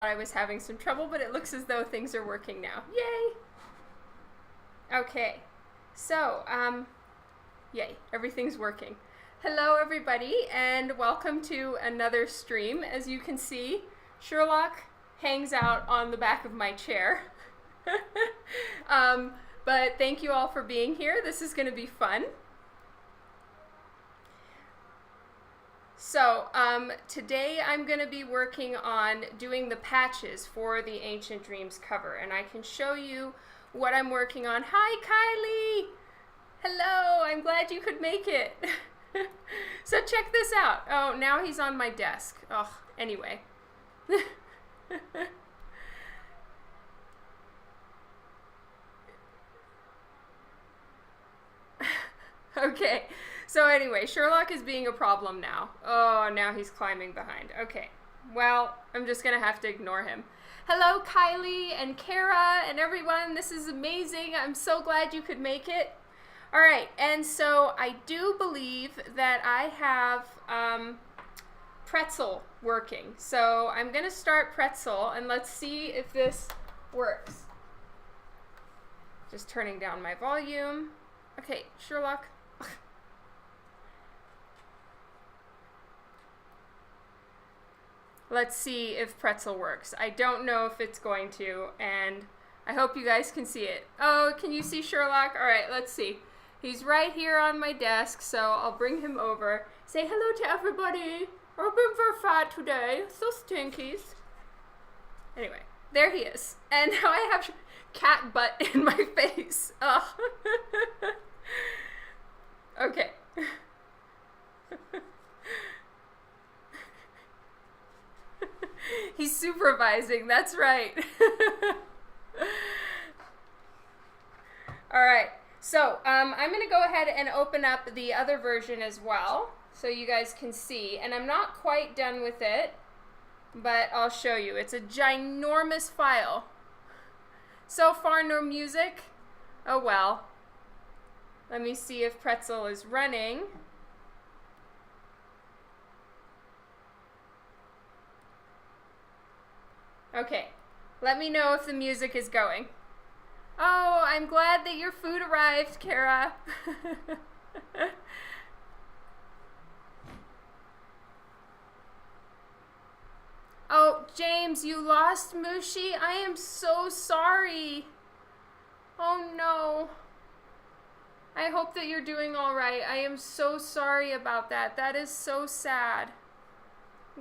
I was having some trouble, but it looks as though things are working now. Yay! Okay, so, yay, everything's working. Hello, everybody, and welcome to another stream. As you can see, Sherlock hangs out on the back of my chair. But thank you all for being here. This is going to be fun. So, today I'm going to be working on doing the patches for the Ancient Dreams cover, and I can show you what I'm working on. Hi, Kylie! Hello, I'm glad you could make it. So check this out. Oh, now he's on my desk. Oh, anyway. Okay, so anyway, Sherlock is being a problem now. Oh, now he's climbing behind. Okay, well, I'm just gonna have to ignore him. Hello, Kylie and Kara and everyone. This is amazing. I'm so glad you could make it. All right, and so I do believe that I have Pretzel working. So I'm gonna start Pretzel and let's see if this works. Just turning down my volume. Okay, Sherlock. Let's see if Pretzel works. I don't know if it's going to, and I hope you guys can see it. Oh, can you see Sherlock? All right, let's see. He's right here on my desk, so I'll bring him over. Say hello to everybody. I've been very fat today. So stinkies. Anyway, there he is. And now I have cat butt in my face. Ugh. Okay. He's supervising, that's right. All right, so I'm going to go ahead and open up the other version as well so you guys can see. And I'm not quite done with it, but I'll show you. It's a ginormous file. So far, no music. Oh well. Let me see if Pretzel is running. Okay, let me know if the music is going. Oh, I'm glad that your food arrived, Kara. Oh, James, you lost Mushi? I am so sorry. Oh no. I hope that you're doing all right. I am so sorry about that. That is so sad.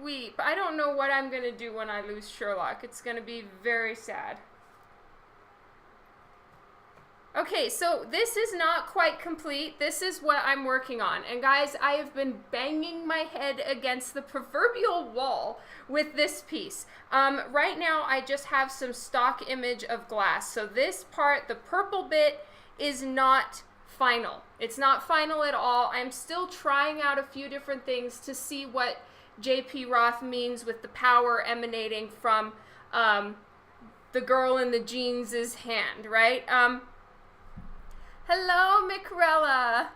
Weep. I don't know what I'm going to do when I lose Sherlock. It's going to be very sad. Okay, so this is not quite complete. This is what I'm working on. And guys, I have been banging my head against the proverbial wall with this piece. Right now, I just have some stock image of glass. So this part, the purple bit, is not final. It's not final at all. I'm still trying out a few different things to see what J.P. Roth means with the power emanating from the girl in the jeans' hand, right? Hello, Micrella.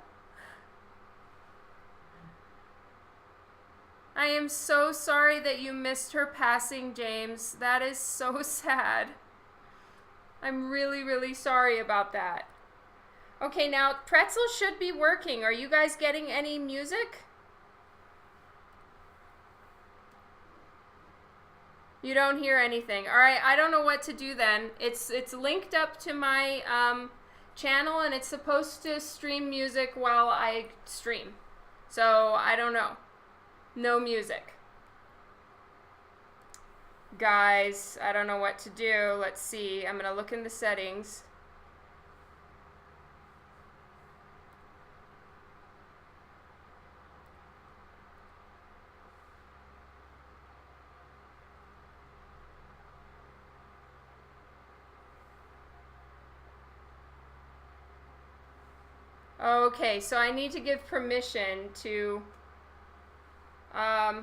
I am so sorry that you missed her passing, James. That is so sad. I'm really, really sorry about that. Okay, now Pretzel should be working. Are you guys getting any music? You don't hear anything. All right, I don't know what to do then. It's linked up to my channel, and it's supposed to stream music while I stream. So I don't know. No music. Guys, I don't know what to do. Let's see. I'm gonna look in the settings. Okay, so I need to give permission to, I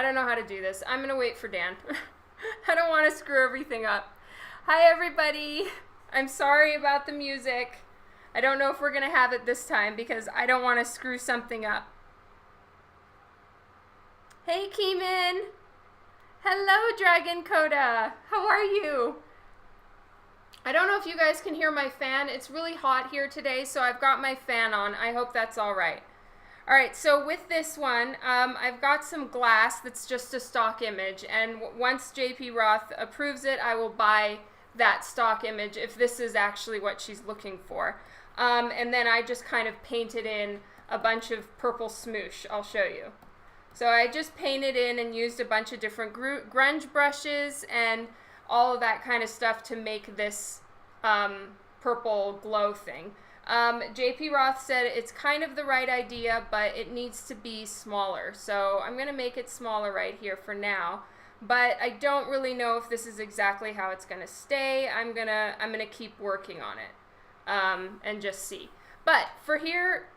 don't know how to do this. I'm going to wait for Dan. I don't want to screw everything up. Hi, everybody. I'm sorry about the music. I don't know if we're going to have it this time because I don't want to screw something up. Hey, Keeman. Hello, Dragon Coda. How are you? I don't know if you guys can hear my fan. It's really hot here today, so I've got my fan on. I hope that's all right. All right, so with this one, I've got some glass that's just a stock image, and once JP Roth approves it, I will buy that stock image if this is actually what she's looking for. And then I just kind of painted in a bunch of purple smoosh. I'll show you. So I just painted in and used a bunch of different grunge brushes and all of that kind of stuff to make this purple glow thing. JP Roth said it's kind of the right idea, but it needs to be smaller. So I'm going to make it smaller right here for now. But I don't really know if this is exactly how it's going to stay. I'm gonna keep working on it and just see. But for here,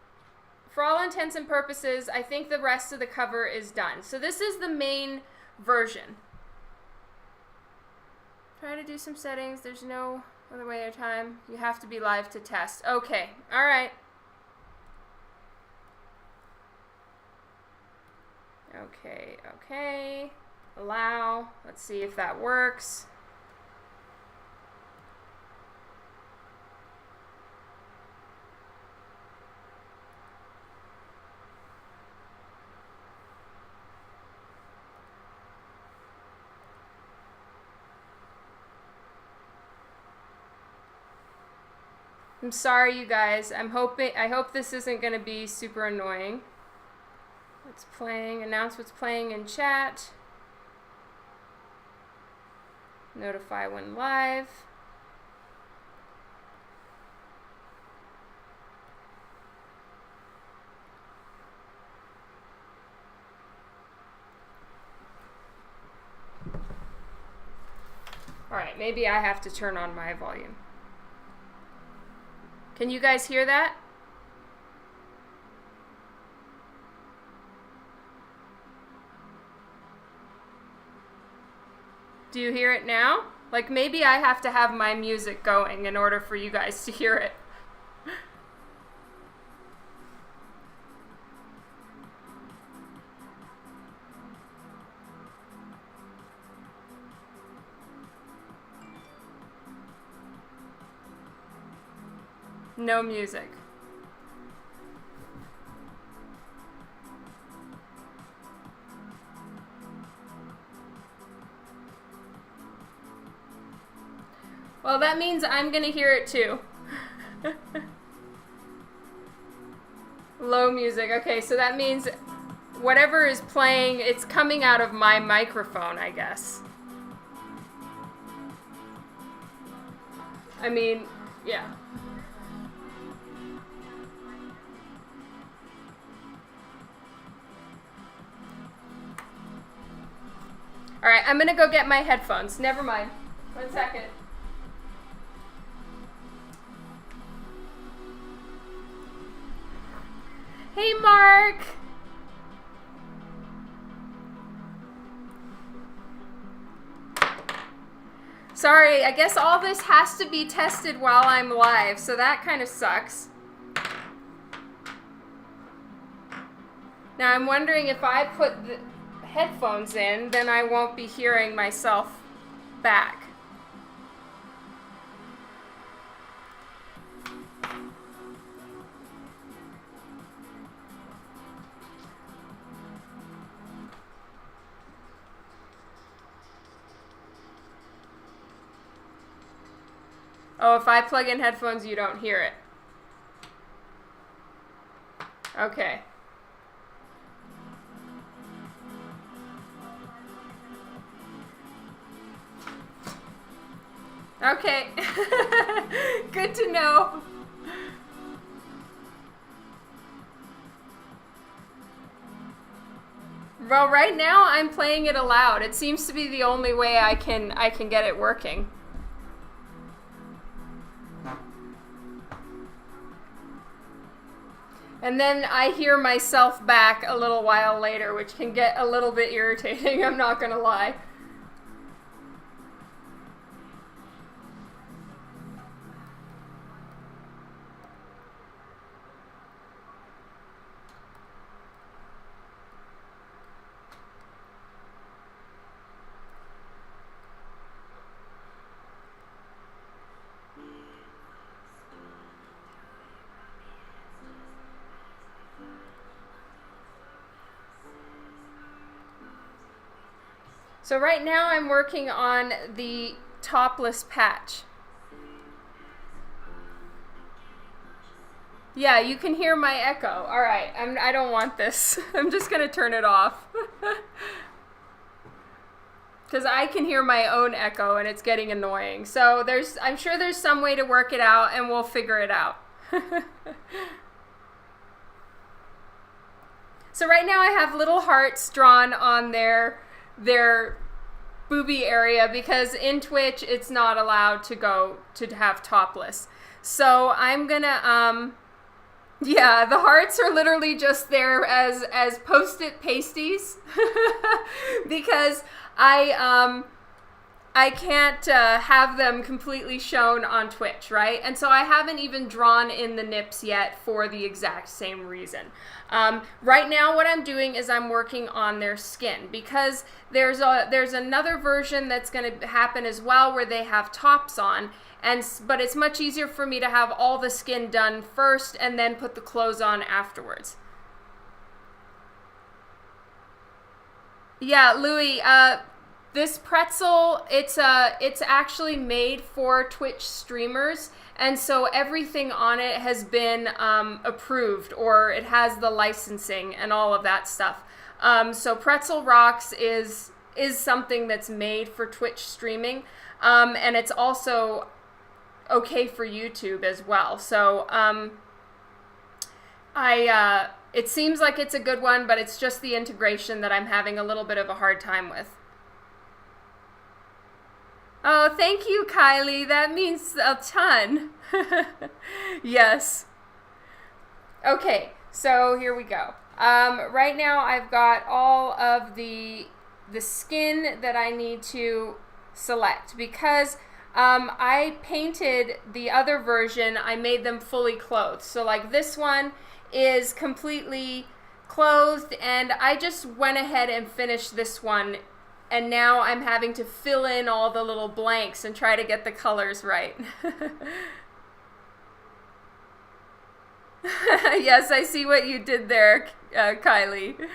for all intents and purposes, I think the rest of the cover is done. So this is the main version. Try to do some settings. There's no other way or time. You have to be live to test. Okay. All right. Okay. Allow. Let's see if that works. I'm sorry, you guys. I hope this isn't going to be super annoying. What's playing? Announce what's playing in chat. Notify when live. All right, maybe I have to turn on my volume. Can you guys hear that? Do you hear it now? Like maybe I have to have my music going in order for you guys to hear it. No music. Well, that means I'm gonna hear it too. Low music. Okay, so that means whatever is playing, it's coming out of my microphone, I guess. I mean, yeah. All right, I'm gonna go get my headphones. Never mind. 1 second. Hey, Mark. Sorry, I guess all this has to be tested while I'm live, so that kind of sucks. Now I'm wondering if I put the headphones in, then I won't be hearing myself back. Oh, if I plug in headphones, you don't hear it. Okay. Okay. Good to know. Well, right now I'm playing it aloud. It seems to be the only way I can get it working. And then I hear myself back a little while later, which can get a little bit irritating, I'm not gonna lie. So right now I'm working on the topless patch. Yeah, you can hear my echo. All right, I don't want this. I'm just gonna turn it off. Because I can hear my own echo and it's getting annoying. So I'm sure there's some way to work it out and we'll figure it out. So right now I have little hearts drawn on their boobie area because in Twitch it's not allowed to go to have topless. So I'm gonna, yeah, the hearts are literally just there as post-it pasties because I can't have them completely shown on Twitch, right? And so I haven't even drawn in the nips yet for the exact same reason. Right now what I'm doing is I'm working on their skin because there's another version that's going to happen as well where they have tops on, but it's much easier for me to have all the skin done first and then put the clothes on afterwards. Yeah, Louis, this pretzel, it's actually made for Twitch streamers, and so everything on it has been approved, or it has the licensing and all of that stuff. So Pretzel Rocks is something that's made for Twitch streaming, and it's also okay for YouTube as well. So it seems like it's a good one, but it's just the integration that I'm having a little bit of a hard time with. Oh, thank you, Kylie. That means a ton. Yes. Okay, so here we go. Right now I've got all of the skin that I need to select because I painted the other version. I made them fully clothed. So like this one is completely clothed, and I just went ahead and finished this one, and now I'm having to fill in all the little blanks and try to get the colors right. Yes, I see what you did there, Kylie.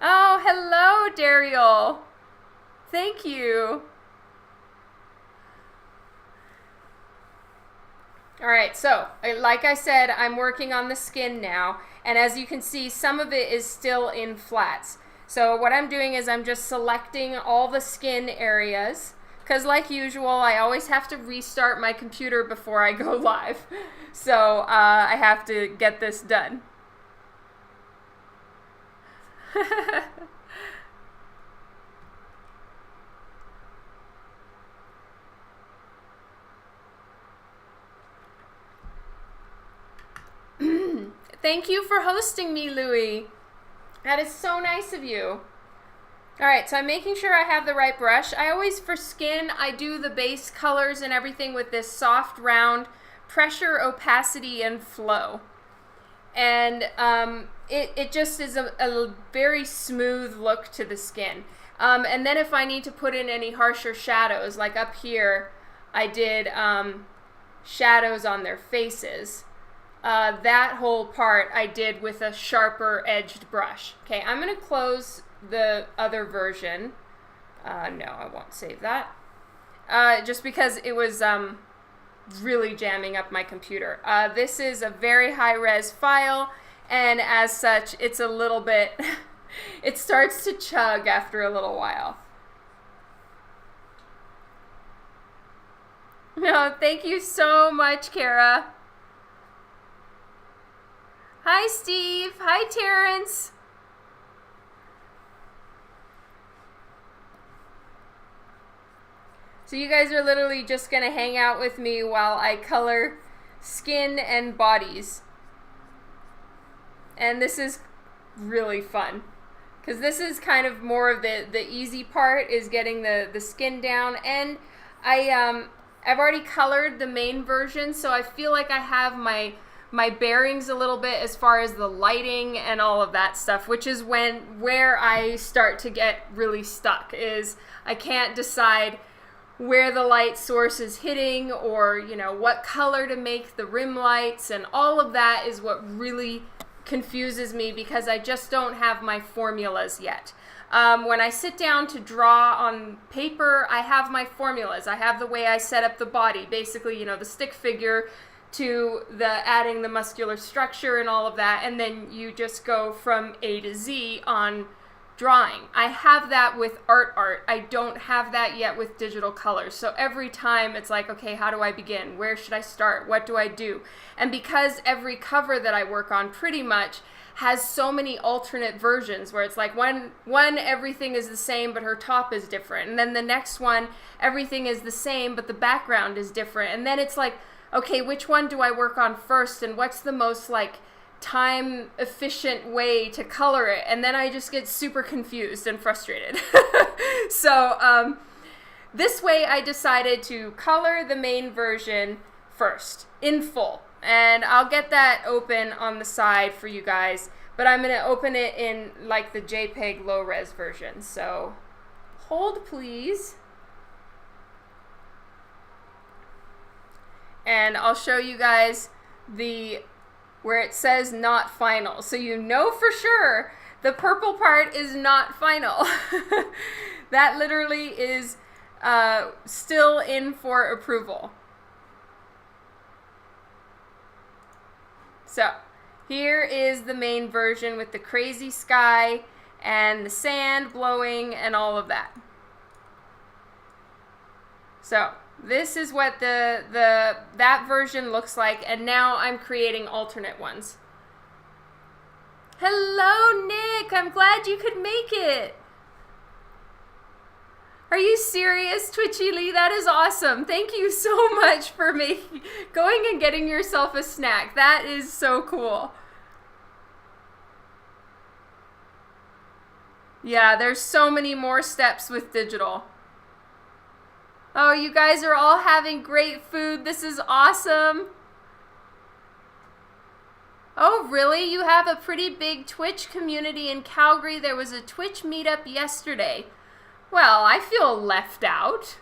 Oh, hello, Dariel. Thank you. All right, so like I said, I'm working on the skin now, and as you can see, some of it is still in flats. So what I'm doing is I'm just selecting all the skin areas, because like usual, I always have to restart my computer before I go live. So I have to get this done. Thank you for hosting me, Louie. That is so nice of you. All right, so I'm making sure I have the right brush. I always, for skin, I do the base colors and everything with this soft, round pressure, opacity, and flow. And it just is a very smooth look to the skin. And then if I need to put in any harsher shadows, like up here, I did shadows on their faces. That whole part I did with a sharper edged brush. Okay, I'm going to close the other version. No, I won't save that. Just because it was really jamming up my computer. This is a very high-res file, and as such, it's a little bit... it starts to chug after a little while. No, thank you so much, Kara. Hi, Steve. Hi, Terrence. So you guys are literally just going to hang out with me while I color skin and bodies. And this is really fun. Because this is kind of more of the easy part, is getting the skin down. And I've already colored the main version, so I feel like I have my bearings a little bit as far as the lighting and all of that stuff, which is where I start to get really stuck, is I can't decide where the light source is hitting, or, you know, what color to make the rim lights, and all of that is what really confuses me because I just don't have my formulas yet. When I sit down to draw on paper, I have my formulas. I have the way I set up the body, basically, you know, the stick figure to the adding the muscular structure and all of that, and then you just go from A to Z on drawing. I have that with art. I don't have that yet with digital colors. So every time it's like, okay, how do I begin? Where should I start? What do I do? And because every cover that I work on pretty much has so many alternate versions where it's like one everything is the same but her top is different, and then the next one everything is the same but the background is different, and then it's like, okay, which one do I work on first, and what's the most like time efficient way to color it? And then I just get super confused and frustrated. So this way I decided to color the main version first in full, and I'll get that open on the side for you guys, but I'm going to open it in like the JPEG low res version. So hold please, and I'll show you guys where it says not final, so you know for sure the purple part is not final. That literally is still in for approval. So here is the main version with the crazy sky and the sand blowing and all of that. So this is what that version looks like, and now I'm creating alternate ones. Hello, Nick. I'm glad you could make it. Are you serious, Twitchy Lee? That is awesome. Thank you so much for going and getting yourself a snack. That is so cool. Yeah, there's so many more steps with digital. Oh, you guys are all having great food. This is awesome. Oh, really? You have a pretty big Twitch community in Calgary. There was a Twitch meetup yesterday. Well, I feel left out.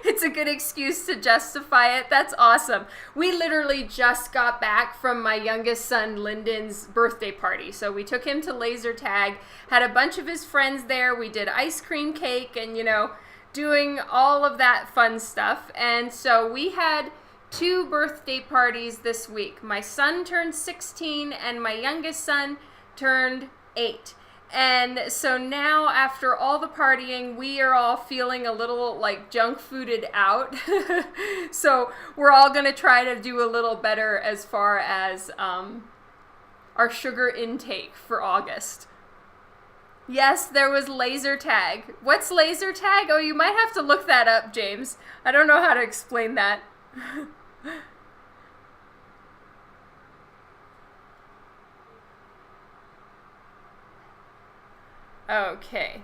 It's a good excuse to justify it. That's awesome. We literally just got back from my youngest son Lyndon's birthday party. So we took him to laser tag, had a bunch of his friends there. We did ice cream cake and, you know, doing all of that fun stuff. And so we had 2 birthday parties this week. My son turned 16 and my youngest son turned 8. And so now, after all the partying, we are all feeling a little like junk fooded out. So we're all going to try to do a little better as far as our sugar intake for August. Yes, there was laser tag. What's laser tag? Oh, you might have to look that up, James. I don't know how to explain that. Okay.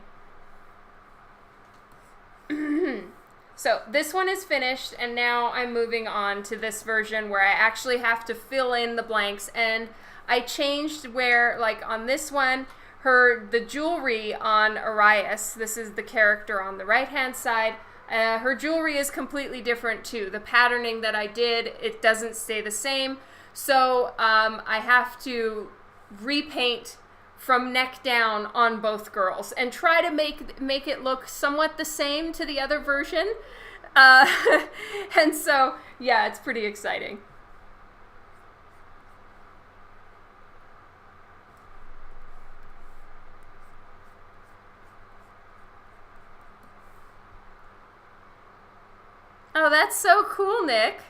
So this one is finished, and now I'm moving on to this version where I actually have to fill in the blanks. And I changed where, like on this one, the jewelry on Arias, this is the character on the right hand side, her jewelry is completely different too. The patterning that I did, it doesn't stay the same. So I have to repaint from neck down on both girls and try to make it look somewhat the same to the other version. And so, yeah, it's pretty exciting. Oh, that's so cool, Nick.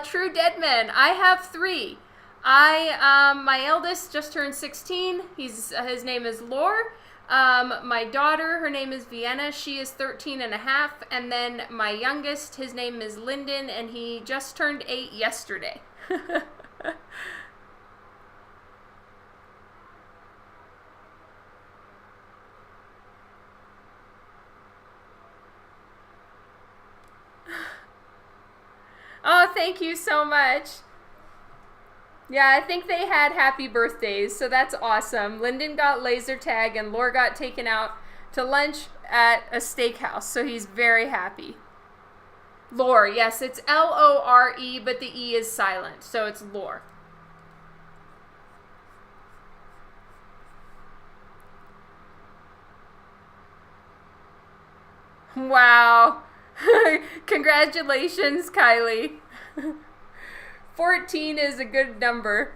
True Deadman. I have 3. My eldest just turned 16. His name is Lore. My daughter, her name is Vienna. She is 13 and a half. And then my youngest, his name is Lyndon, and he just turned 8 yesterday. Oh, thank you so much. Yeah, I think they had happy birthdays, so that's awesome. Lyndon got laser tag and Lore got taken out to lunch at a steakhouse, so he's very happy. Lore, yes, it's Lore, but the E is silent, so it's Lore. Wow. Congratulations, Kylie. 14 is a good number.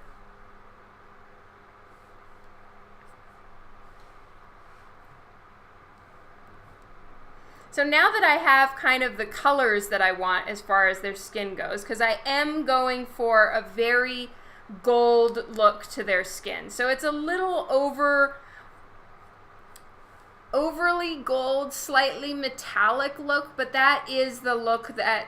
So now that I have kind of the colors that I want as far as their skin goes, because I am going for a very gold look to their skin. So it's a little overly gold, slightly metallic look, but that is the look that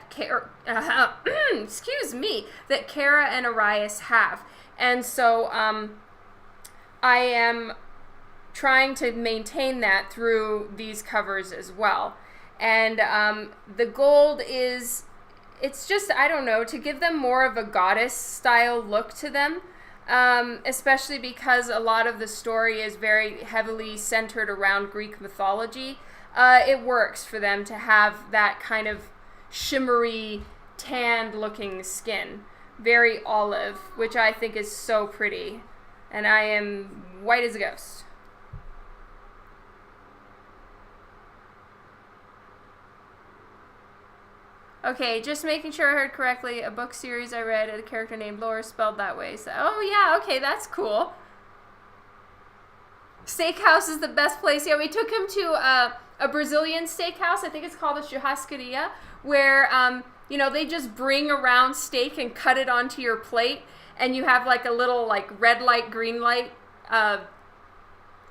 excuse me, that Kara and Arias have. And so I am trying to maintain that through these covers as well. And the gold is, it's just, I don't know, to give them more of a goddess style look to them, especially because a lot of the story is very heavily centered around Greek mythology. It works for them to have that kind of shimmery, tanned looking skin. Very olive, which I think is so pretty. And I am white as a ghost. Okay, just making sure I heard correctly. A book series I read, a character named Laura spelled that way. So, oh yeah, okay, that's cool. Steakhouse is the best place. Yeah, we took him to a Brazilian steakhouse. I think it's called a churrascaria, where they just bring around steak and cut it onto your plate, and you have like a little like red light, green light,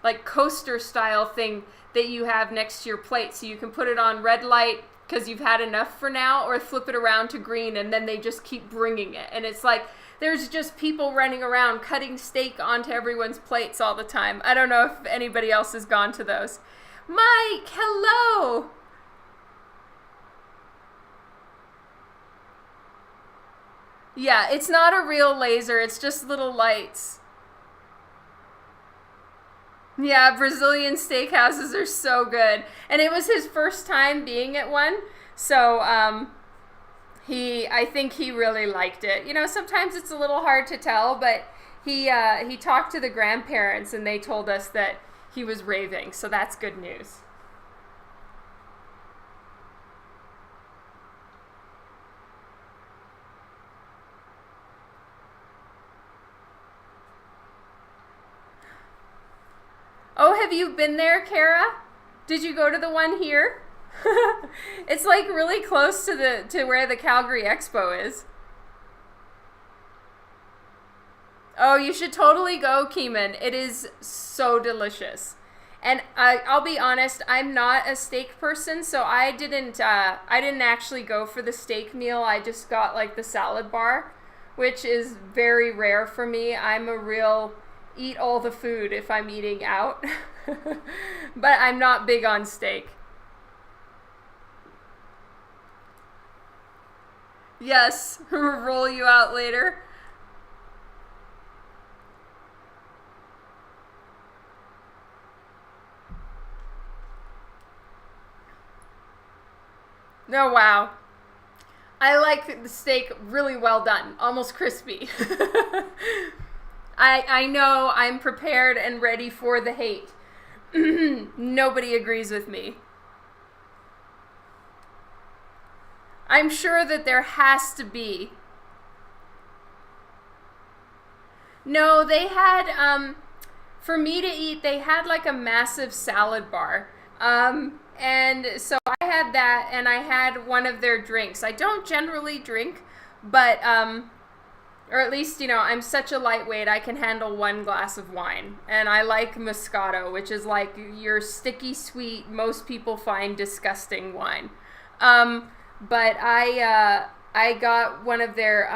like coaster style thing that you have next to your plate, so you can put it on red light because you've had enough for now, or flip it around to green, and then they just keep bringing it. And it's like, there's just people running around cutting steak onto everyone's plates all the time. I don't know if anybody else has gone to those. Mike, hello! Yeah, it's not a real laser, it's just little lights. Yeah, Brazilian steakhouses are so good. And it was his first time being at one, so I think he really liked it. You know, sometimes it's a little hard to tell, but he talked to the grandparents and they told us that he was raving, so that's good news. Oh, have you been there, Kara? Did you go to the one here? It's like really close to where the Calgary Expo is. Oh, you should totally go, Keeman. It is so delicious. And I'll be honest, I'm not a steak person, so I didn't actually go for the steak meal. I just got like the salad bar, which is very rare for me. I'm a real eat all the food if I'm eating out. But I'm not big on steak. Yes, roll you out later. Oh, wow. I like the steak really well done, almost crispy. I know I'm prepared and ready for the hate. Nobody agrees with me. I'm sure that there has to be. No, they had, for me to eat, they had like a massive salad bar. And so I had that, and I had one of their drinks. I don't generally drink, but, or at least, you know, I'm such a lightweight, I can handle one glass of wine. And I like Moscato, which is like your sticky sweet, most people find disgusting wine. But I got one of their,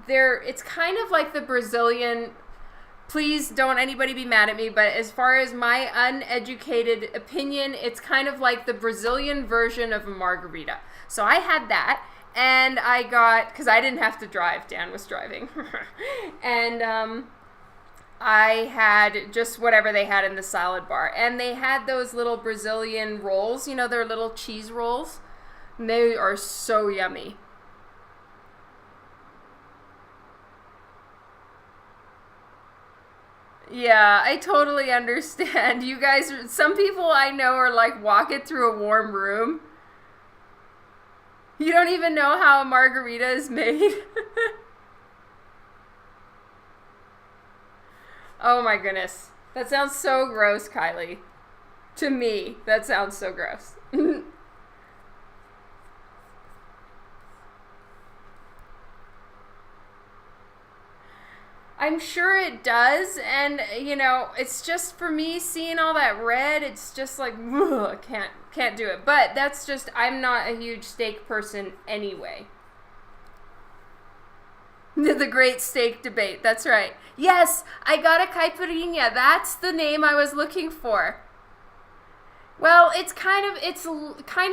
it's kind of like the Brazilian, please don't anybody be mad at me, but as far as my uneducated opinion, it's kind of like the Brazilian version of a margarita. So I had that, And I got, because I didn't have to drive, Dan was driving. And I had just whatever they had in the salad bar. And they had those little Brazilian rolls, you know, their little cheese rolls. And they are so yummy. Yeah, I totally understand. You guys, some people I know are like, walk it through a warm room. You don't even know how a margarita is made. Oh my goodness. That sounds so gross, Kylie. To me, that sounds so gross. I'm sure it does, and you know, it's just for me seeing all that red, it's just like, ugh, can't do it. But that's just, I'm not a huge steak person anyway. The great steak debate, that's right. Yes, I got a caipirinha. That's the name I was looking for. Well, it's kind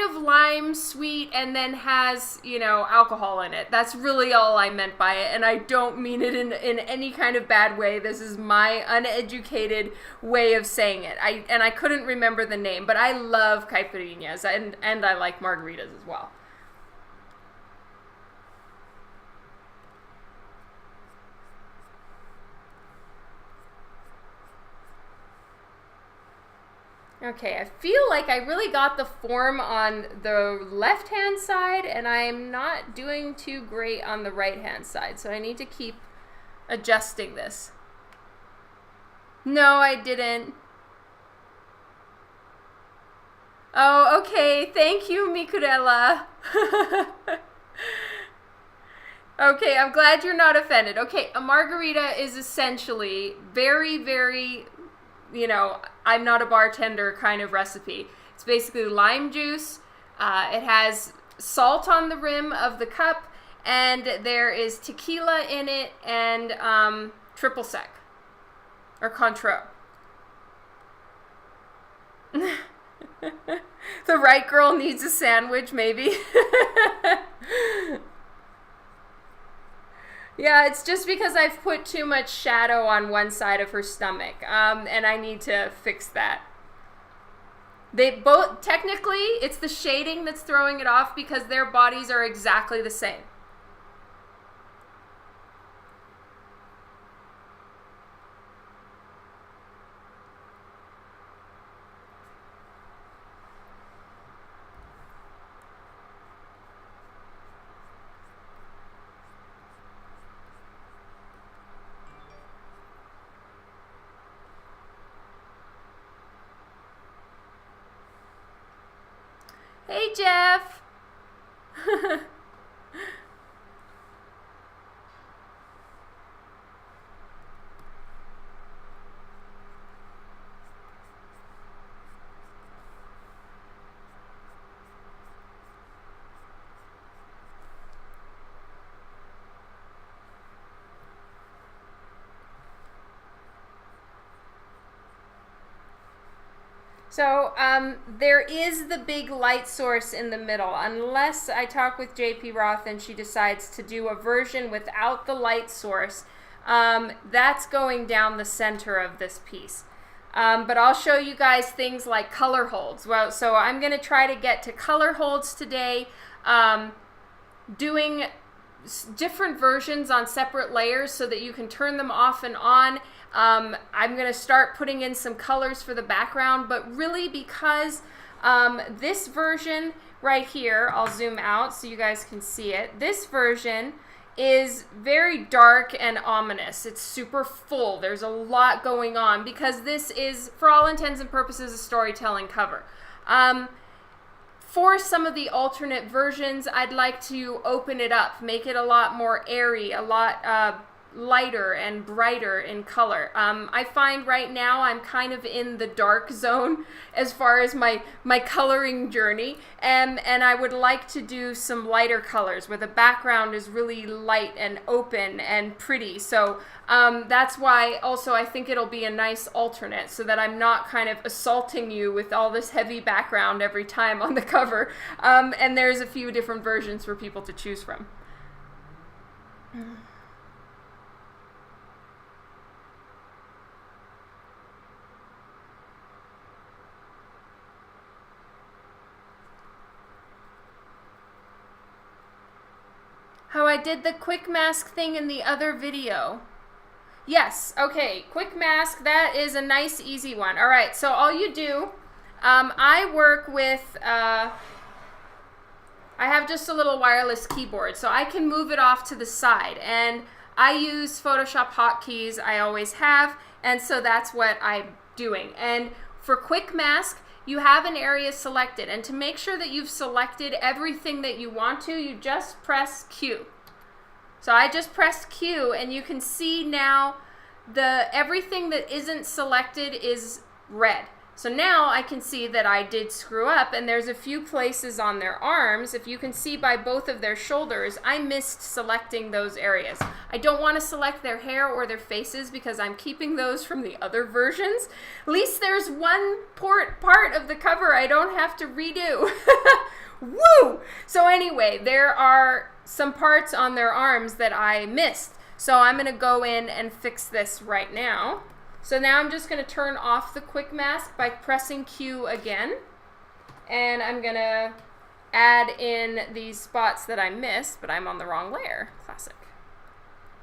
of lime sweet and then has, you know, alcohol in it. That's really all I meant by it, and I don't mean it in any kind of bad way. This is my uneducated way of saying it. I couldn't remember the name, but I love caipirinhas and I like margaritas as well. Okay, I feel like I really got the form on the left-hand side, and I'm not doing too great on the right-hand side, so I need to keep adjusting this. No, I didn't. Oh, okay. Thank you, Mikurella. Okay, I'm glad you're not offended. Okay, a margarita is essentially very, very, you know, I'm not a bartender kind of recipe. It's basically lime juice. It has salt on the rim of the cup, and there is tequila in it, and triple sec or Cointreau. The right girl needs a sandwich, maybe. Yeah, it's just because I've put too much shadow on one side of her stomach, and I need to fix that. They both, technically, it's the shading that's throwing it off because their bodies are exactly the same. Hey, Jeff. So there is the big light source in the middle, unless I talk with JP Roth and she decides to do a version without the light source. That's going down the center of this piece. But I'll show you guys things like color holds. Well, so I'm going to try to get to color holds today, doing different versions on separate layers so that you can turn them off and on. I'm going to start putting in some colors for the background, but really because this version right here, I'll zoom out so you guys can see it. This version is very dark and ominous. It's super full. There's a lot going on because this is, for all intents and purposes, a storytelling cover. For some of the alternate versions, I'd like to open it up, make it a lot more airy, a lot lighter and brighter in color. I find right now I'm kind of in the dark zone as far as my coloring journey, and I would like to do some lighter colors where the background is really light and open and pretty. So that's why also I think it'll be a nice alternate, so that I'm not kind of assaulting you with all this heavy background every time on the cover. And there's a few different versions for people to choose from. How I did the quick mask thing in the other video. Yes, okay, quick mask, that is a nice easy one. All right, so all you do, I work with, I have just a little wireless keyboard, so I can move it off to the side, and I use Photoshop hotkeys, I always have, and so that's what I'm doing. And for quick mask, you have an area selected, and to make sure that you've selected everything that you want to, you just press Q. So I just pressed Q, and you can see now everything that isn't selected is red. So now I can see that I did screw up, and there's a few places on their arms. If you can see by both of their shoulders, I missed selecting those areas. I don't want to select their hair or their faces because I'm keeping those from the other versions. At least there's one part of the cover I don't have to redo. Woo! So anyway, there are some parts on their arms that I missed. So I'm going to go in and fix this right now. So now I'm just going to turn off the quick mask by pressing Q again. And I'm going to add in these spots that I missed, but I'm on the wrong layer. Classic.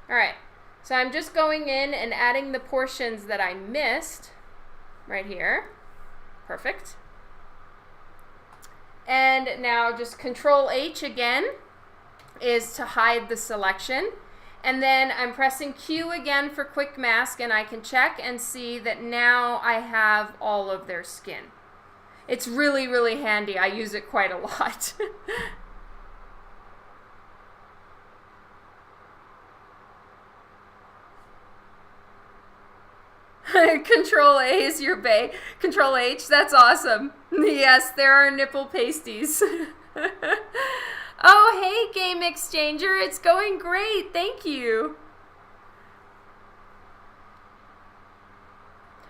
All right. So I'm just going in and adding the portions that I missed right here. Perfect. And now just Control H again is to hide the selection. And then I'm pressing Q again for quick mask, and I can check and see that now I have all of their skin. It's really, really handy. I use it quite a lot. Control A is your bae. Control H, that's awesome. Yes, there are nipple pasties. Oh, hey, Game Exchanger. It's going great. Thank you.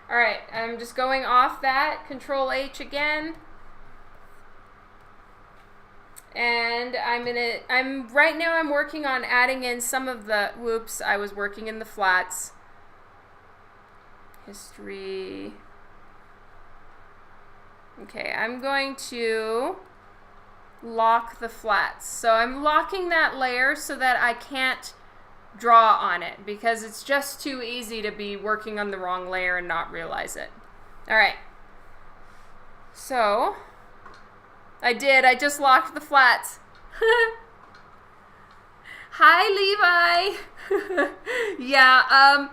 All right, I'm just going off that. Control H again. And right now I'm working on adding in some of the, whoops, I was working in the flats. History. Okay, I'm going to lock the flats. So I'm locking that layer so that I can't draw on it because it's just too easy to be working on the wrong layer and not realize it. All right. So I just locked the flats. Hi, Levi. Yeah,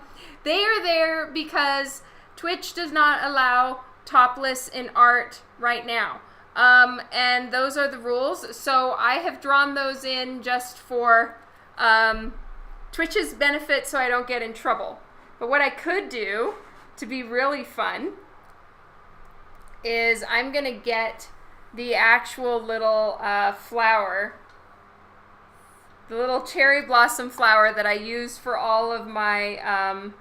they are there because Twitch does not allow topless in art right now. And those are the rules. So I have drawn those in just for Twitch's benefit so I don't get in trouble. But what I could do to be really fun is I'm going to get the actual little flower, the little cherry blossom flower that I use for all of my,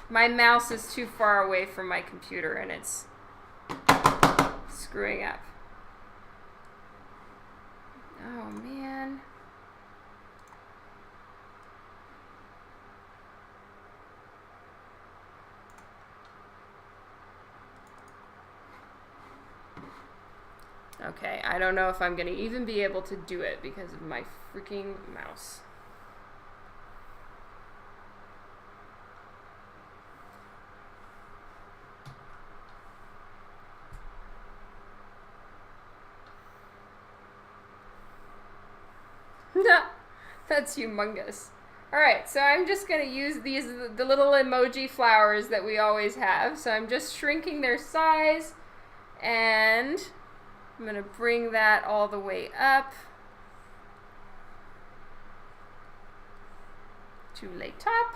my mouse is too far away from my computer and it's screwing up. Oh man. Okay, I don't know if I'm going to even be able to do it because of my freaking mouse. That's humongous. Alright, so I'm just going to use the little emoji flowers that we always have. So I'm just shrinking their size and I'm going to bring that all the way up. to lay top.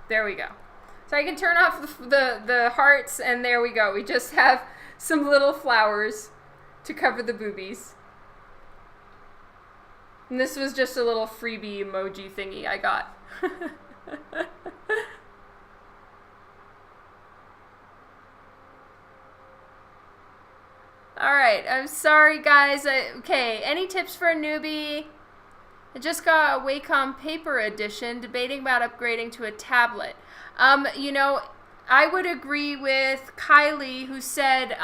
There we go. So I can turn off the hearts, and there we go. We just have some little flowers to cover the boobies. And this was just a little freebie emoji thingy I got. Alright, I'm sorry guys. Okay, any tips for a newbie? I just got a Wacom paper edition, debating about upgrading to a tablet. You know, I would agree with Kylie, who said,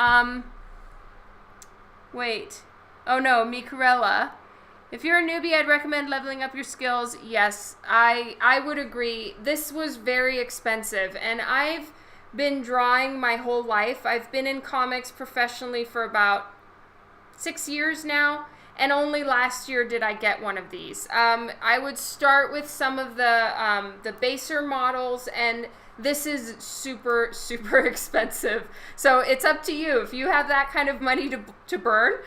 wait. Oh no, Micarella. If you're a newbie, I'd recommend leveling up your skills. Yes, I would agree. This was very expensive, and I've been drawing my whole life. I've been in comics professionally for about 6 years now. And only last year did I get one of these. I would start with some of the baser models, and this is super, super expensive. So it's up to you. If you have that kind of money to burn,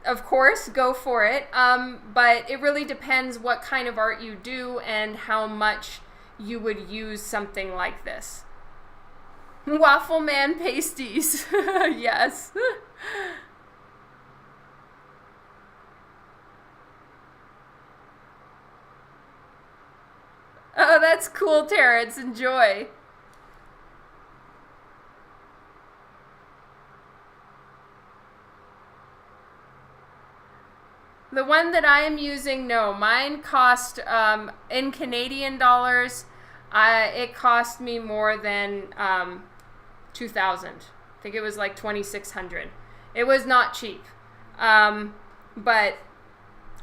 of course, go for it. But it really depends what kind of art you do and how much you would use something like this. Waffle Man pasties. Yes. Oh, that's cool, Terrence. Enjoy. The one that I am using, no. Mine cost, in Canadian dollars, it cost me more than 2,000. I think it was like 2,600. It was not cheap. But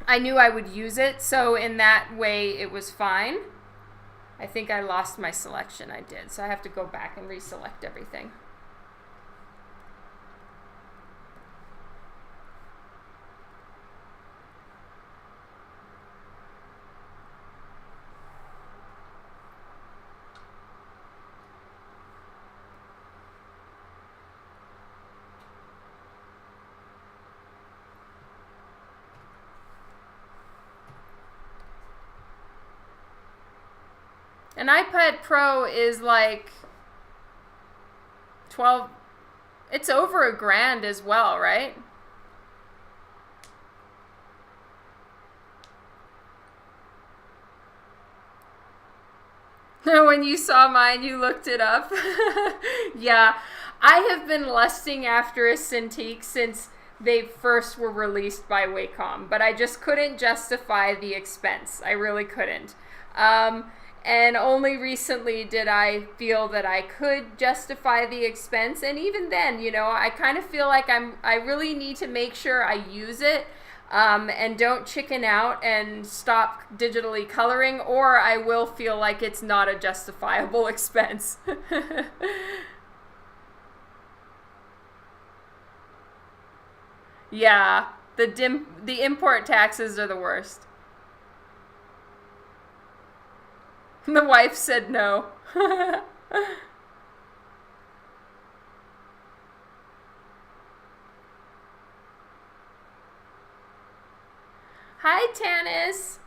I knew I would use it, so in that way it was fine. I think I lost my selection. I did, so I have to go back and reselect everything. An iPad Pro is like 12, it's over $1,000 as well, right? When you saw mine, you looked it up. Yeah, I have been lusting after a Cintiq since they first were released by Wacom, but I just couldn't justify the expense. I really couldn't. And only recently did I feel that I could justify the expense. And even then, you know, I kind of feel like I really need to make sure I use it and don't chicken out and stop digitally coloring, or I will feel like it's not a justifiable expense. Yeah, the import taxes are the worst. The wife said no. Hi, Tanis.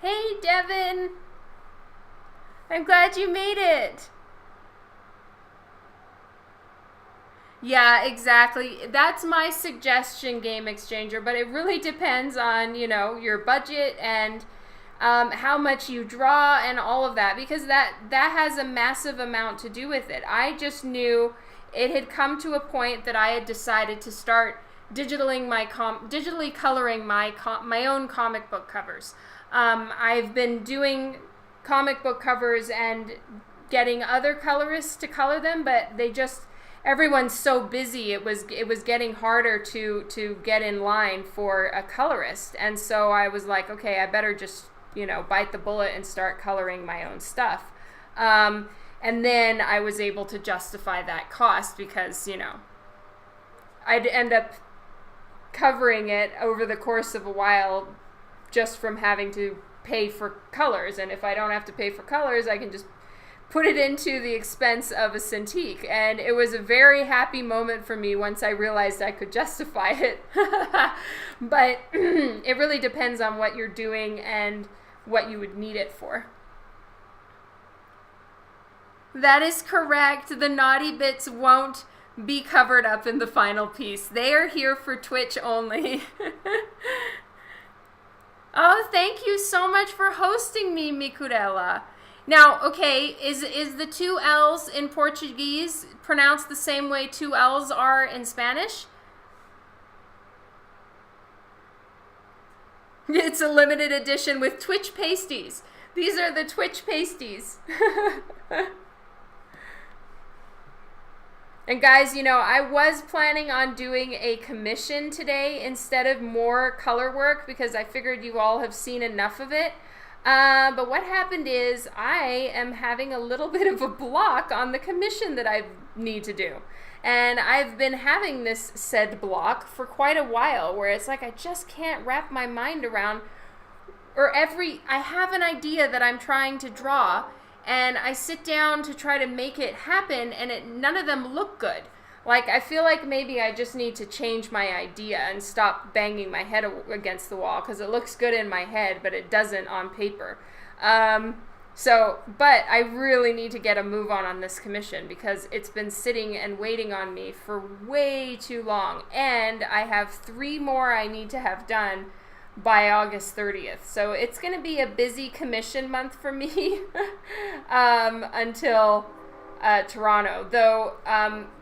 Hey, Devin. I'm glad you made it. Yeah, exactly. That's my suggestion, Game Exchanger, but it really depends on, you know, your budget and how much you draw and all of that, because that has a massive amount to do with it. I just knew it had come to a point that I had decided to start digitally coloring my own comic book covers. I've been doing comic book covers and getting other colorists to color them, but everyone's so busy. It was getting harder to get in line for a colorist, and so I was like, okay, I better just bite the bullet and start coloring my own stuff. And then I was able to justify that cost because I'd end up covering it over the course of a while just from having to pay for colors, and if I don't have to pay for colors, I can just put it into the expense of a Cintiq. And it was a very happy moment for me once I realized I could justify it. But it really depends on what you're doing and what you would need it for. That is correct. The naughty bits won't be covered up in the final piece. They are here for Twitch only. Oh, thank you so much for hosting me, Mikurella. Now, okay, is the two L's in Portuguese pronounced the same way two L's are in Spanish? It's a limited edition with Twitch pasties. These are the Twitch pasties. And guys, I was planning on doing a commission today instead of more color work because I figured you all have seen enough of it. But what happened is I am having a little bit of a block on the commission that I need to do. And I've been having this said block for quite a while where it's like I just can't wrap my mind around, I have an idea that I'm trying to draw, and I sit down to try to make it happen, and none of them look good. Like, I feel like maybe I just need to change my idea and stop banging my head against the wall, because it looks good in my head, but it doesn't on paper. But I really need to get a move on this commission, because it's been sitting and waiting on me for way too long. And I have 3 more I need to have done by August 30th. So it's going to be a busy commission month for me until Toronto. Though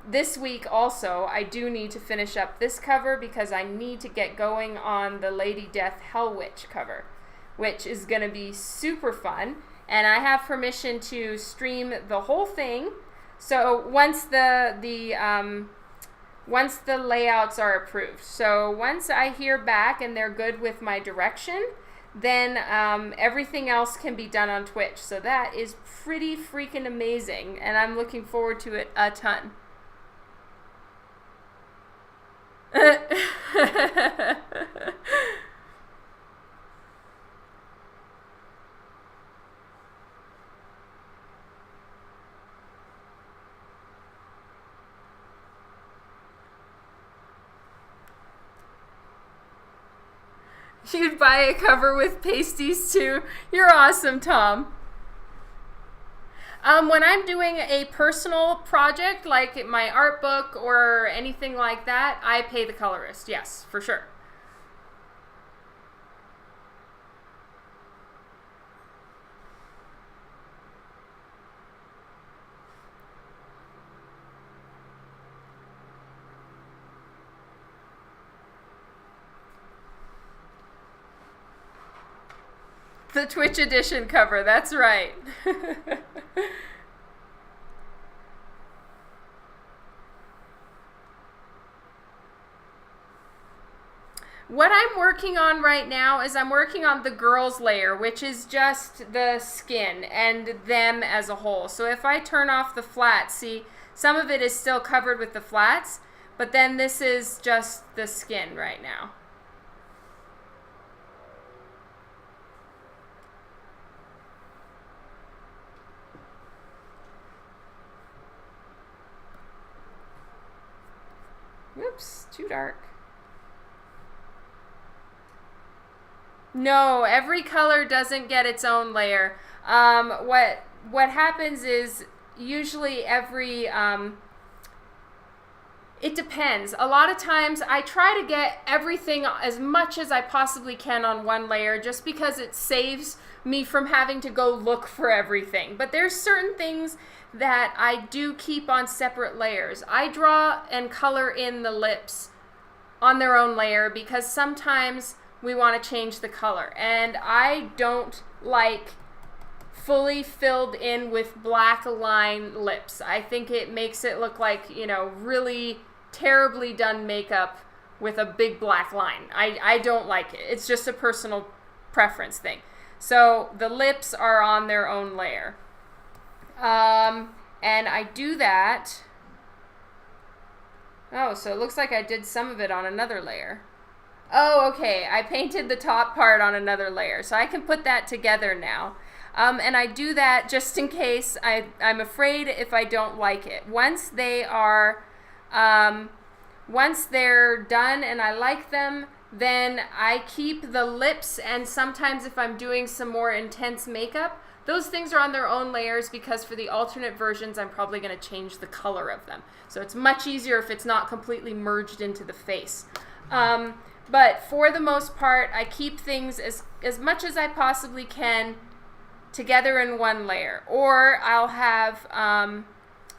this week also, I do need to finish up this cover because I need to get going on the Lady Death Hell Witch cover, which is going to be super fun. And I have permission to stream the whole thing. So once the layouts are approved. So once I hear back and they're good with my direction, then everything else can be done on Twitch. So that is pretty freaking amazing, and I'm looking forward to it a ton. You'd buy a cover with pasties too. You're awesome, Tom. When I'm doing a personal project, like my art book or anything like that, I pay the colorist. Yes, for sure. The Twitch edition cover, that's right. What I'm working on right now is I'm working on the girls layer, which is just the skin and them as a whole. So if I turn off the flats, see, some of it is still covered with the flats, but then this is just the skin right now. Oops, too dark. No, every color doesn't get its own layer. What happens is usually It depends. A lot of times I try to get everything as much as I possibly can on one layer just because it saves me from having to go look for everything. But there's certain things that I do keep on separate layers. I draw and color in the lips on their own layer because sometimes we want to change the color. And I don't like fully filled in with black line lips. I think it makes it look like, you know, really terribly done makeup with a big black line. I don't like it. It's just a personal preference thing. So the lips are on their own layer. And I do that. Oh, so it looks like I did some of it on another layer. Oh, okay. I painted the top part on another layer. So I can put that together now. And I do that just in case I'm afraid if I don't like it. Once they're done and I like them, then I keep the lips, and sometimes if I'm doing some more intense makeup, those things are on their own layers because for the alternate versions, I'm probably going to change the color of them. So it's much easier if it's not completely merged into the face. But for the most part, I keep things as much as I possibly can together in one layer. Or I'll have,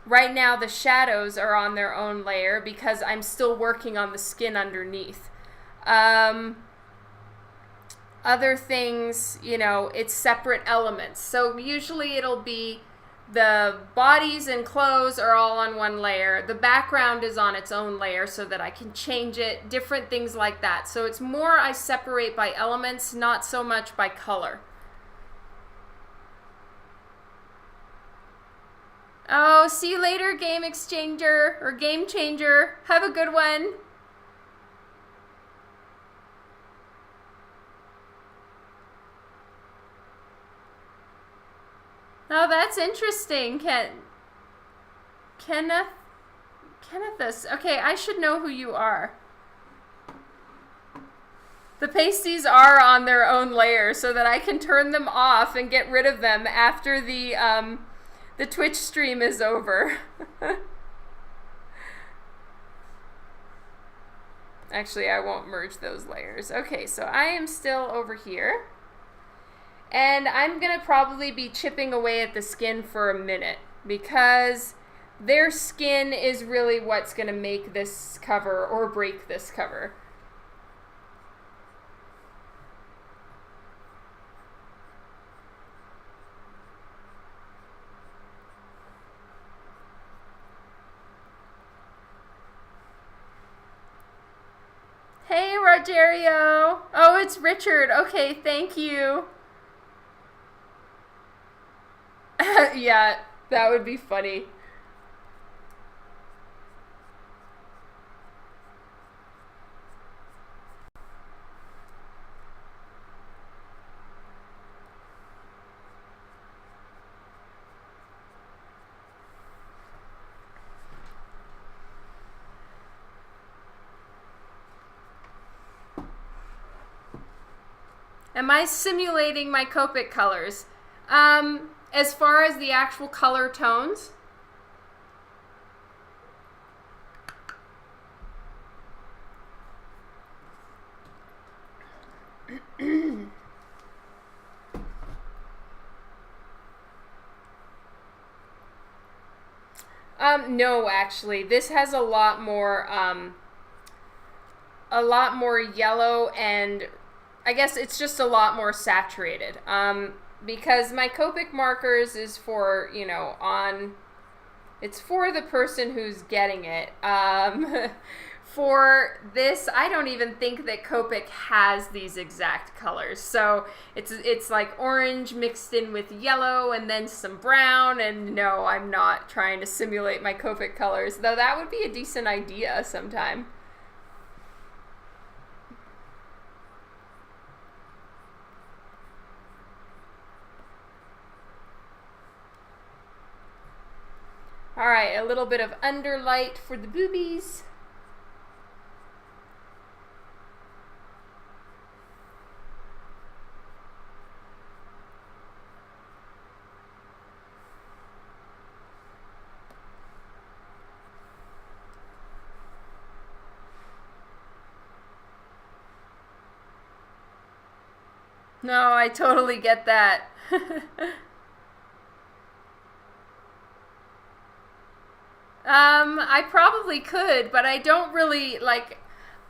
right now the shadows are on their own layer because I'm still working on the skin underneath. Other things, you know, it's separate elements. So usually it'll be the bodies and clothes are all on one layer. The background is on its own layer so that I can change it, different things like that. So it's more I separate by elements, not so much by color. Oh, see you later, Game Exchanger or Game Changer. Have a good one. Oh, that's interesting, Kennethus. Okay, I should know who you are. The pasties are on their own layer so that I can turn them off and get rid of them after the Twitch stream is over. Actually, I won't merge those layers. Okay, so I am still over here. And I'm going to probably be chipping away at the skin for a minute because their skin is really what's going to make this cover or break this cover. Hey, Rogerio. Oh, it's Richard. Okay, thank you. Yeah, that would be funny. Am I simulating my Copic colors? As far as the actual color tones, no, actually, this has a lot more yellow, and I guess it's just a lot more saturated. Because my Copic markers is for, you know, it's for the person who's getting it. For this, I don't even think that Copic has these exact colors. So it's like orange mixed in with yellow and then some brown. And no, I'm not trying to simulate my Copic colors, though that would be a decent idea sometime. All right, a little bit of underlight for the boobies. No, I totally get that. I probably could, but I don't really like.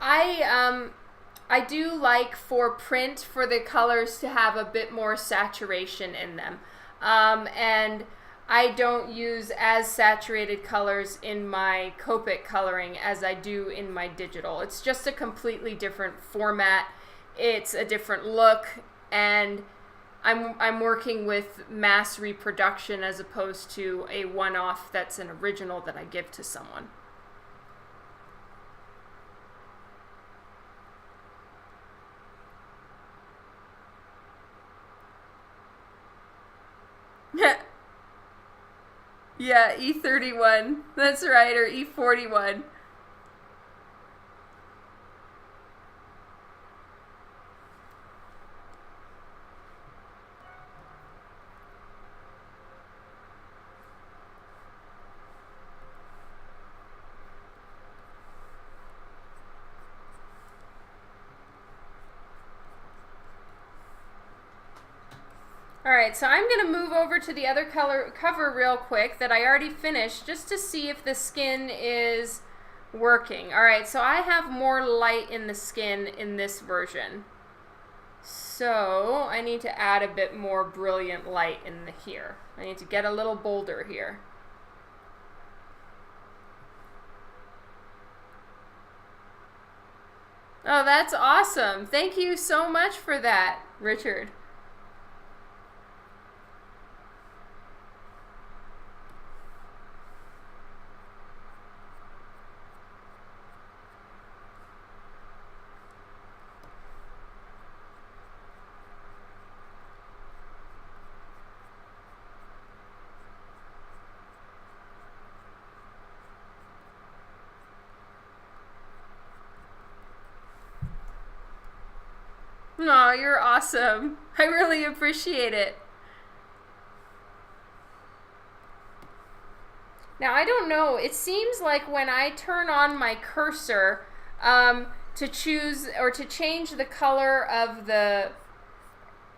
I do like for print for the colors to have a bit more saturation in them, and I don't use as saturated colors in my Copic coloring as I do in my digital. It's just a completely different format. It's a different look, and I'm working with mass reproduction as opposed to a one-off that's an original that I give to someone. Yeah, E31. That's right, or E41. Alright, so I'm going to move over to the other cover real quick that I already finished just to see if the skin is working. Alright, so I have more light in the skin in this version. So I need to add a bit more brilliant light in here. I need to get a little bolder here. Oh, that's awesome. Thank you so much for that, Richard. Aw, you're awesome. I really appreciate it. Now, I don't know. It seems like when I turn on my cursor to choose or to change the color of the...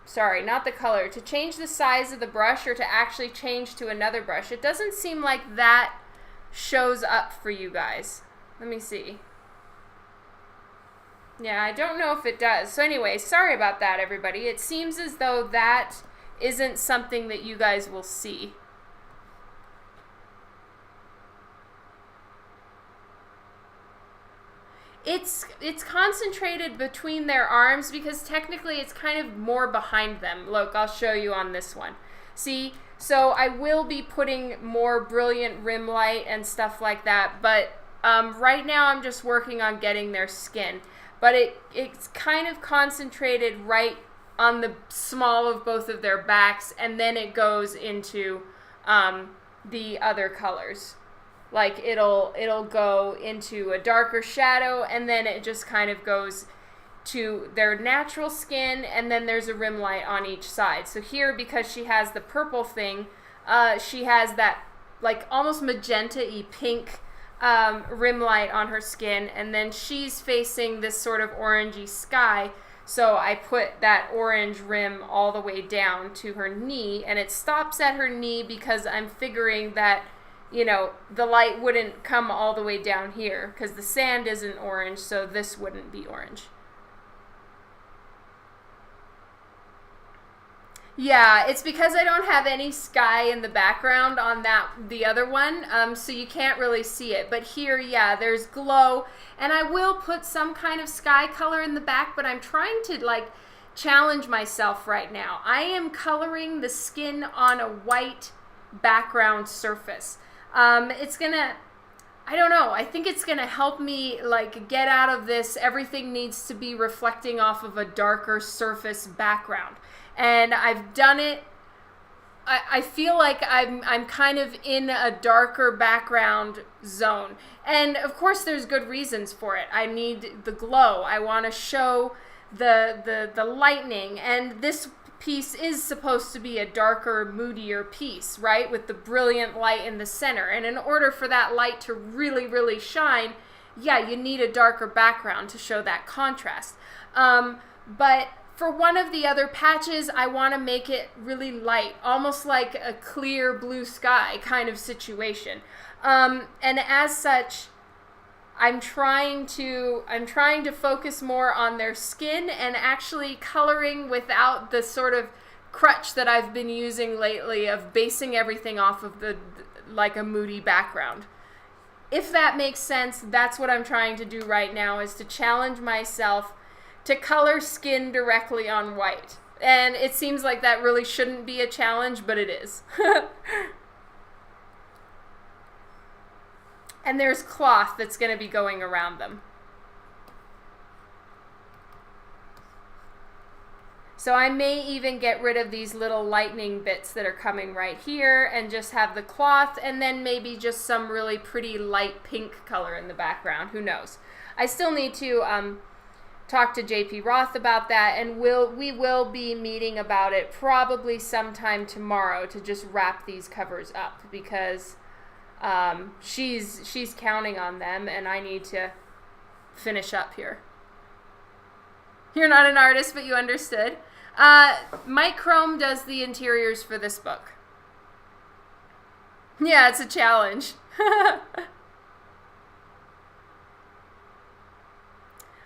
Sorry, not the color. To change the size of the brush or to actually change to another brush, it doesn't seem like that shows up for you guys. Let me see. Yeah, I don't know if it does. So anyway, sorry about that, everybody. It seems as though that isn't something that you guys will see. It's concentrated between their arms because technically it's kind of more behind them. Look, I'll show you on this one. See? So I will be putting more brilliant rim light and stuff like that, but right now I'm just working on getting their skin. But it's kind of concentrated right on the small of both of their backs, and then it goes into the other colors. Like it'll go into a darker shadow, and then it just kind of goes to their natural skin, and then there's a rim light on each side. So here, because she has the purple thing, she has that like almost magenta-y pink rim light on her skin, and then she's facing this sort of orangey sky, so I put that orange rim all the way down to her knee, and it stops at her knee because I'm figuring that, you know, the light wouldn't come all the way down here because the sand isn't orange, so this wouldn't be orange. Yeah, it's because I don't have any sky in the background on the other one, so you can't really see it. But here, yeah, there's glow, and I will put some kind of sky color in the back, but I'm trying to, like, challenge myself right now. I am coloring the skin on a white background surface. It's gonna... I don't know. I think it's going to help me, like, get out of this. Everything needs to be reflecting off of a darker surface background. And I've done it. I feel like I'm kind of in a darker background zone. And, of course, there's good reasons for it. I need the glow. I want to show the lightning. And this piece is supposed to be a darker, moodier piece, right? With the brilliant light in the center. And in order for that light to really, really shine, yeah, you need a darker background to show that contrast. But For one of the other patches, I want to make it really light, almost like a clear blue sky kind of situation. And as such, I'm trying to focus more on their skin and actually coloring without the sort of crutch that I've been using lately of basing everything off of like a moody background. If that makes sense, that's what I'm trying to do right now, is to challenge myself to color skin directly on white. And it seems like that really shouldn't be a challenge, but it is. And there's cloth that's going to be going around them. So I may even get rid of these little lightning bits that are coming right here and just have the cloth, and then maybe just some really pretty light pink color in the background. Who knows? I still need to talk to JP Roth about that, and we will be meeting about it probably sometime tomorrow to just wrap these covers up, because she's counting on them and I need to finish up here. You're not an artist, but you understood. Mike Chrome does the interiors for this book. Yeah, it's a challenge.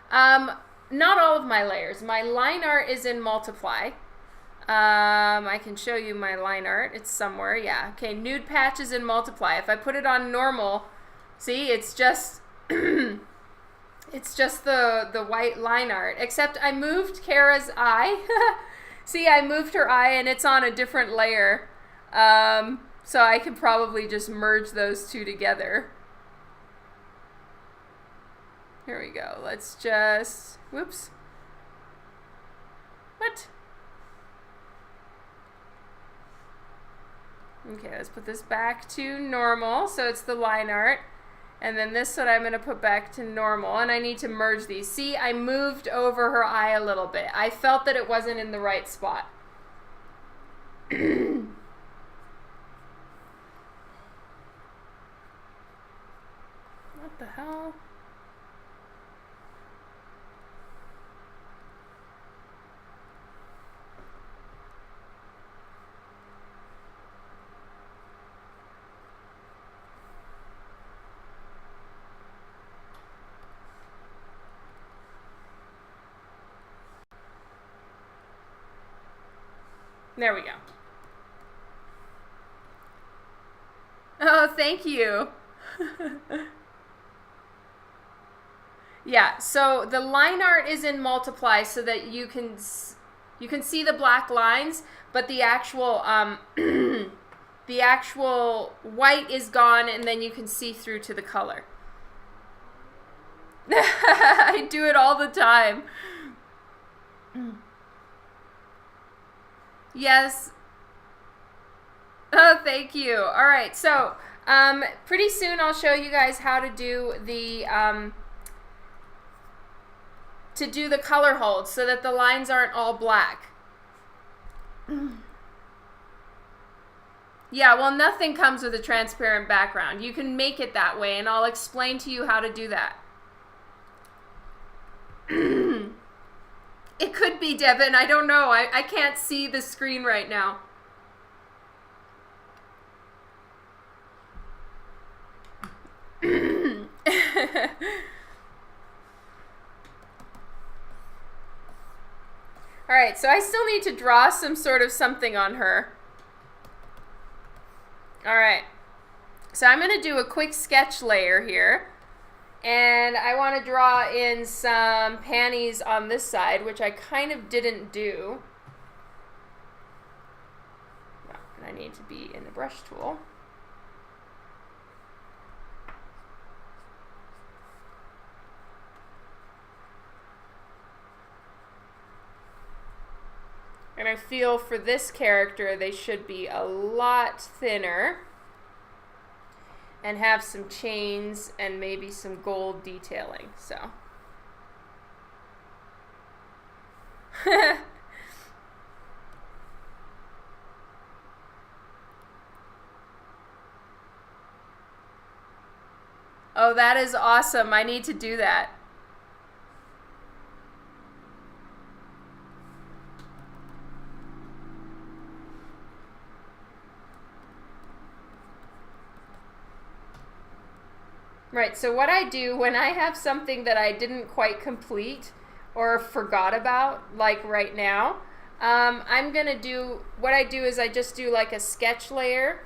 Not all of my layers. My line art is in Multiply. I can show you my line art. It's somewhere. Yeah. Okay, nude patch is in Multiply. If I put it on normal, see, it's just it's just the white line art. Except I moved Kara's eye. See, I moved her eye and it's on a different layer. So I could probably just merge those two together. Here we go. Let's just, whoops. What? Okay, let's put this back to normal. So it's the line art. And then this one I'm going to put back to normal. And I need to merge these. See, I moved over her eye a little bit. I felt that it wasn't in the right spot. What the hell? There we go. Oh, thank you. Yeah, so the line art is in Multiply so that you can see the black lines, but the actual the actual white is gone, and then you can see through to the color. I do it all the time. Yes. Oh, thank you. All right, so pretty soon I'll show you guys how to do the color hold so that the lines aren't all black. Yeah, well, nothing comes with a transparent background. You can make it that way, and I'll explain to you how to do that. It could be, Devin. I don't know. I can't see the screen right now. All right, so I still need to draw some sort of something on her. All right, so I'm going to do a quick sketch layer here. And I want to draw in some panties on this side, which I kind of didn't do. And I need to be in the brush tool. And I feel for this character, they should be a lot thinner and have some chains and maybe some gold detailing. So oh, that is awesome. I need to do that. Right, so what I do when I have something that I didn't quite complete or forgot about, like right now, I'm gonna do, what I do is I just do like a sketch layer,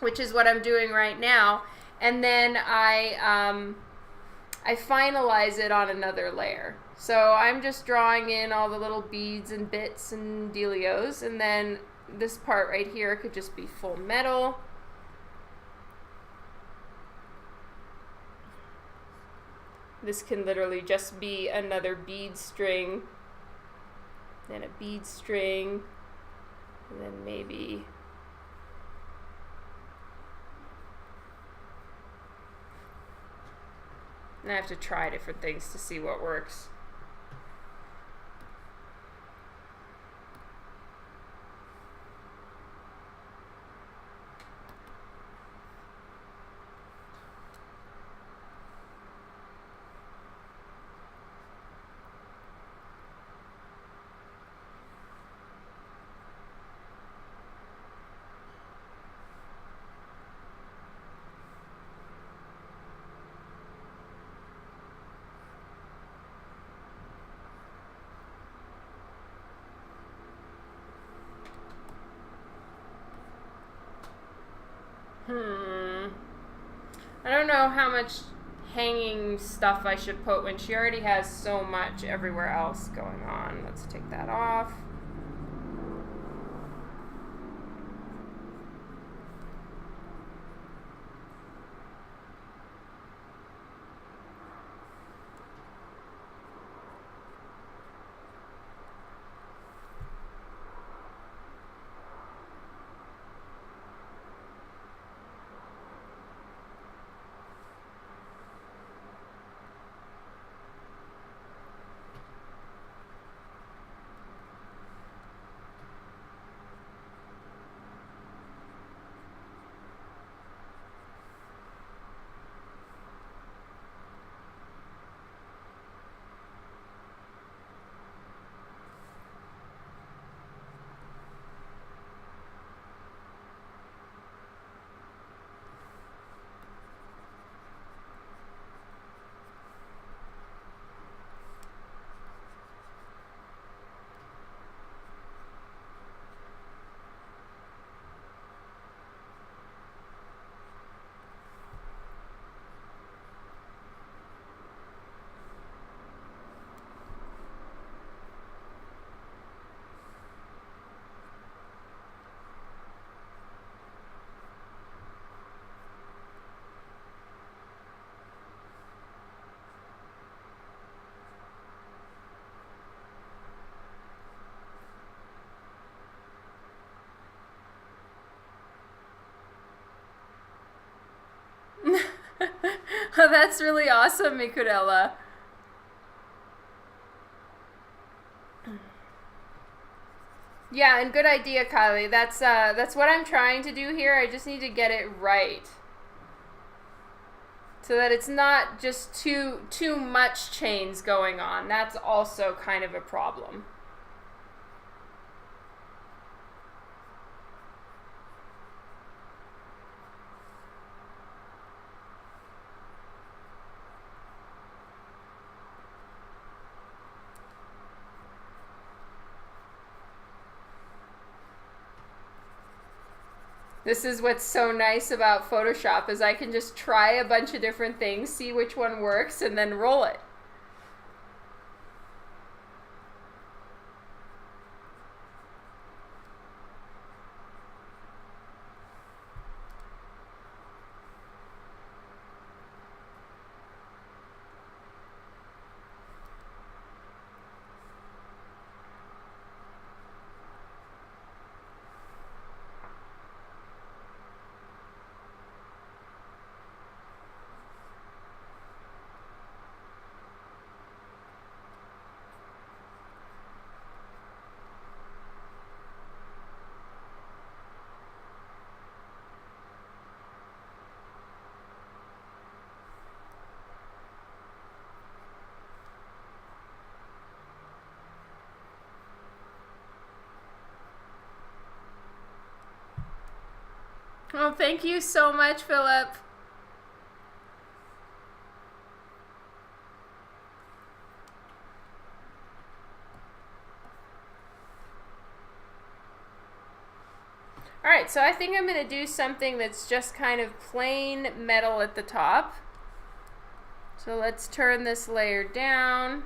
which is what I'm doing right now, and then I finalize it on another layer. So I'm just drawing in all the little beads and bits and dealios, and then this part right here could just be full metal. This can literally just be another bead string, then a bead string, and then maybe and I have to try different things to see what works. I don't know how much hanging stuff I should put when she already has so much everywhere else going on. Let's take that off. Oh, that's really awesome, Mikurella. Yeah, and good idea, Kylie. That's what I'm trying to do here. I just need to get it right, so that it's not just too much chains going on. That's also kind of a problem. This is what's so nice about Photoshop, is I can just try a bunch of different things, see which one works, and then roll it. Oh, thank you so much, Philip. Alright, so I think I'm going to do something that's just kind of plain metal at the top. So let's turn this layer down.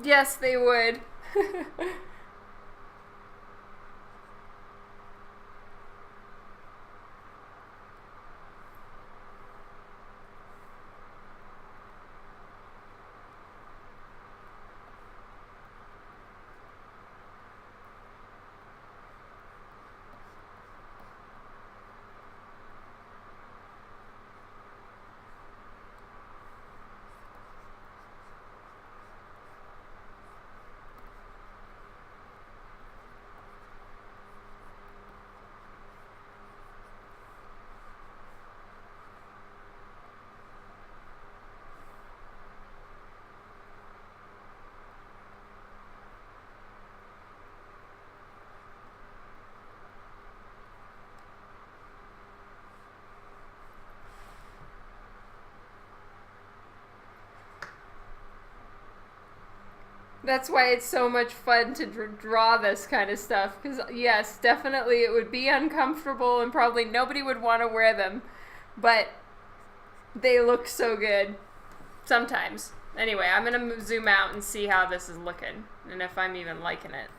Yes, they would. That's why it's so much fun to draw this kind of stuff. Because, yes, definitely it would be uncomfortable and probably nobody would want to wear them. But they look so good. Sometimes. Anyway, I'm going to zoom out and see how this is looking. And if I'm even liking it.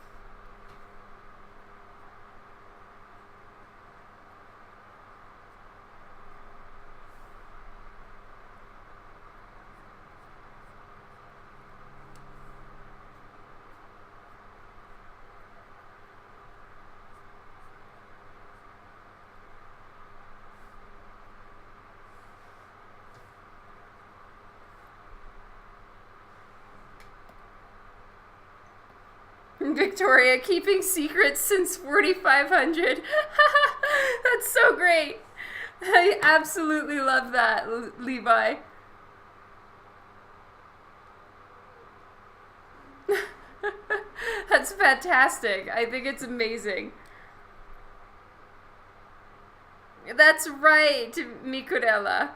Victoria, keeping secrets since 4500. That's so great. I absolutely love that, Levi. That's fantastic. I think it's amazing. That's right, Mikurella.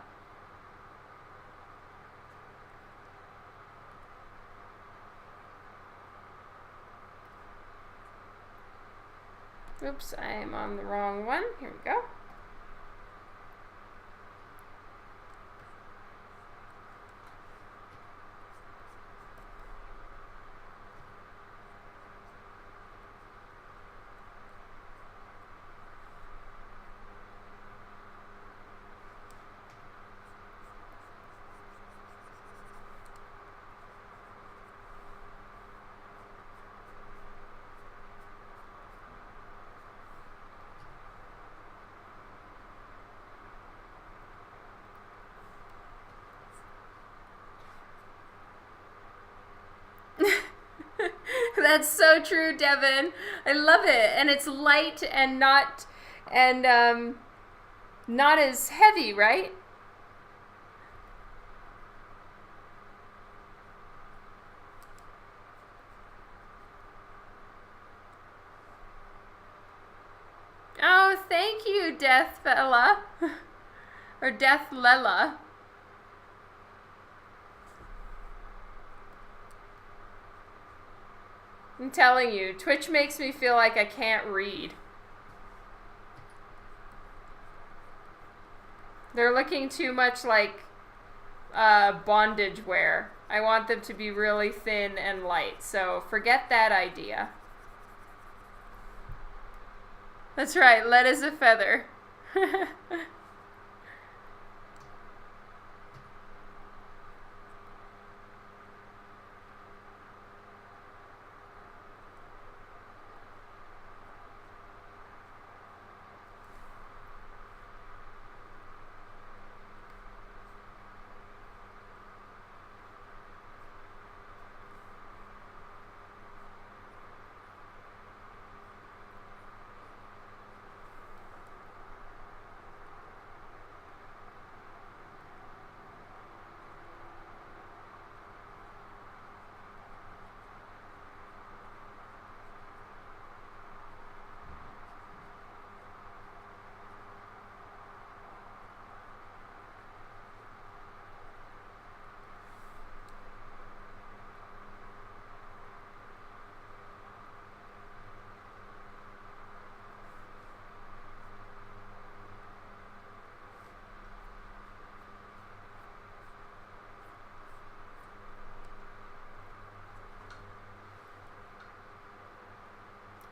Oops, I'm on the wrong one. Here we go. That's so true, Devin. I love it, and it's light and not as heavy, right? Oh, thank you, Death Fella, or Death Lela. I'm telling you, Twitch makes me feel like I can't read. They're looking too much like bondage wear. I want them to be really thin and light, so forget that idea. That's right, lead as a feather.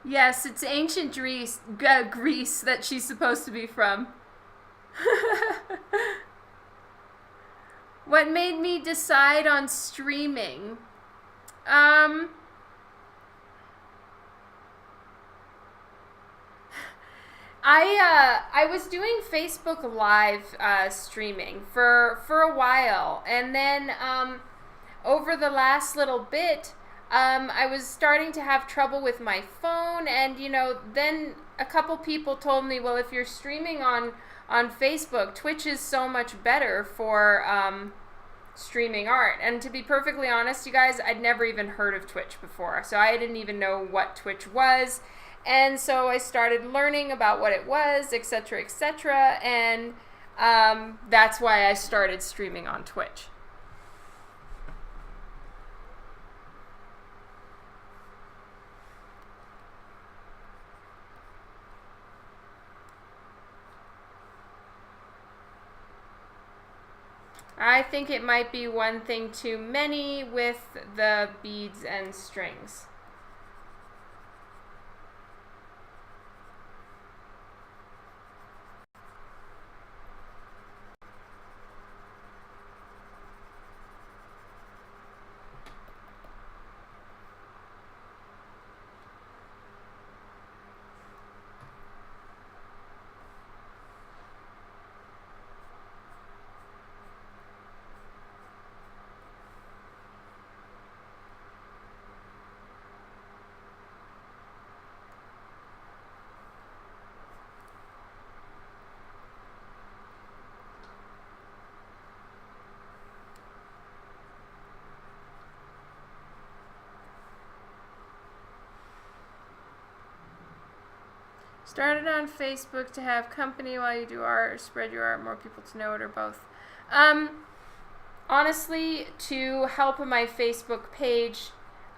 Yes, it's ancient Greece that she's supposed to be from. What made me decide on streaming? Um, I was doing Facebook Live streaming for a while, and then over the last little bit, I was starting to have trouble with my phone, and then a couple people told me, well, if you're streaming on Facebook, Twitch is so much better for streaming art. And to be perfectly honest, you guys, I'd never even heard of Twitch before, so I didn't even know what Twitch was. And so I started learning about what it was, etc., etc., and that's why I started streaming on Twitch. I think it might be one thing too many with the beads and strings. Started on Facebook to have company while you do art, or spread your art, more people to know it, or both. Honestly, to help my Facebook page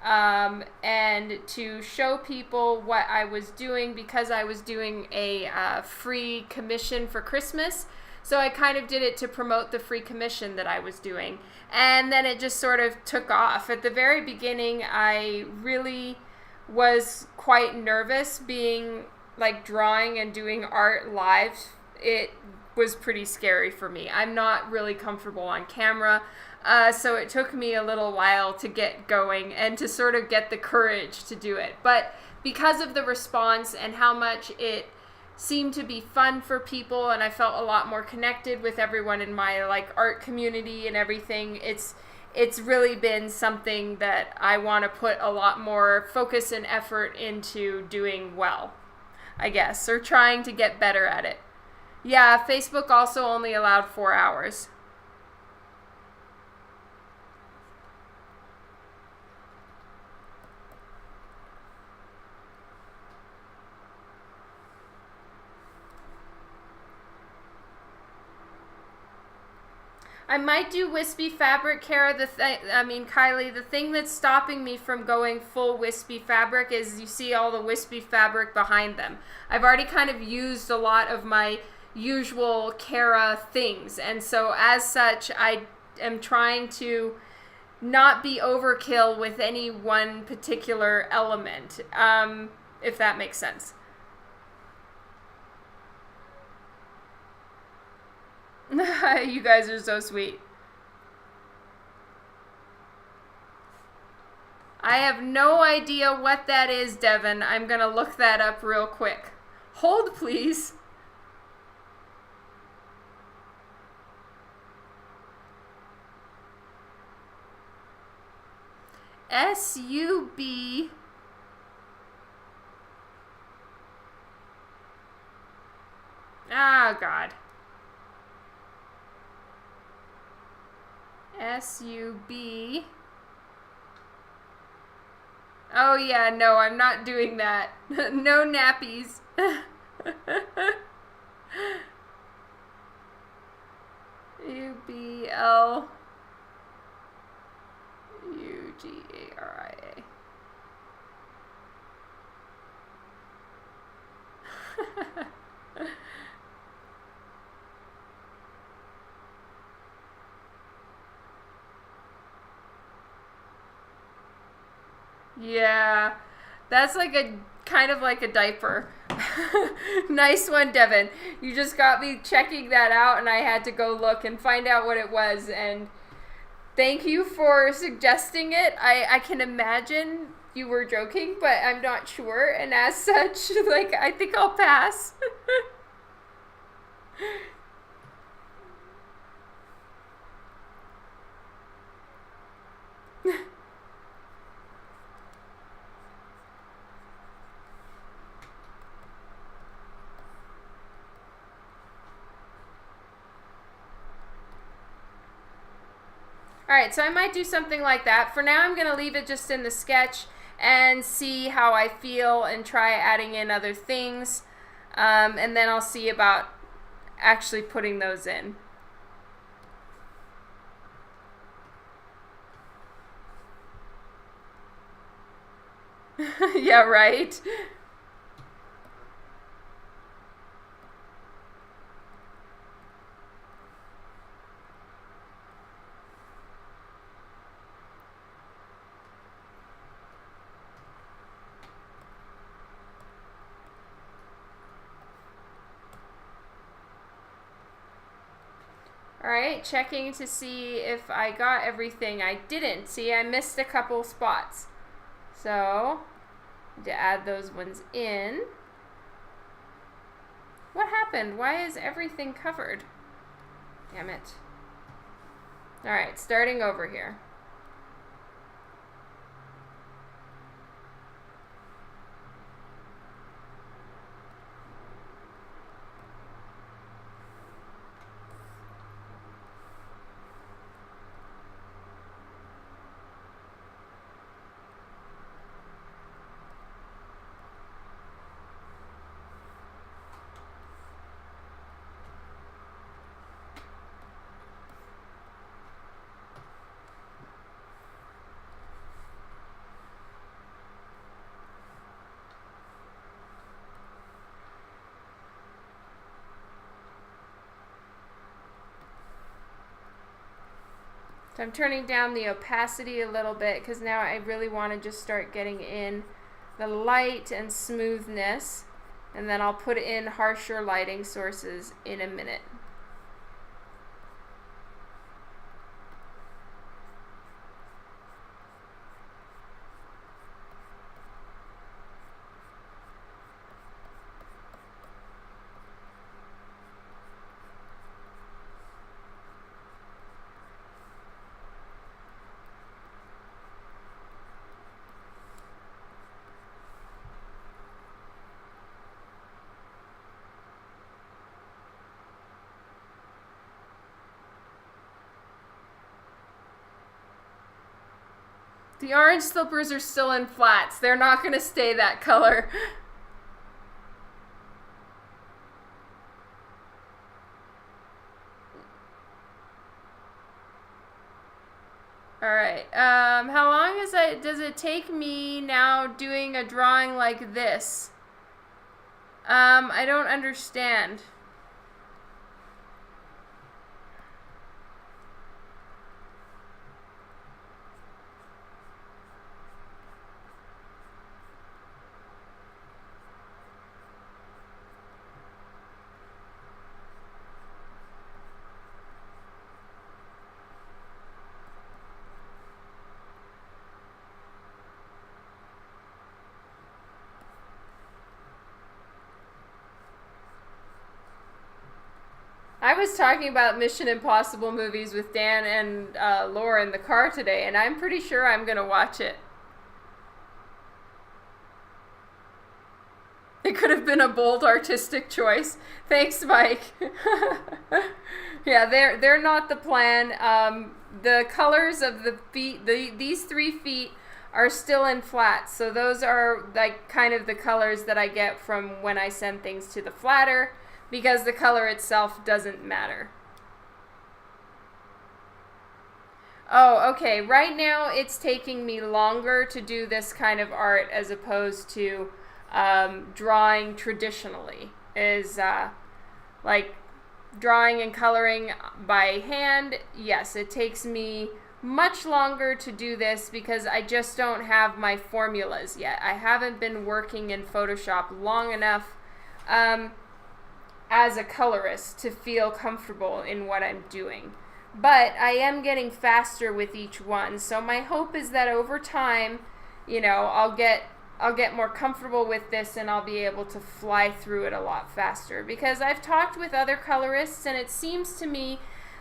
and to show people what I was doing, because I was doing a free commission for Christmas. So I kind of did it to promote the free commission that I was doing. And then it just sort of took off. At the very beginning, I really was quite nervous being like drawing and doing art live. It was pretty scary for me. I'm not really comfortable on camera, so it took me a little while to get going and to sort of get the courage to do it. But because of the response and how much it seemed to be fun for people, and I felt a lot more connected with everyone in my like art community and everything, it's really been something that I want to put a lot more focus and effort into doing well, I guess, or trying to get better at it. Yeah, Facebook also only allowed 4 hours. I might do wispy fabric, Kara. Kylie, the thing that's stopping me from going full wispy fabric is you see all the wispy fabric behind them. I've already kind of used a lot of my, usual Kara things. And so as such, I am trying to not be overkill with any one particular element, if that makes sense. You guys are so sweet. I have no idea what that is, Devin. I'm gonna look that up real quick. Hold, please. S-U-B... Ah, God. S-U-B... Oh, yeah, no, I'm not doing that. No nappies. U-B-L-U-G-A-R-I-A. Yeah, that's like a kind of like a diaper. Nice one, Devin. You just got me checking that out, and I had to go look and find out what it was. And thank you for suggesting it. I can imagine you were joking, but I'm not sure. And as such, like, I think I'll pass. Alright, so I might do something like that. For now, I'm going to leave it just in the sketch and see how I feel and try adding in other things. And then I'll see about actually putting those in. Yeah, right? Alright, checking to see if I got everything. I didn't. See, I missed a couple spots. So, to add those ones in. What happened? Why is everything covered? Damn it. Alright, starting over here. So I'm turning down the opacity a little bit because now I really want to just start getting in the light and smoothness, and then I'll put in harsher lighting sources in a minute. The orange slippers are still in flats. They're not going to stay that color. Alright, how long does it take me now doing a drawing like this? I don't understand. I was talking about Mission Impossible movies with Dan and Laura in the car today, and I'm pretty sure I'm going to watch it. It could have been a bold artistic choice. Thanks, Mike. Yeah, they're not the plan. The colors of the feet, these 3 feet are still in flats. So those are like kind of the colors that I get from when I send things to the flatter, because the color itself doesn't matter. Oh, okay. Right now it's taking me longer to do this kind of art as opposed to drawing traditionally. Is like drawing and coloring by hand. Yes, it takes me much longer to do this because I just don't have my formulas yet. I haven't been working in Photoshop long enough as a colorist to feel comfortable in what I'm doing. But I am getting faster with each one. So my hope is that over time, you know, I'll get more comfortable with this and I'll be able to fly through it a lot faster. Because I've talked with other colorists and it seems to me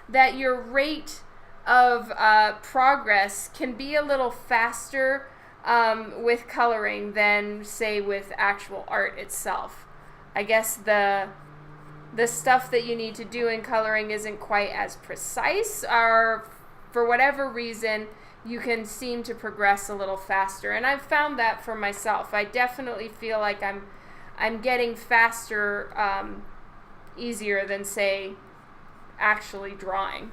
that your rate of progress can be a little faster with coloring than, say, with actual art itself. I guess the stuff that you need to do in coloring isn't quite as precise, or for whatever reason, you can seem to progress a little faster. And I've found that for myself. I definitely feel like I'm getting faster, easier than, say, actually drawing.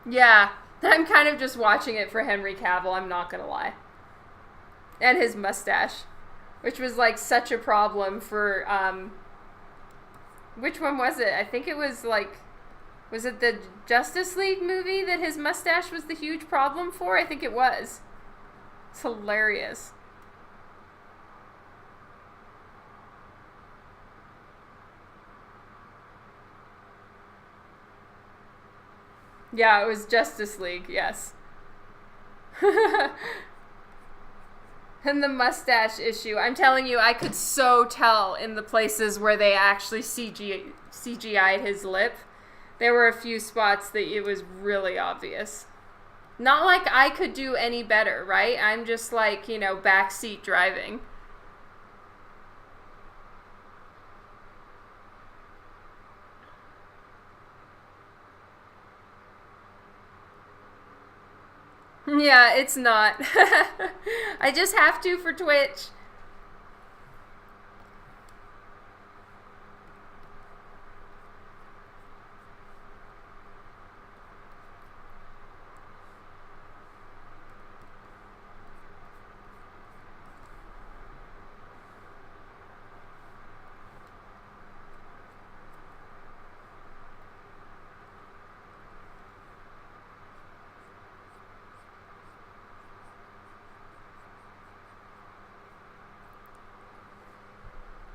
Yeah, I'm kind of just watching it for Henry Cavill, I'm not gonna lie. And his mustache, which was like such a problem for, which one was it? I think it was like, was it the Justice League movie that his mustache was the huge problem for? I think it was. It's hilarious. Yeah, it was Justice League, yes. And the mustache issue. I'm telling you, I could so tell in the places where they actually CGI'd his lip. There were a few spots that it was really obvious. Not like I could do any better, right? I'm just like, you know, backseat driving. Yeah, it's not. I just have to for Twitch.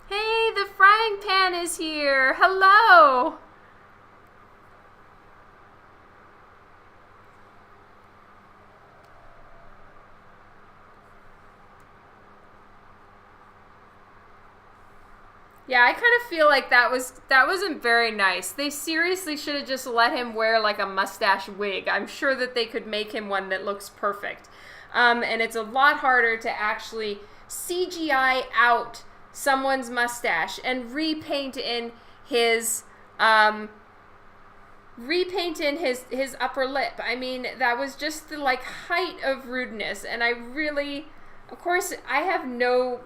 Hey, the frying pan is here. Hello. Yeah, I kind of feel like that wasn't very nice. They seriously should have just let him wear like a mustache wig. I'm sure that they could make him one that looks perfect. And it's a lot harder to actually CGI out someone's mustache and repaint in his upper lip. I mean, that was just the like height of rudeness, and I really, of course, I have no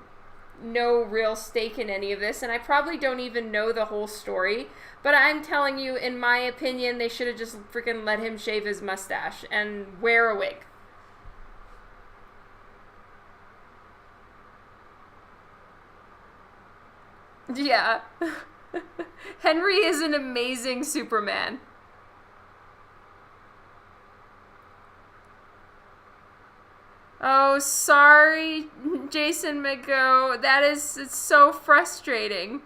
real stake in any of this, and I probably don't even know the whole story, but I'm telling you, in my opinion, they should have just freaking let him shave his mustache and wear a wig. Yeah. Henry is an amazing Superman. Oh, sorry, Jason McGo. It's so frustrating.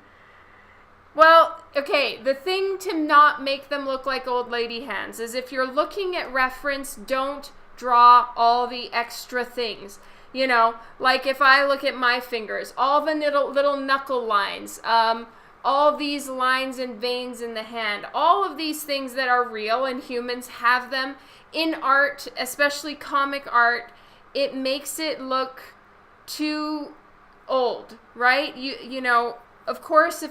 Well, okay, the thing to not make them look like old lady hands is if you're looking at reference, don't draw all the extra things. You know, like if I look at my fingers, all the little knuckle lines, all these lines and veins in the hand, all of these things that are real and humans have them in art, especially comic art, it makes it look too old, right? You know, of course,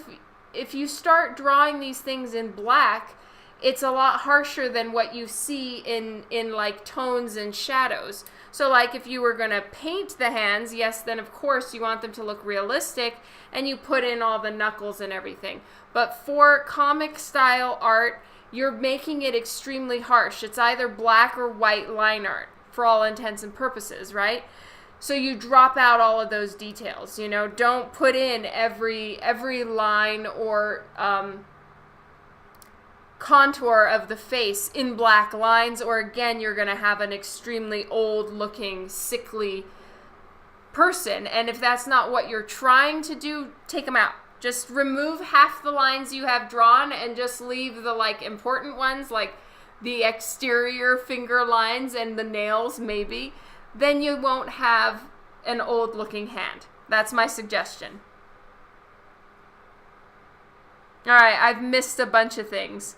if you start drawing these things in black, it's a lot harsher than what you see in like tones and shadows. So like if you were going to paint the hands, yes, then of course you want them to look realistic and you put in all the knuckles and everything. But for comic style art, you're making it extremely harsh. It's either black or white line art for all intents and purposes, right? So you drop out all of those details, you know, don't put in every line or contour of the face in black lines, or again you're going to have an extremely old looking sickly person. And if that's not what you're trying to do, take them out. Just remove half the lines you have drawn and just leave the like important ones, like the exterior finger lines and the nails maybe. Then you won't have an old looking hand. That's my suggestion. All right, I've missed a bunch of things.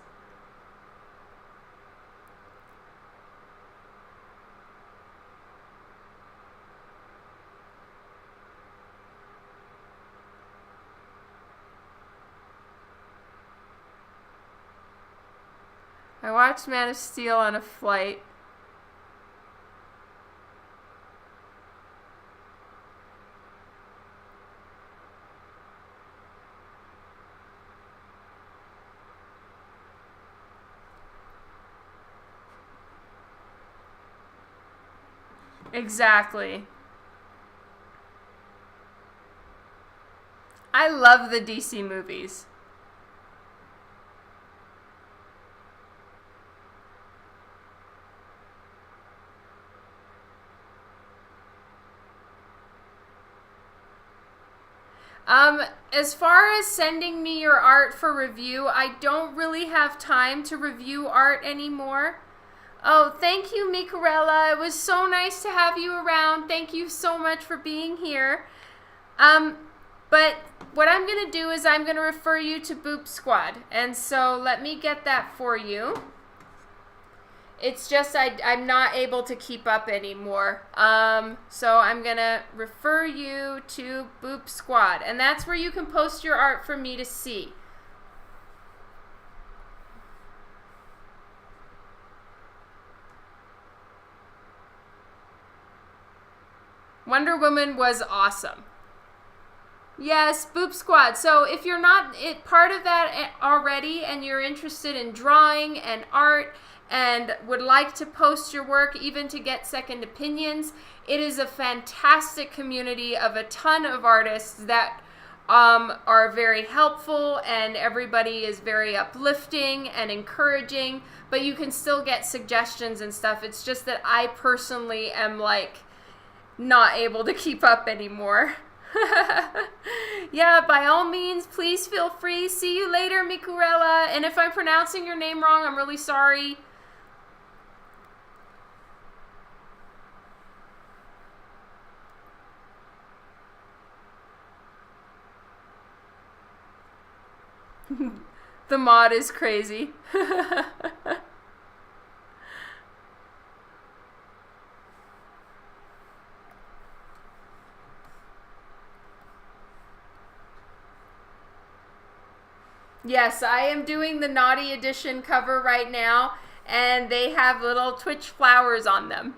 I watched Man of Steel on a flight. Exactly. I love the DC movies. As far as sending me your art for review, I don't really have time to review art anymore. Oh, thank you, Micarella. It was so nice to have you around. Thank you so much for being here. But what I'm going to do is I'm going to refer you to Boop Squad. And so let me get that for you. It's just I'm not able to keep up anymore. So I'm going to refer you to Boop Squad. And that's where you can post your art for me to see. Wonder Woman was awesome. Yes, Boop Squad. So if you're not part of that already and you're interested in drawing and art and would like to post your work, even to get second opinions, it is a fantastic community of a ton of artists that are very helpful, and everybody is very uplifting and encouraging, but you can still get suggestions and stuff. It's just that I personally am like not able to keep up anymore. Yeah, by all means, please feel free. See you later, Micarella. And if I'm pronouncing your name wrong, I'm really sorry. The mod is crazy. Yes, I am doing the Naughty Edition cover right now, and they have little Twitch flowers on them.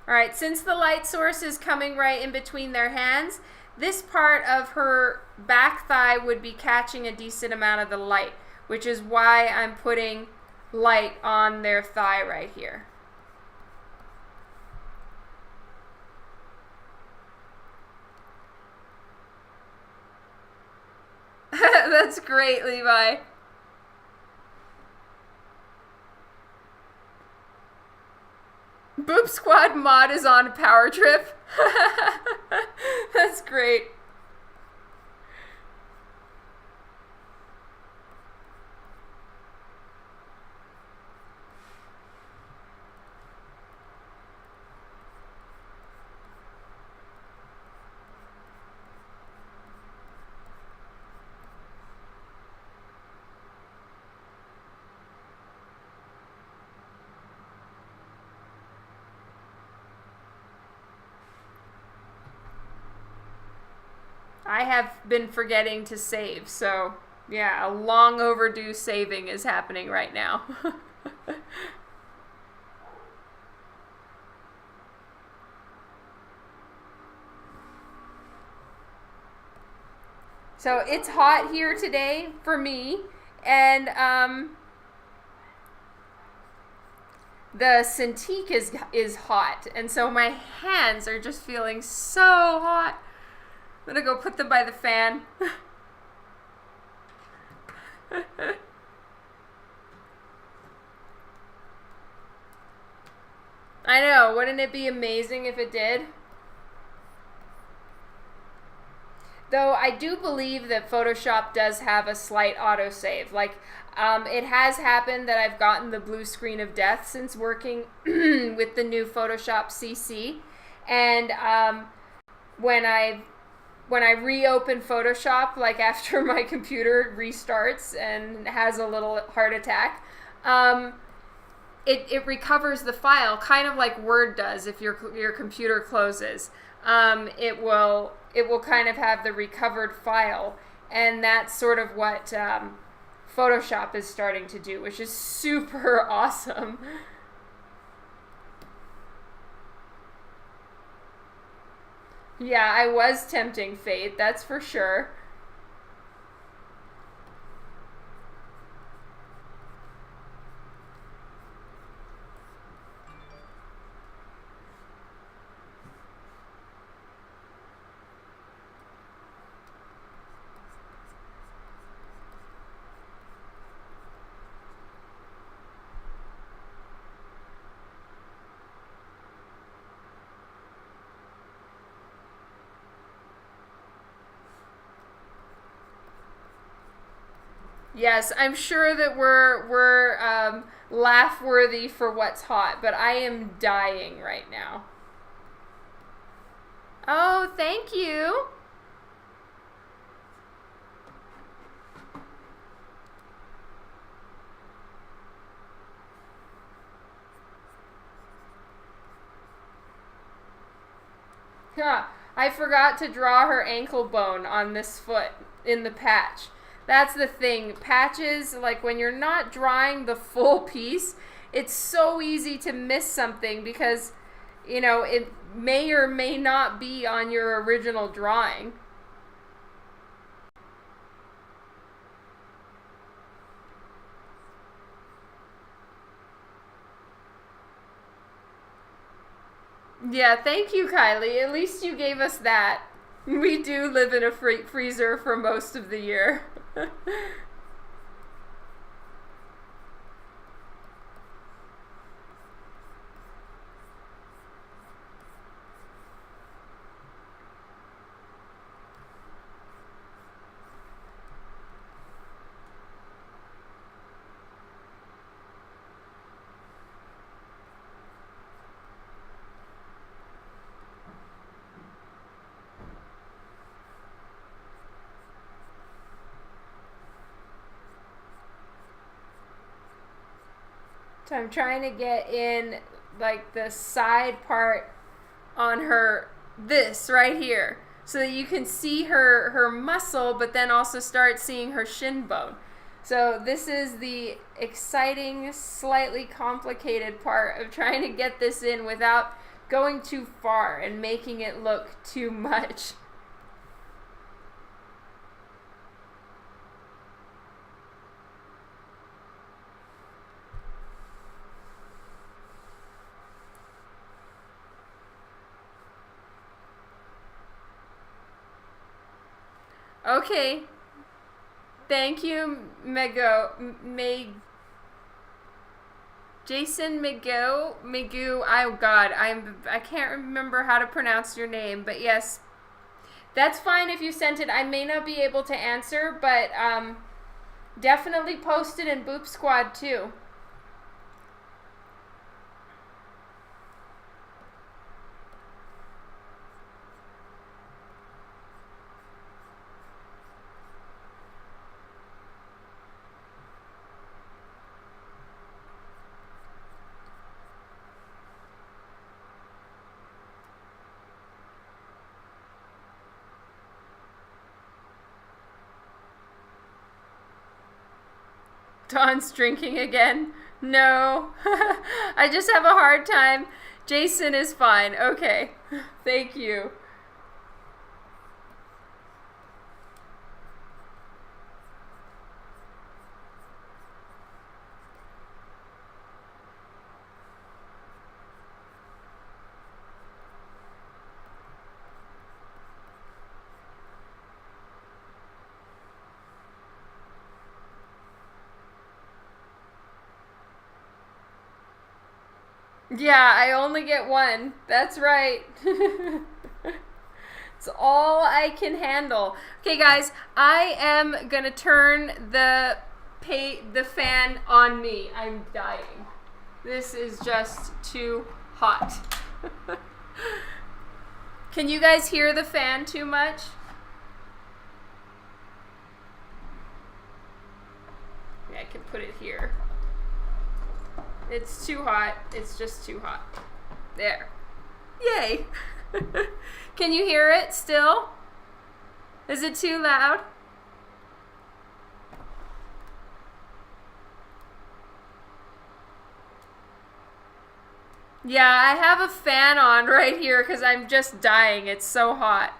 Alright, since the light source is coming right in between their hands, this part of her back thigh would be catching a decent amount of the light, which is why I'm putting light on their thigh right here. That's great, Levi. Boop Squad mod is on a power trip. That's great. I have been forgetting to save, so yeah, a long overdue saving is happening right now. So it's hot here today for me, and the Cintiq is hot, and so my hands are just feeling so hot. I'm gonna go put them by the fan. I know, wouldn't it be amazing if it did? Though I do believe that Photoshop does have a slight autosave. Like, it has happened that I've gotten the blue screen of death since working with the new Photoshop CC. And when I reopen Photoshop, like after my computer restarts and has a little heart attack, it recovers the file, kind of like Word does if your computer closes. It will kind of have the recovered file, and that's sort of what Photoshop is starting to do, which is super awesome. Yeah, I was tempting fate, that's for sure. Yes, I'm sure that we're laugh worthy for what's hot, but I am dying right now. Oh, thank you. Huh. I forgot to draw her ankle bone on this foot in the patch. That's the thing. Patches, like when you're not drawing the full piece, it's so easy to miss something because, it may or may not be on your original drawing. Yeah, thank you, Kylie. At least you gave us that. We do live in a freezer for most of the year. So I'm trying to get in like the side part on her, this right here, so that you can see her muscle, but then also start seeing her shin bone. So this is the exciting, slightly complicated part of trying to get this in without going too far and making it look too much. Okay, thank you, Meg. Jason Migu, oh God, I can't remember how to pronounce your name, but yes, that's fine if you sent it. I may not be able to answer, but definitely post it in Boop Squad too. Dawn's drinking again. No. I just have a hard time. Jason is fine. Okay. Thank you. Yeah, I only get one. That's right. It's all I can handle. Okay, guys, I am gonna turn the fan on me. I'm dying. This is just too hot. Can you guys hear the fan too much? Yeah, I can put it here. It's too hot. It's just too hot. There. Yay. Can you hear it still? Is it too loud? Yeah, I have a fan on right here because I'm just dying. It's so hot.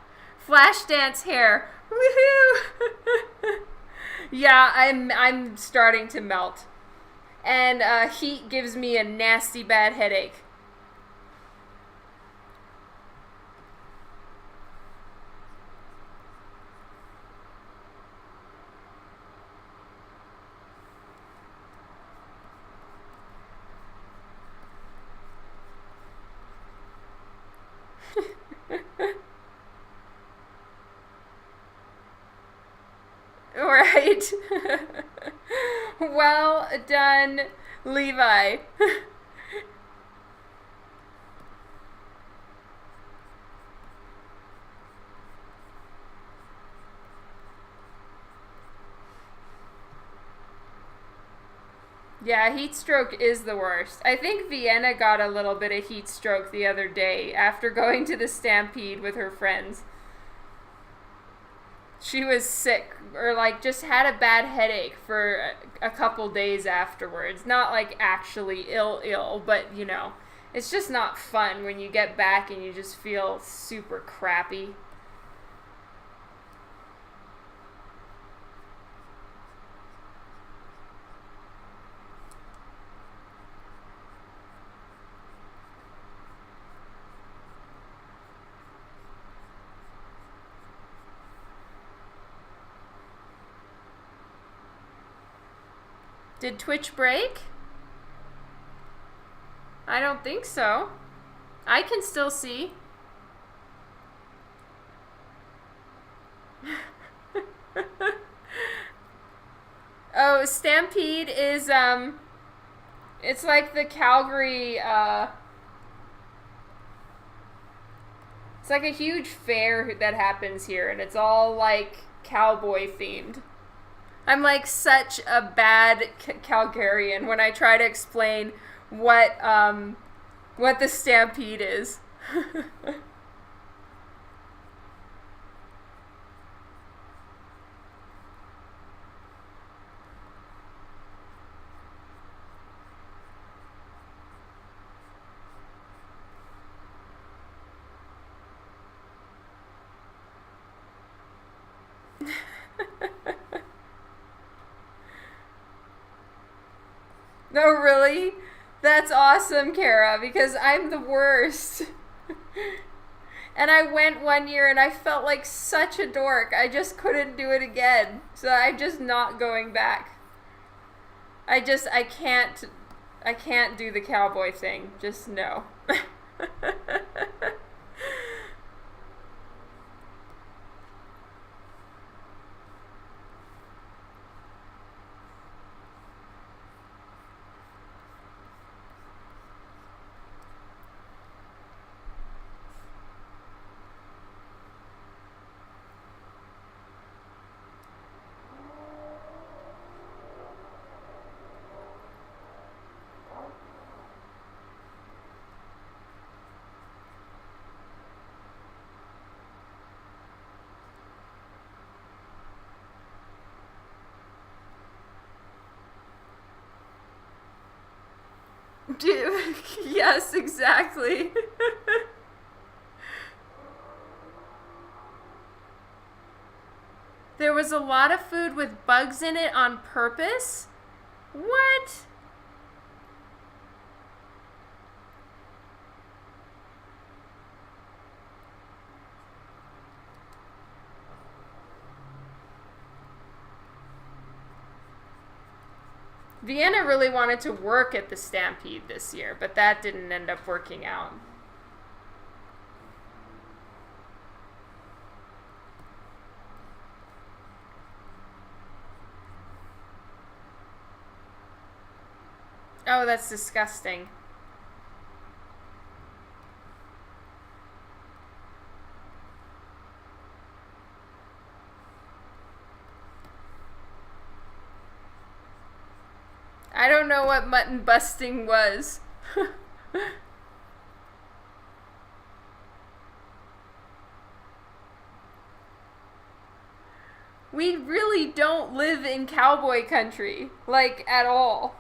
Flashdance hair. Woohoo! Yeah, I'm starting to melt. And heat gives me a nasty bad headache. Right. Well done, Levi. Yeah, heat stroke is the worst. I think Vienna got a little bit of heat stroke the other day after going to the Stampede with her friends. She was sick, or like just had a bad headache for a couple days afterwards. Not like actually ill, but you know, it's just not fun when you get back and you just feel super crappy. Did Twitch break? I don't think so. I can still see. Oh, Stampede is, it's like the Calgary, it's like a huge fair that happens here, and it's all, like, cowboy themed. I'm like such a bad Calgarian when I try to explain what the Stampede is. No, really? That's awesome, Kara, because I'm the worst. And I went one year and I felt like such a dork. I just couldn't do it again. So I'm just not going back. I I can't do the cowboy thing. Just no. Yes, exactly. There was a lot of food with bugs in it on purpose? What? Vienna really wanted to work at the Stampede this year, but that didn't end up working out. Oh, that's disgusting. I don't know what mutton busting was. We really don't live in cowboy country, like, at all.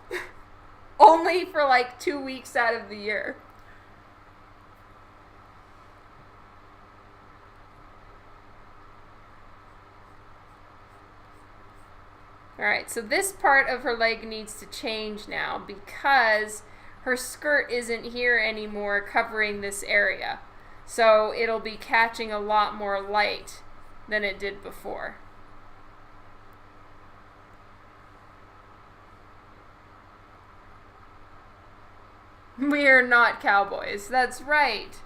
Only for like 2 weeks out of the year. Alright, so this part of her leg needs to change now because her skirt isn't here anymore covering this area. So it'll be catching a lot more light than it did before. We are not cowboys. That's right.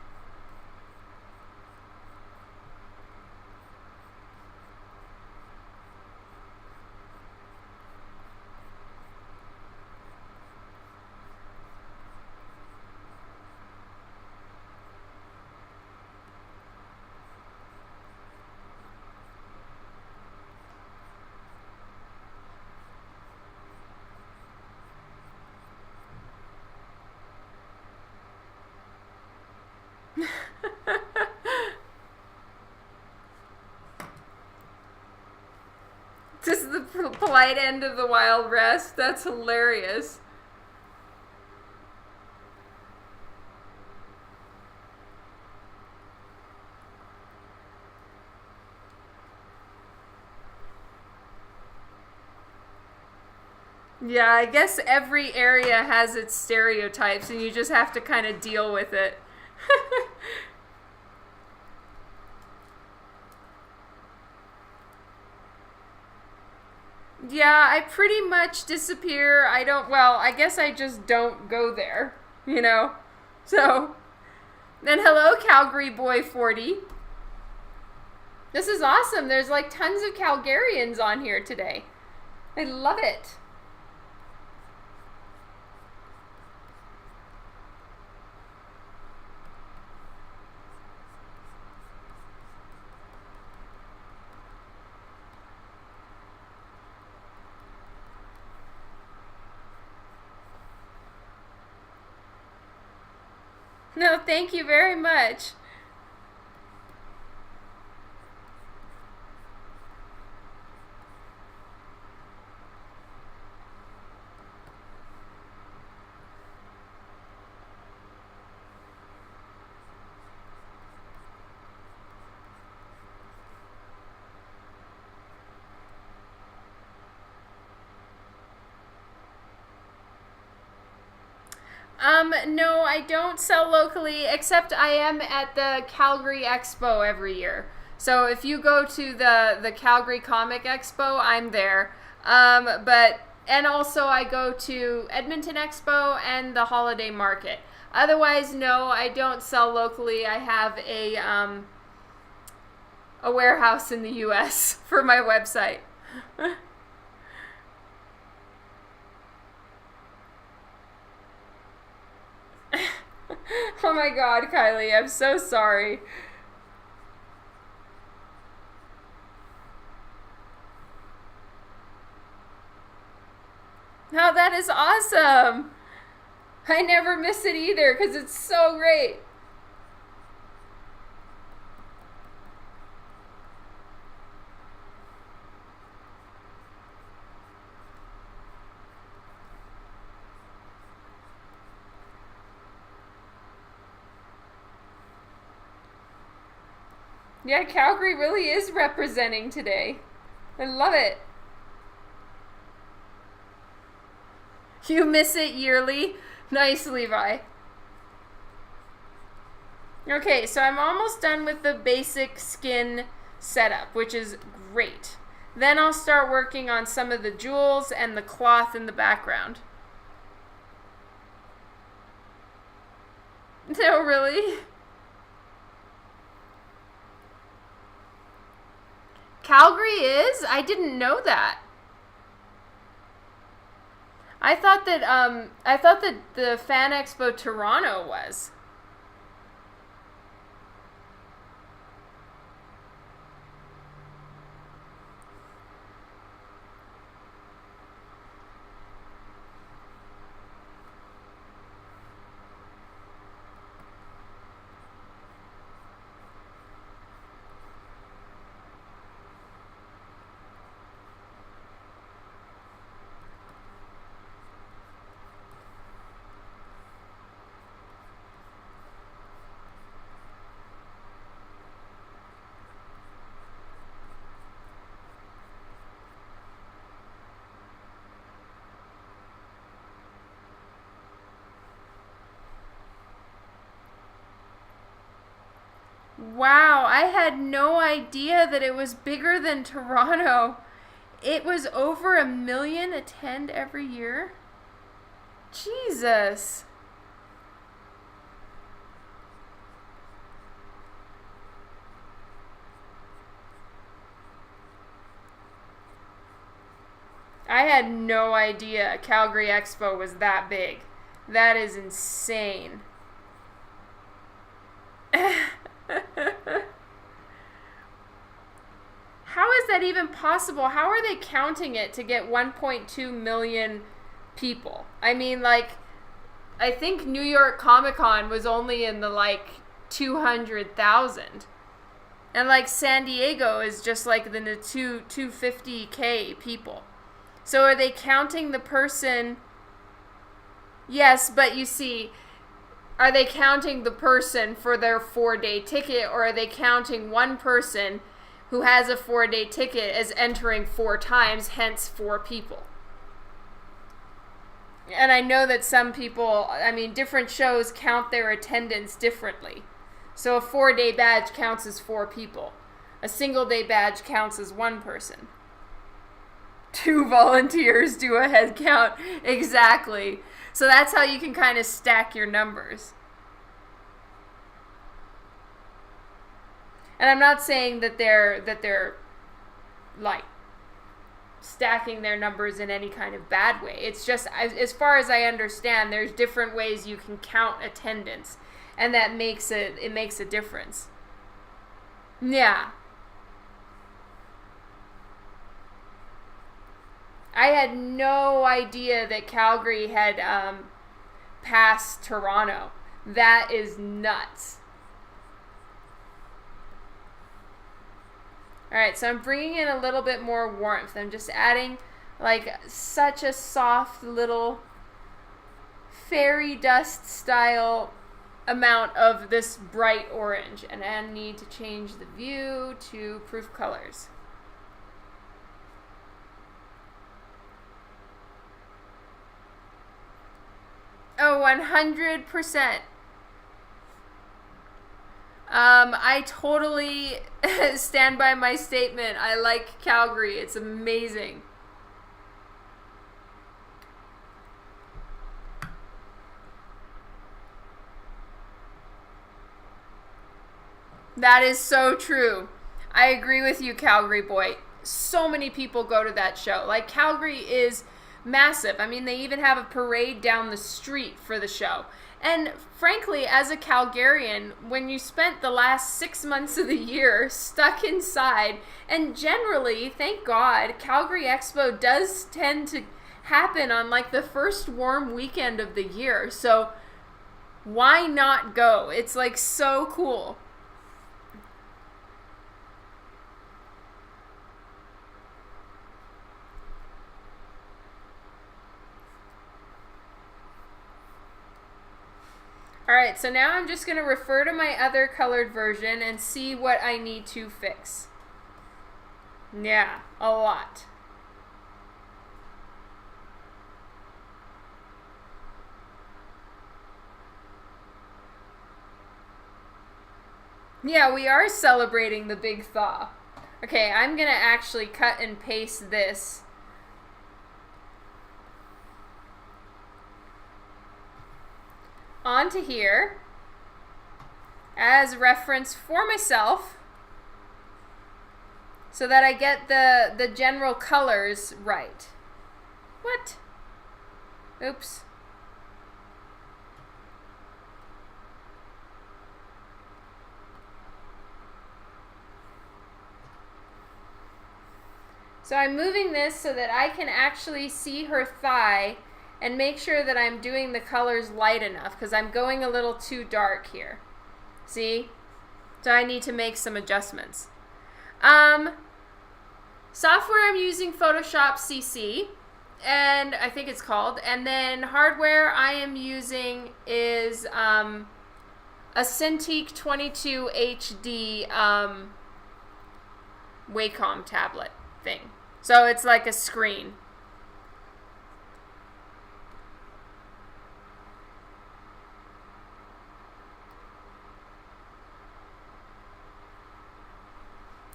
This is the polite end of the Wild West. That's hilarious. Yeah, I guess every area has its stereotypes and you just have to kind of deal with it. Yeah, I pretty much disappear. I guess I just don't go there, you know? So, then hello, Calgary Boy 40. This is awesome. There's like tons of Calgarians on here today. I love it. No, thank you very much. No, I don't sell locally, except I am at the Calgary Expo every year. So if you go to the Calgary Comic Expo, I'm there. But And also I go to Edmonton Expo and the Holiday Market. Otherwise, no, I don't sell locally. I have a warehouse in the US for my website. Oh my god, Kylie, I'm so sorry. No, that is awesome. I never miss it either because it's so great. Yeah, Calgary really is representing today. I love it. You miss it yearly? Nice, Levi. Okay, so I'm almost done with the basic skin setup, which is great. Then I'll start working on some of the jewels and the cloth in the background. No, really? Calgary is? I didn't know that. I thought that the Fan Expo Toronto was. Wow, I had no idea that it was bigger than Toronto. It was over 1 million attend every year. Jesus. I had no idea Calgary Expo was that big. That is insane. How is that even possible? How are they counting it to get 1.2 million people? I mean, like, I think New York Comic Con was only in the, like, 200,000. And, like, San Diego is just, like, the 250K people. So are they counting the person? Yes, but you see, are they counting the person for their 4-day ticket, or are they counting one person who has a 4-day ticket as entering 4 times, hence 4 people? And I know that some people, I mean, different shows count their attendance differently. So a 4-day badge counts as 4 people. A single-day badge counts as 1 person. 2 volunteers do a head count. Exactly. So that's how you can kind of stack your numbers. And I'm not saying that they're like stacking their numbers in any kind of bad way. It's just, as far as I understand, there's different ways you can count attendance, and that makes it makes a difference. Yeah. I had no idea that Calgary had passed Toronto. That is nuts. Alright, so I'm bringing in a little bit more warmth. I'm just adding like such a soft little fairy dust style amount of this bright orange. And I need to change the view to proof colors. Oh, 100%. I totally stand by my statement. I like Calgary. It's amazing. That is so true. I agree with you, Calgary boy. So many people go to that show. Like, Calgary is massive. I mean, they even have a parade down the street for the show. And frankly, as a Calgarian, when you spent the last 6 months of the year stuck inside, and generally, thank God, Calgary Expo does tend to happen on like the first warm weekend of the year. So why not go? It's like so cool. Alright, so now I'm just going to refer to my other colored version and see what I need to fix. Yeah, a lot. Yeah, we are celebrating the big thaw. Okay, I'm going to actually cut and paste this. Onto here as reference for myself so that I get the general colors right. What? Oops. So I'm moving this so that I can actually see her thigh and make sure that I'm doing the colors light enough because I'm going a little too dark here. See? So I need to make some adjustments. Software I'm using Photoshop CC, and I think it's called. And then hardware I am using is a Cintiq 22 HD Wacom tablet thing. So it's like a screen.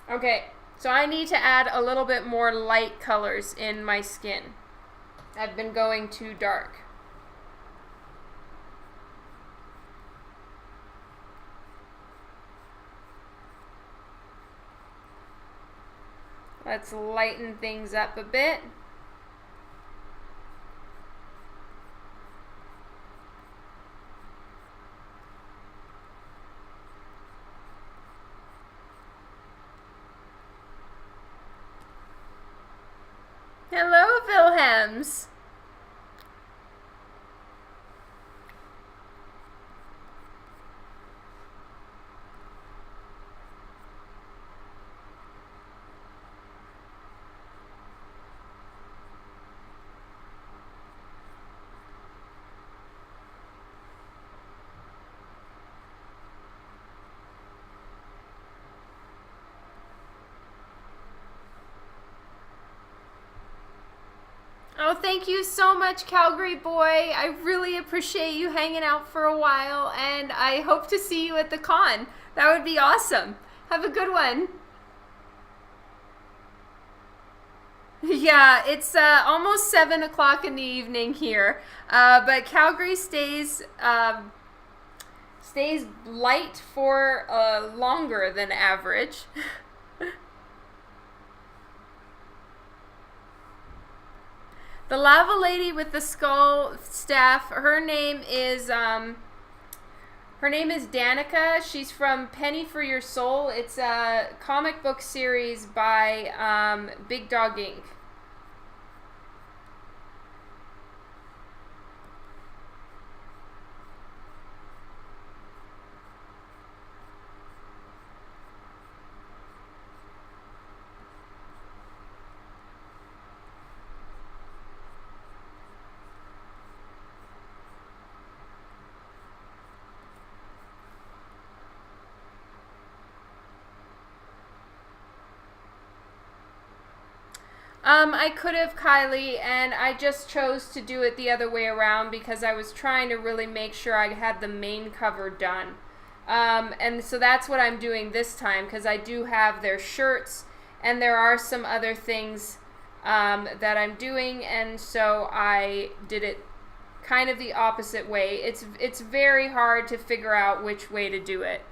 Okay, so I need to add a little bit more light colors in my skin. I've been going too dark. Let's lighten things up a bit. Hello, Wilhelms. Oh, thank you so much, Calgary boy. I really appreciate you hanging out for a while, and I hope to see you at the con. That would be awesome. Have a good one. Yeah, it's almost 7 o'clock in the evening here, but Calgary stays light for longer than average. The lava lady with the skull staff, her name is Danica. She's from Penny for Your Soul. It's a comic book series by Big Dog Inc. I could have, Kylie, and I just chose to do it the other way around because I was trying to really make sure I had the main cover done. And so that's what I'm doing this time because I do have their shirts and there are some other things that I'm doing, and so I did it kind of the opposite way. It's very hard to figure out which way to do it.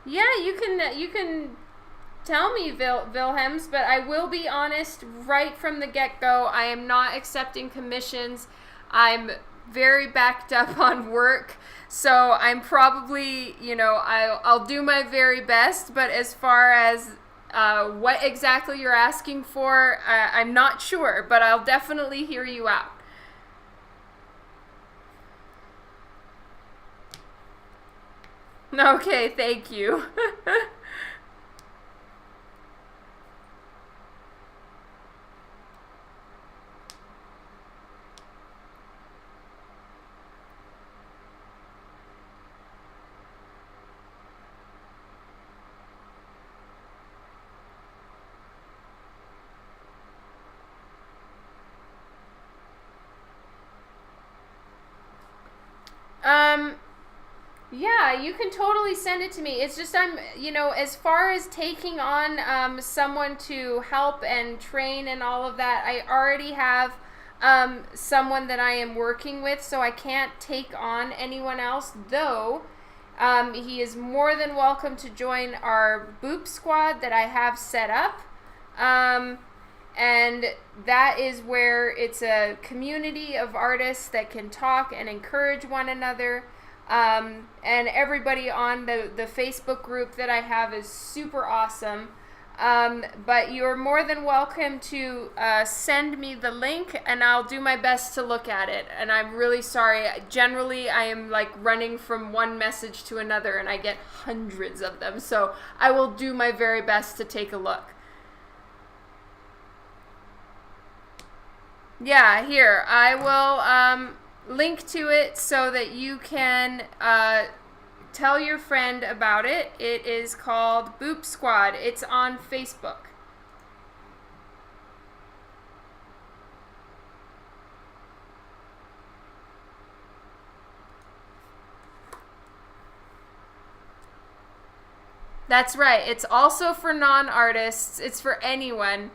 Yeah, you can tell me, Wilhelms, but I will be honest right from the get-go. I am not accepting commissions. I'm very backed up on work, so I'm probably, I'll do my very best, but as far as what exactly you're asking for, I'm not sure, but I'll definitely hear you out. Okay, thank you. um, Yeah, you can totally send it to me. It's just as far as taking on someone to help and train and all of that, I already have someone that I am working with, so I can't take on anyone else, though he is more than welcome to join our boop squad that I have set up. Um, and that is where it's a community of artists that can talk and encourage one another. And everybody on the Facebook group that I have is super awesome. But you're more than welcome to send me the link, and I'll do my best to look at it. And I'm really sorry. Generally, I am like running from one message to another, and I get hundreds of them. So I will do my very best to take a look. Yeah, here. I will link to it so that you can tell your friend about it. It is called Boop Squad. It's on Facebook. That's right. It's also for non-artists. It's for anyone.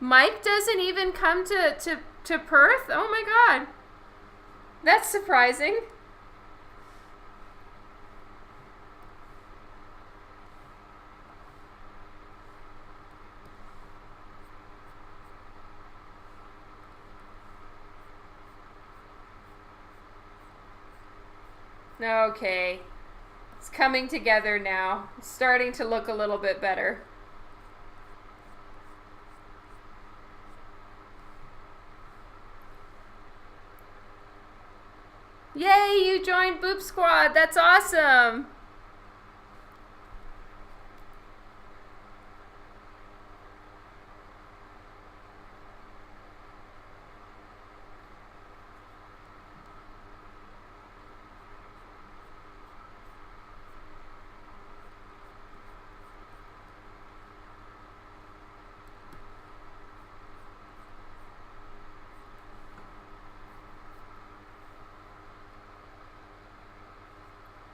Mike doesn't even come to Perth? Oh my god. That's surprising. Okay. It's coming together now. It's starting to look a little bit better. Yay, you joined Boop Squad. That's awesome.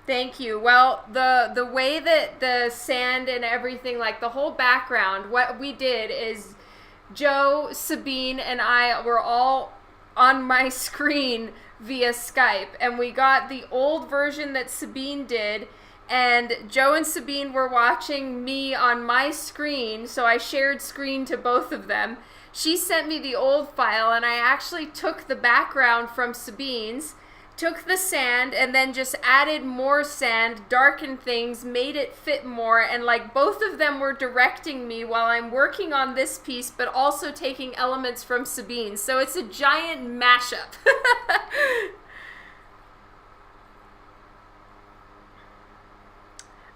Thank you. Well, the way that the sand and everything, like the whole background, what we did is Joe, Sabine, and I were all on my screen via Skype, and we got the old version that Sabine did, and Joe and Sabine were watching me on my screen, so I shared screen to both of them. She sent me the old file, and I actually took the background from Sabine's, took the sand, and then just added more sand, darkened things, made it fit more, and like both of them were directing me while I'm working on this piece, but also taking elements from Sabine. So it's a giant mashup.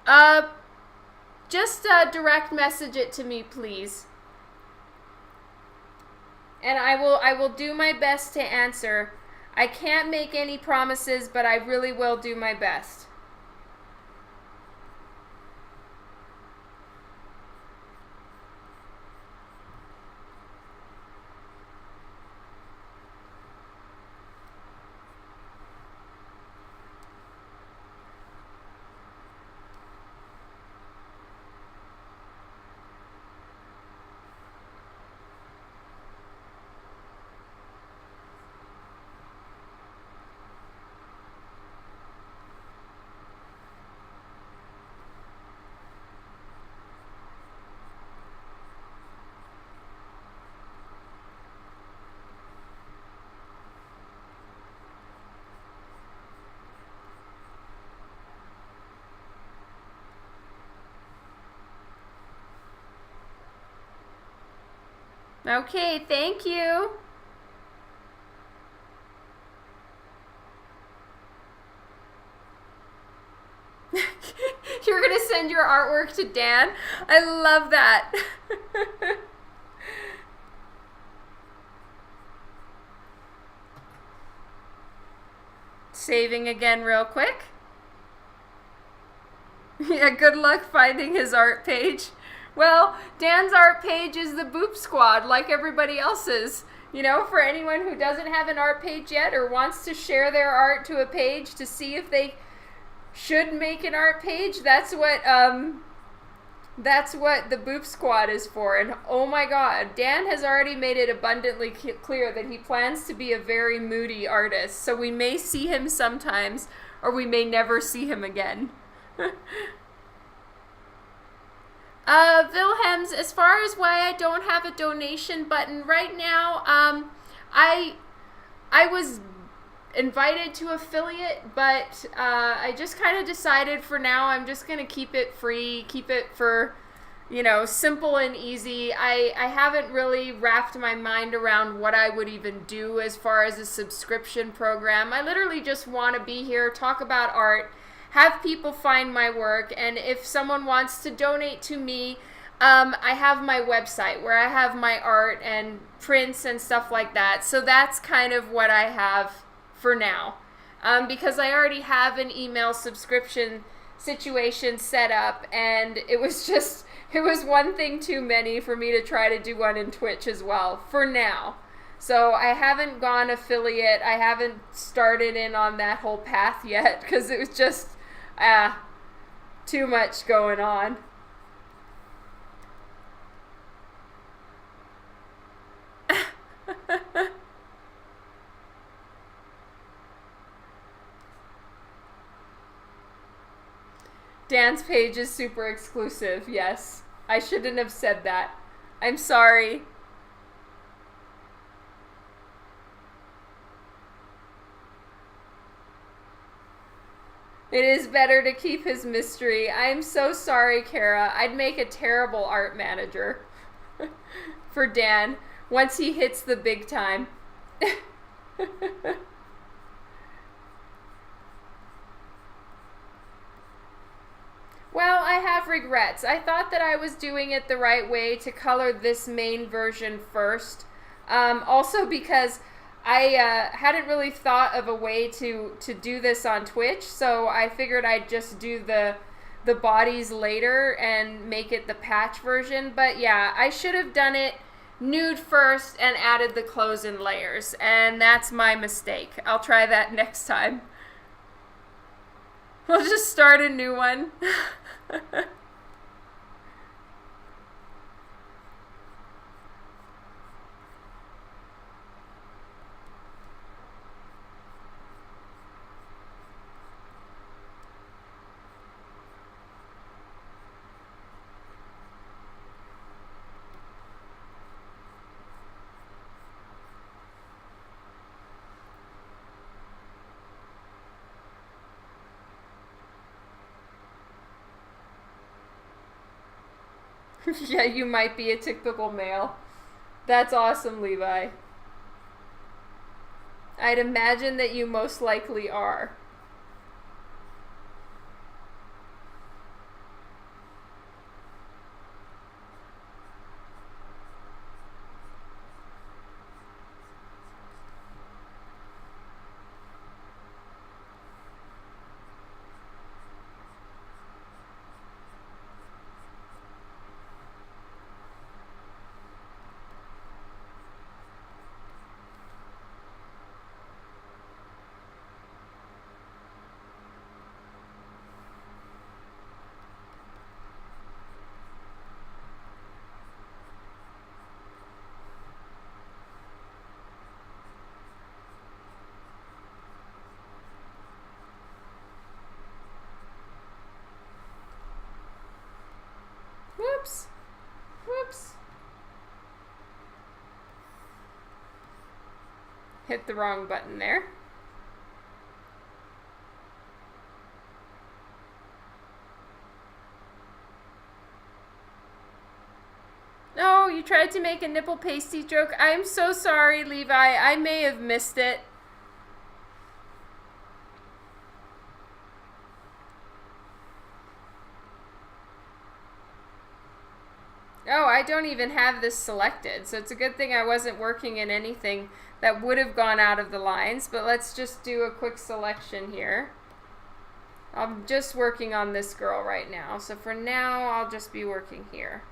uh, just direct message it to me, please. And I will do my best to answer. I can't make any promises, but I really will do my best. Okay, thank you. You're gonna send your artwork to Dan? I love that. Saving again real quick. Yeah, good luck finding his art page. Well, Dan's art page is the Boop Squad, like everybody else's. You know, for anyone who doesn't have an art page yet or wants to share their art to a page to see if they should make an art page, that's what the Boop Squad is for. And oh my god, Dan has already made it abundantly clear that he plans to be a very moody artist. So we may see him sometimes, or we may never see him again. Wilhelms, as far as why I don't have a donation button right now, I was invited to affiliate, but I just kind of decided for now I'm just going to keep it free, keep it for, you know, simple and easy. I haven't really wrapped my mind around what I would even do as far as a subscription program. I literally just want to be here, talk about art, have people find my work, and if someone wants to donate to me, I have my website where I have my art and prints and stuff like that. So that's kind of what I have for now, because I already have an email subscription situation set up, and it was one thing too many for me to try to do one in Twitch as well for now. So I haven't gone affiliate. I haven't started in on that whole path yet because it was just too much going on. Dan's page is super exclusive, yes. I shouldn't have said that. I'm sorry. It is better to keep his mystery. I'm so sorry, Kara. I'd make a terrible art manager for Dan once he hits the big time. Well, I have regrets. I thought that I was doing it the right way to color this main version first. Also because I hadn't really thought of a way to do this on Twitch, so I figured I'd just do the bodies later and make it the patch version. But yeah, I should have done it nude first and added the clothes in layers, and that's my mistake. I'll try that next time. We'll just start a new one. Yeah, you might be a typical male. That's awesome, Levi. I'd imagine that you most likely are. Whoops. Whoops. Hit the wrong button there. Oh, you tried tried to make a nipple pasty joke. I'm so sorry, Levi. I may have missed it. Oh, I don't even have this selected, so it's a good thing I wasn't working in anything that would have gone out of the lines, but let's just do a quick selection here. I'm just working on this girl right now, so for now I'll just be working here.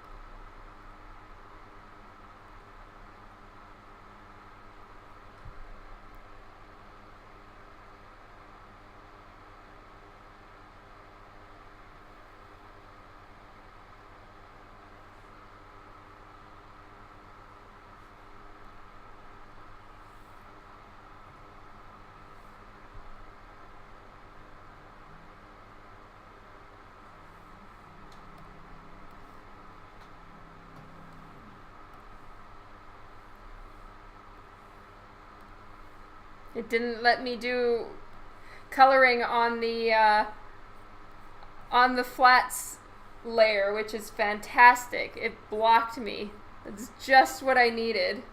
It didn't let me do coloring on the flats layer, which is fantastic. It blocked me. That's just what I needed.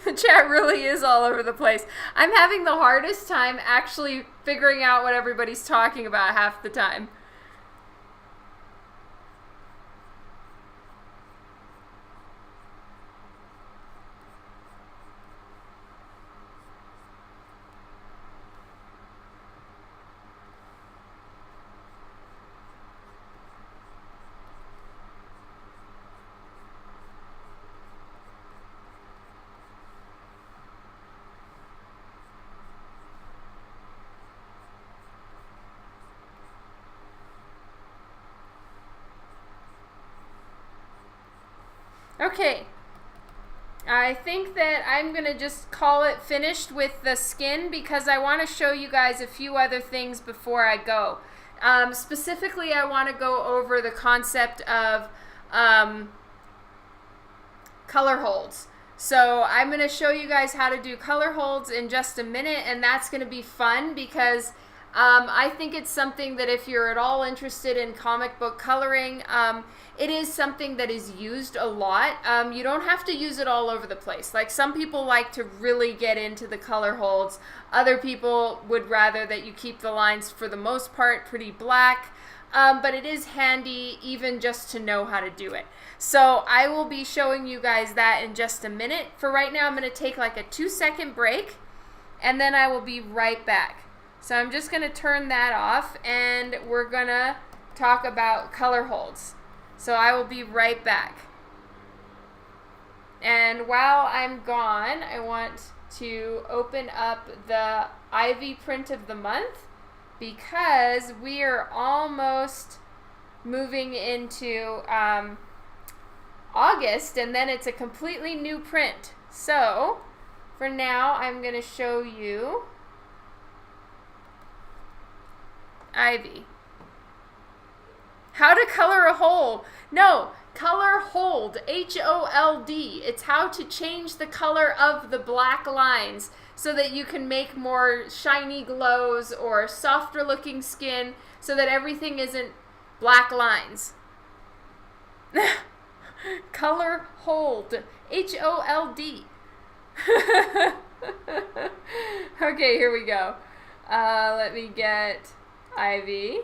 The chat really is all over the place. I'm having the hardest time actually figuring out what everybody's talking about half the time. Okay, I think that I'm going to just call it finished with the skin because I want to show you guys a few other things before I go. Specifically, I want to go over the concept of color holds. So I'm going to show you guys how to do color holds in just a minute, and that's going to be fun because I think it's something that if you're at all interested in comic book coloring, it is something that is used a lot. You don't have to use it all over the place. Like some people like to really get into the color holds. Other people would rather that you keep the lines for the most part pretty black. But it is handy even just to know how to do it. So I will be showing you guys that in just a minute. For right now, I'm going to take like a 2-second break and then I will be right back. So I'm just going to turn that off and we're going to talk about color holds. So I will be right back. And while I'm gone, I want to open up the Ivy print of the month because we are almost moving into August and then it's a completely new print. So for now, I'm going to show you Ivy. How to color a hole. No, color hold. H-O-L-D. It's how to change the color of the black lines so that you can make more shiny glows or softer looking skin so that everything isn't black lines. Color hold. H-O-L-D. Okay, here we go. Let me get Ivy.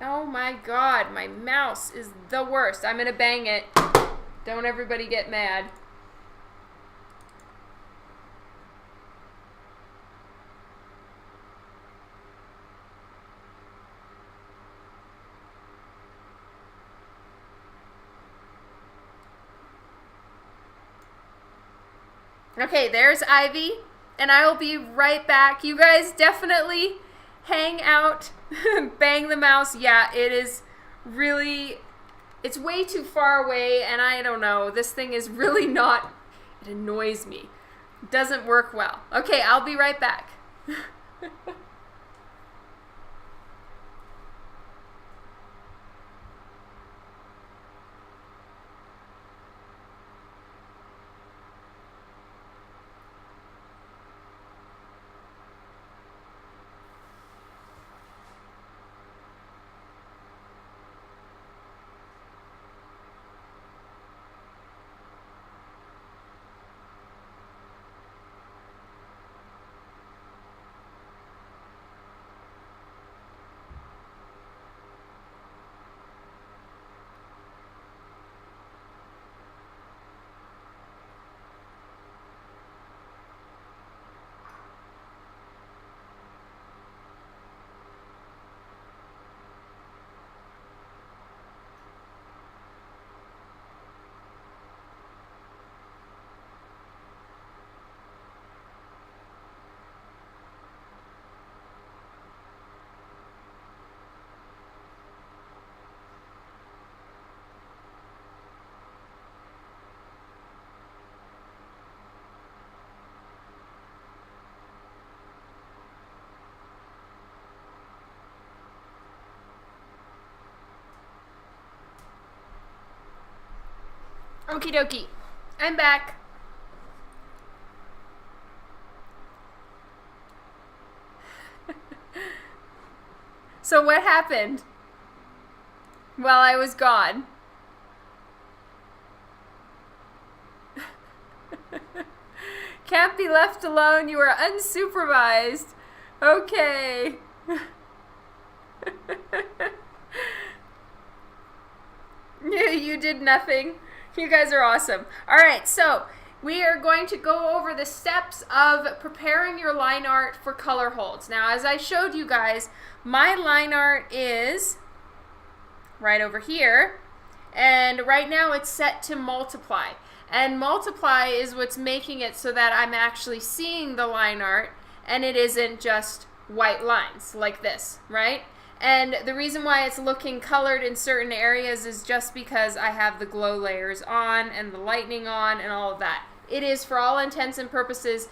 Oh my god, my mouse is the worst. I'm gonna bang it. Don't everybody get mad. Okay, there's Ivy, and I will be right back. You guys definitely hang out, bang the mouse. Yeah, it is really, it's way too far away, and I don't know, this thing is really not, it annoys me. It doesn't work well. Okay, I'll be right back. Okie dokie. I'm back. So what happened while I was gone? Can't be left alone. You are unsupervised. Okay. You did nothing. You guys are awesome. All right, so we are going to go over the steps of preparing your line art for color holds. Now, as I showed you guys, my line art is right over here, and right now it's set to multiply. And multiply is what's making it so that I'm actually seeing the line art and it isn't just white lines like this, right? And the reason why it's looking colored in certain areas is just because I have the glow layers on and the lightning on and all of that. It is, for all intents and purposes,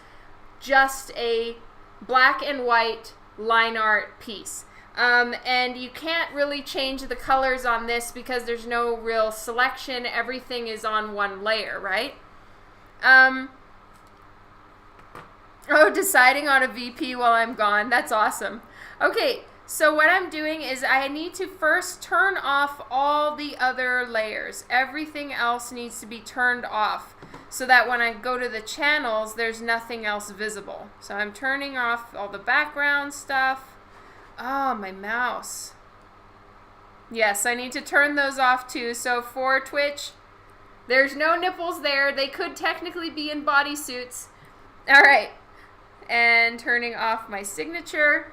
just a black and white line art piece. And you can't really change the colors on this because there's no real selection. Everything is on one layer, right? Oh, deciding on a VP while I'm gone. That's awesome. Okay. So what I'm doing is I need to first turn off all the other layers. Everything else needs to be turned off so that when I go to the channels, there's nothing else visible. So I'm turning off all the background stuff. Oh, my mouse. Yes, I need to turn those off too. So for Twitch, there's no nipples there. They could technically be in bodysuits. All right. And turning off my signature.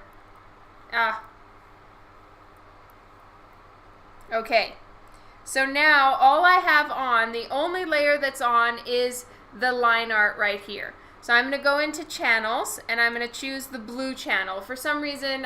Okay, so now all I have on, the only layer that's on is the line art right here. So I'm going to go into channels and I'm going to choose the blue channel. For some reason,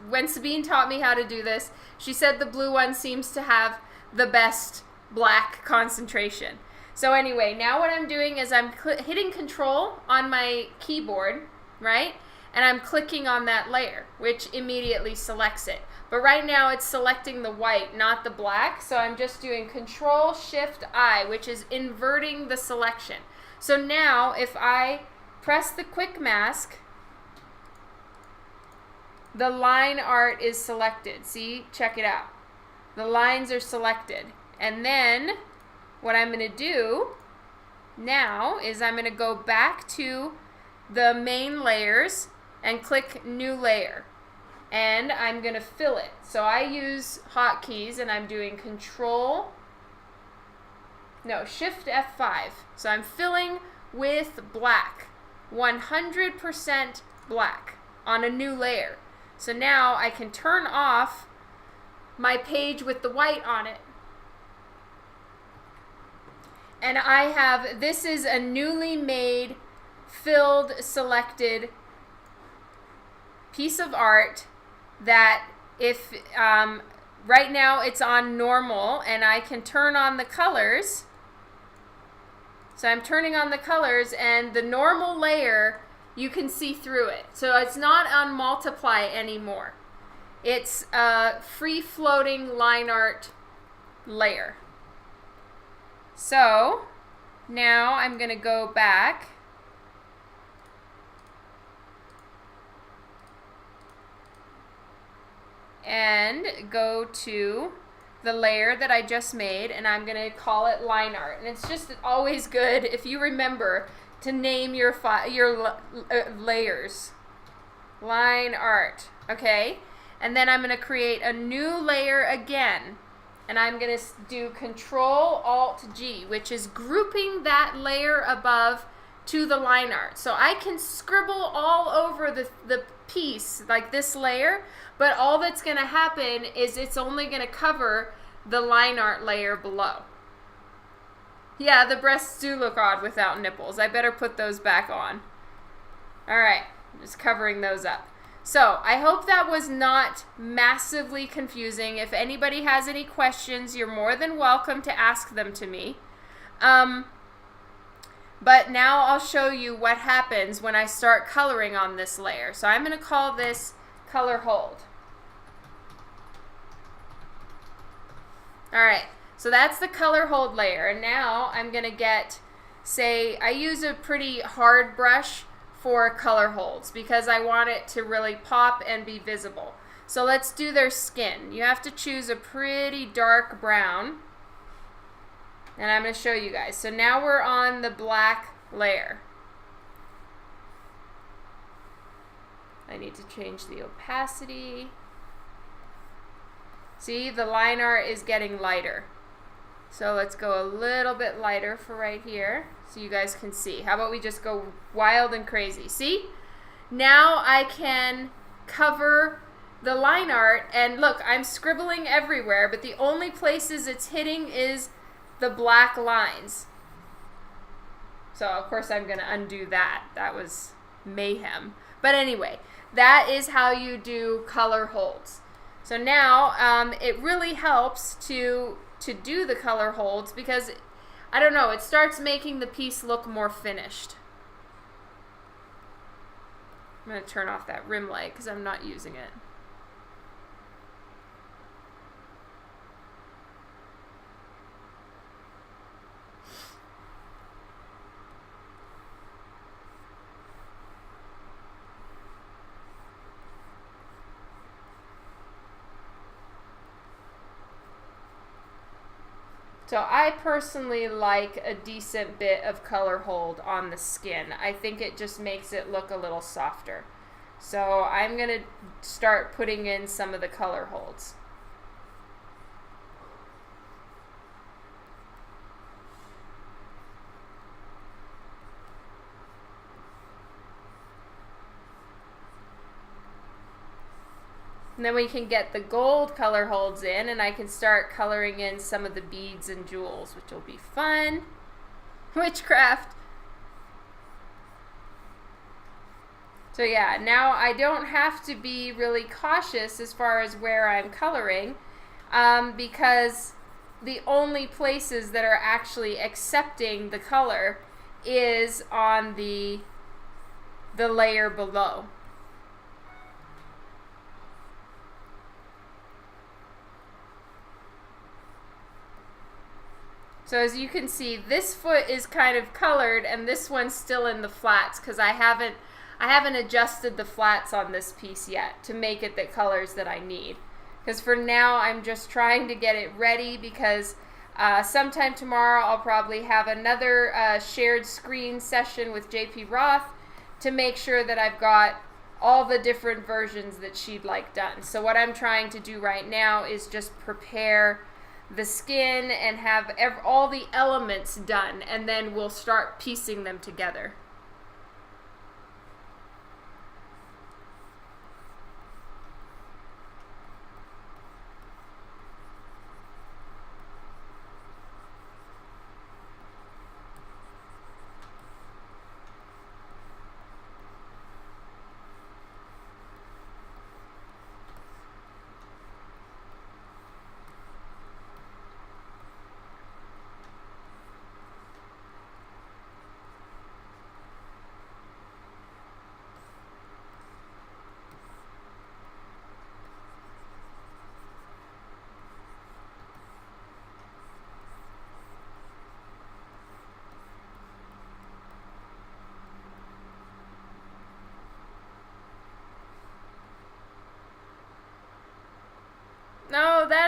when Sabine taught me how to do this, she said the blue one seems to have the best black concentration. So anyway, now what I'm doing is I'm hitting Control on my keyboard, right? And I'm clicking on that layer, which immediately selects it. But right now it's selecting the white, not the black, so I'm just doing Control-Shift-I, which is inverting the selection. So now if I press the quick mask, the line art is selected. See, check it out. The lines are selected. And then what I'm going to do now is I'm going to go back to the main layers and click New Layer. And I'm going to fill it. So I use hotkeys and I'm doing Shift F5. So I'm filling with black, 100% black on a new layer. So now I can turn off my page with the white on it. And this is a newly made filled selected piece of art that if right now it's on normal and I can turn on the colors. So I'm turning on the colors and the normal layer, you can see through it. So it's not on multiply anymore. It's a free floating line art layer. So now I'm going to go back and go to the layer that I just made, and I'm going to call it line art. And it's just always good if you remember to name your layers. Line art, okay? And then I'm going to create a new layer again. And I'm going to do Control-Alt-G, which is grouping that layer above to the line art. So I can scribble all over the piece, like this layer, but all that's going to happen is it's only going to cover the line art layer below. Yeah, the breasts do look odd without nipples. I better put those back on. All right, just covering those up. So I hope that was not massively confusing. If anybody has any questions, you're more than welcome to ask them to me. But now I'll show you what happens when I start coloring on this layer. So I'm going to call this color hold. All right, so that's the color hold layer. And now I'm going to get, say, I use a pretty hard brush for color holds because I want it to really pop and be visible. So let's do their skin. You have to choose a pretty dark brown. And I'm going to show you guys. So now we're on the black layer. I need to change the opacity. See, the line art is getting lighter. So let's go a little bit lighter for right here so you guys can see. How about we just go wild and crazy? See? Now I can cover the line art, and look, I'm scribbling everywhere, but the only places it's hitting is the black lines. So of course I'm going to undo that. That was mayhem. But anyway, that is how you do color holds. So now it really helps to do the color holds because, I don't know, it starts making the piece look more finished. I'm going to turn off that rim light because I'm not using it. So I personally like a decent bit of color hold on the skin. I think it just makes it look a little softer. So I'm going to start putting in some of the color holds. And then we can get the gold color holds in, and I can start coloring in some of the beads and jewels, which will be fun. Witchcraft. So yeah, now I don't have to be really cautious as far as where I'm coloring because the only places that are actually accepting the color is on the layer below. So as you can see, this foot is kind of colored and this one's still in the flats because I haven't adjusted the flats on this piece yet to make it the colors that I need. Because for now, I'm just trying to get it ready because sometime tomorrow I'll probably have another shared screen session with JP Roth to make sure that I've got all the different versions that she'd like done. So what I'm trying to do right now is just prepare the skin and have all the elements done, and then we'll start piecing them together.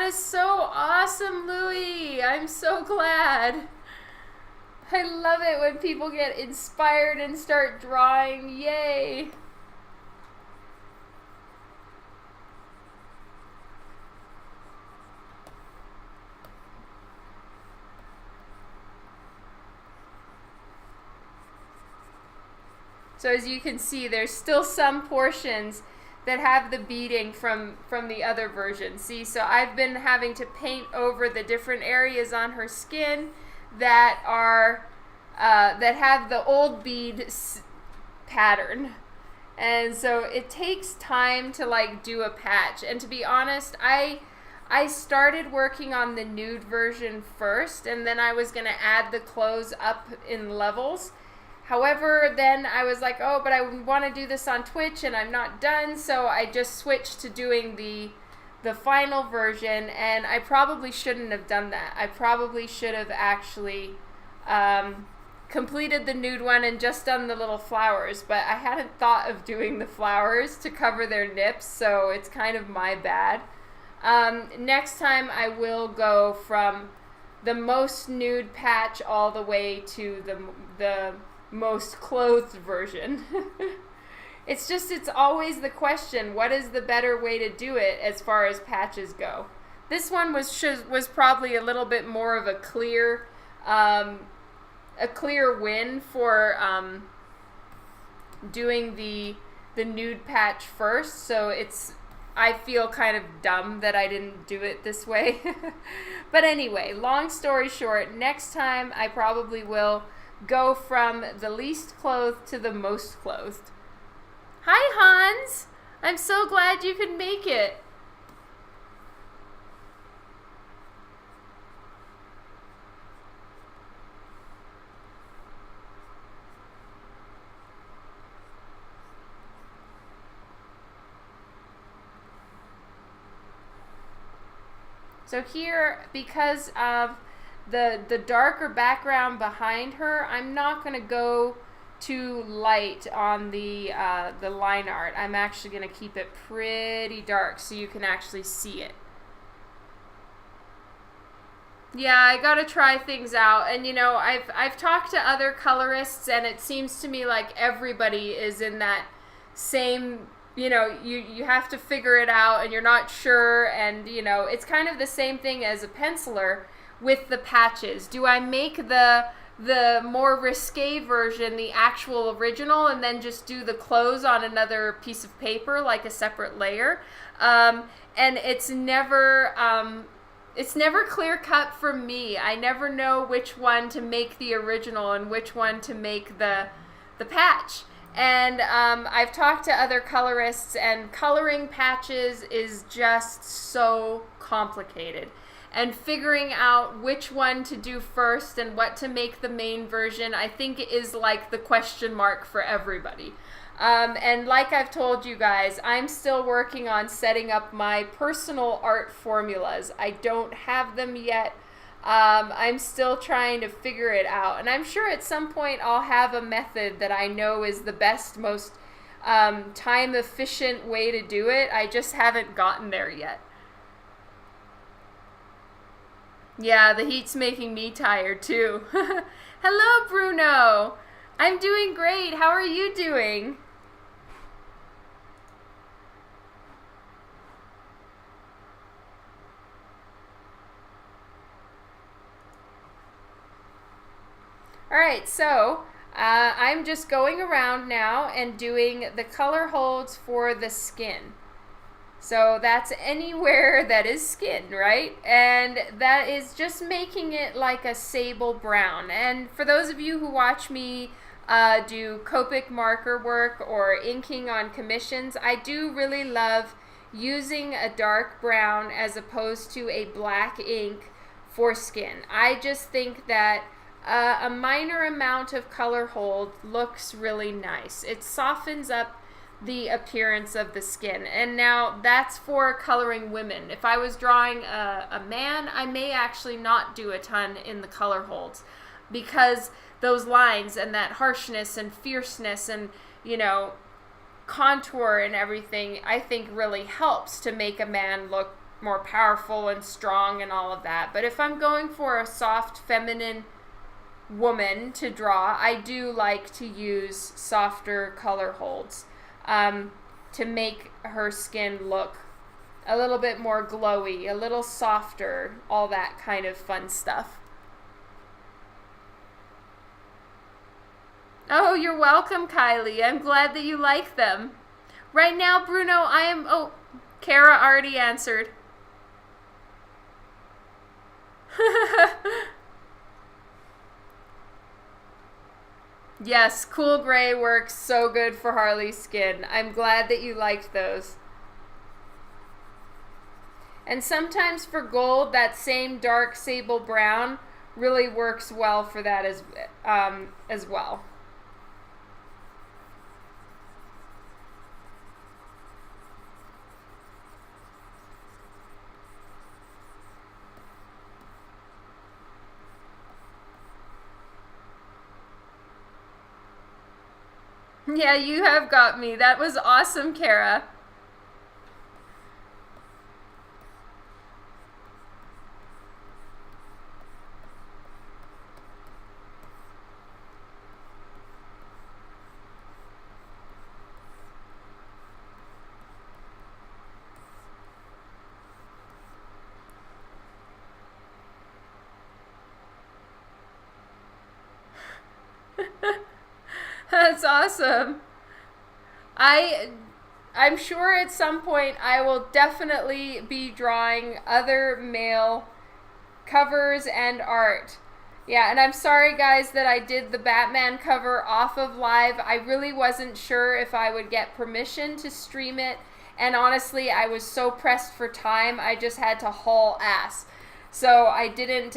is so awesome, Louie. I'm so glad. I love it when people get inspired and start drawing. Yay. So as you can see, there's still some portions that have the beading from the other version. See, so I've been having to paint over the different areas on her skin that are that have the old bead pattern. And so it takes time to like do a patch. And to be honest, I started working on the nude version first, and then I was going to add the clothes up in levels. However, then I was like, oh, but I want to do this on Twitch and I'm not done, so I just switched to doing the final version, and I probably shouldn't have done that. I probably should have actually completed the nude one and just done the little flowers, but I hadn't thought of doing the flowers to cover their nips, so it's kind of my bad. Next time I will go from the most nude patch all the way to the most clothed version. It's always the question, what is the better way to do it as far as patches go? This one was probably a little bit more of a clear win for doing the nude patch first, so I feel kind of dumb that I didn't do it this way. But anyway, long story short, next time I probably will go from the least clothed to the most clothed. Hi, Hans! I'm so glad you could make it. So here, because of the darker background behind her, I'm not going to go too light on the line art. I'm actually going to keep it pretty dark so you can actually see it. Yeah, I got to try things out, and you know, I've talked to other colorists, and it seems to me like everybody is in that same, you know, you have to figure it out and you're not sure, and you know, it's kind of the same thing as a penciler with the patches. Do I make the more risque version the actual original and then just do the clothes on another piece of paper like a separate layer? And it's never clear cut for me. I never know which one to make the original and which one to make the patch. And I've talked to other colorists, and coloring patches is just so complicated. And figuring out which one to do first and what to make the main version, I think is like the question mark for everybody. And like I've told you guys, I'm still working on setting up my personal art formulas. I don't have them yet. I'm still trying to figure it out. And I'm sure at some point I'll have a method that I know is the best, most time-efficient way to do it. I just haven't gotten there yet. Yeah, the heat's making me tired too. Hello, Bruno. I'm doing great. How are you doing? Alright, so I'm just going around now and doing the color holds for the skin. So that's anywhere that is skin, right? And that is just making it like a sable brown. And for those of you who watch me do Copic marker work or inking on commissions, I do really love using a dark brown as opposed to a black ink for skin. I just think that a minor amount of color hold looks really nice. It softens up the appearance of the skin. And now that's for coloring women. If I was drawing a man, I may actually not do a ton in the color holds, because those lines and that harshness and fierceness and, you know, contour and everything, I think really helps to make a man look more powerful and strong and all of that. But if I'm going for a soft feminine woman to draw, I do like to use softer color holds to make her skin look a little bit more glowy, a little softer, all that kind of fun stuff. Oh, you're welcome, Kylie. I'm glad that you like them. Right now, Bruno, oh, Kara already answered. Yes, cool gray works so good for Harley's skin. I'm glad that you liked those. And sometimes for gold, that same dark sable brown really works well for that as well. Yeah, you have got me. That was awesome, Kara. That's awesome. I'm sure at some point I will definitely be drawing other male covers and art. Yeah, and I'm sorry guys that I did the Batman cover off of live. I really wasn't sure if I would get permission to stream it, and honestly I was so pressed for time I just had to haul ass. So I didn't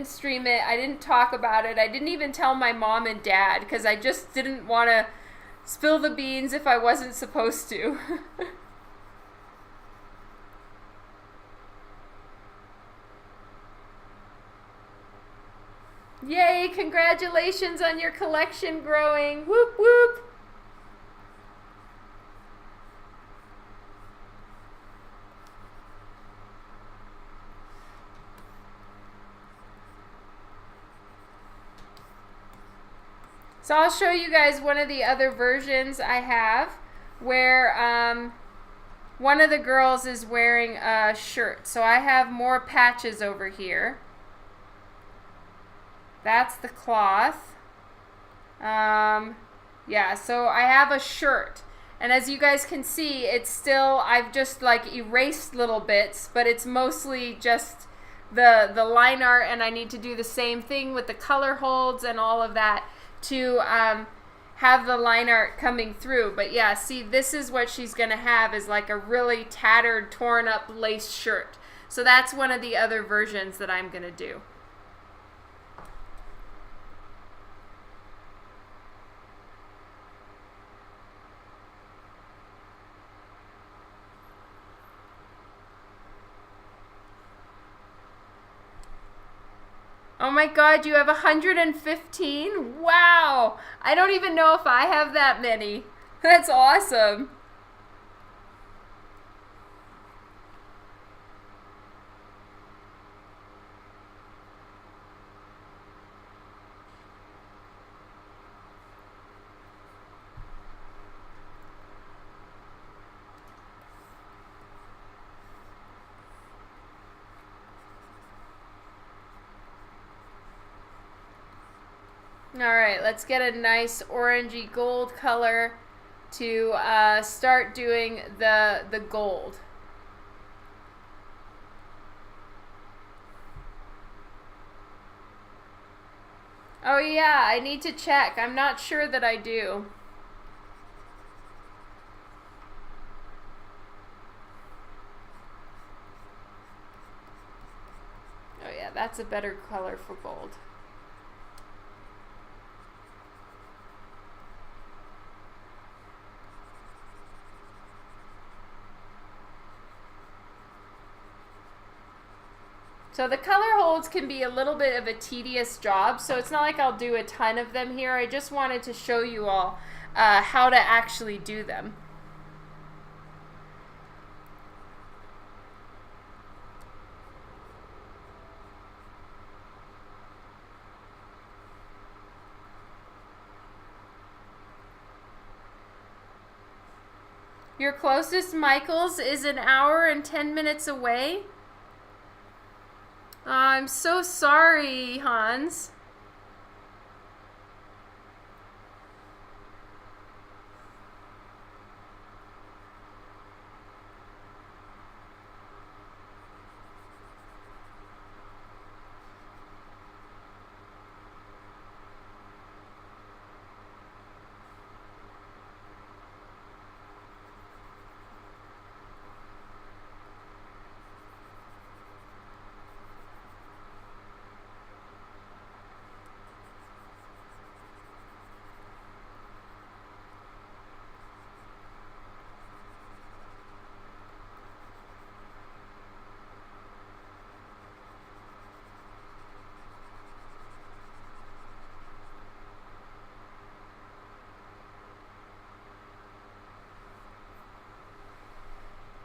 stream it. I didn't talk about it. I didn't even tell my mom and dad because I just didn't want to spill the beans if I wasn't supposed to. Yay, congratulations on your collection growing. Whoop whoop. So I'll show you guys one of the other versions I have where one of the girls is wearing a shirt. So I have more patches over here. That's the cloth. Yeah, so I have a shirt. And as you guys can see, it's still, I've just like erased little bits, but it's mostly just the line art, and I need to do the same thing with the color holds and all of that to have the line art coming through. But yeah, see, this is what she's gonna have, is like a really tattered, torn up lace shirt. So that's one of the other versions that I'm gonna do. Oh my god, you have 115? Wow! I don't even know if I have that many. That's awesome. Alright, let's get a nice orangey gold color to start doing the gold. Oh yeah, I need to check. I'm not sure that I do. Oh yeah, that's a better color for gold. So the color holds can be a little bit of a tedious job, so it's not like I'll do a ton of them here. I just wanted to show you all how to actually do them. Your closest Michael's is an hour and 10 minutes away? I'm so sorry, Hans.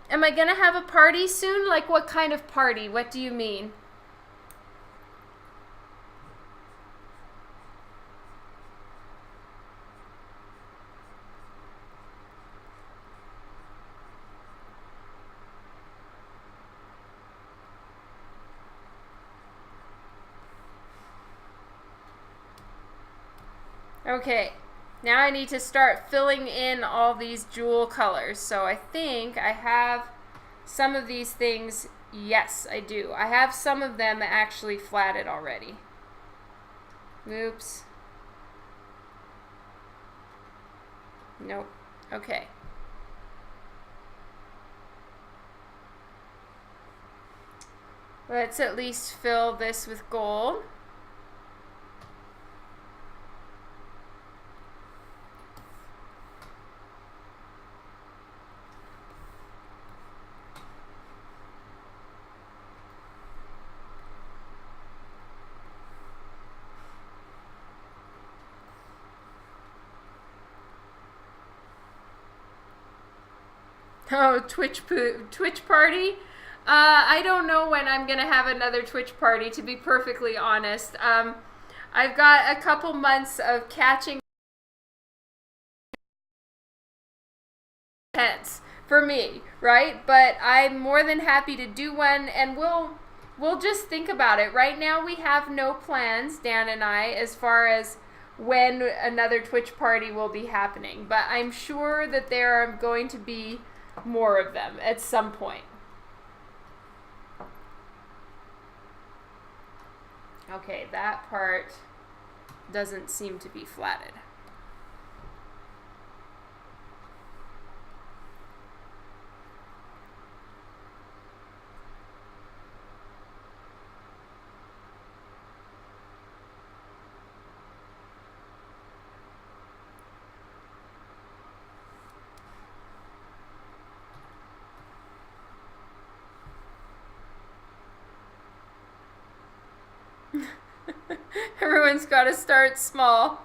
Am I gonna have a party soon? Like, what kind of party? What do you mean? Okay, now I need to start filling in all these jewel colors. So I think I have some of these things. Yes, I do. I have some of them actually flatted already. Oops. Nope. Okay. Let's at least fill this with gold. Oh, Twitch party? I don't know when I'm gonna have another Twitch party, to be perfectly honest. I've got a couple months of catching hence for me, right? But I'm more than happy to do one, and we'll just think about it. Right now we have no plans, Dan and I, as far as when another Twitch party will be happening. But I'm sure that there are going to be more of them at some point. Okay, that part doesn't seem to be flatted. Everyone's got to start small.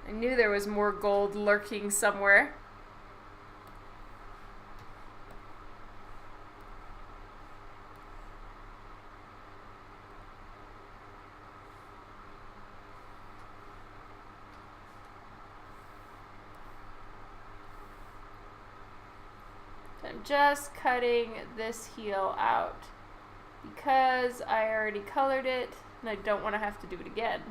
I knew there was more gold lurking somewhere. I'm just cutting this heel out because I already colored it and I don't want to have to do it again.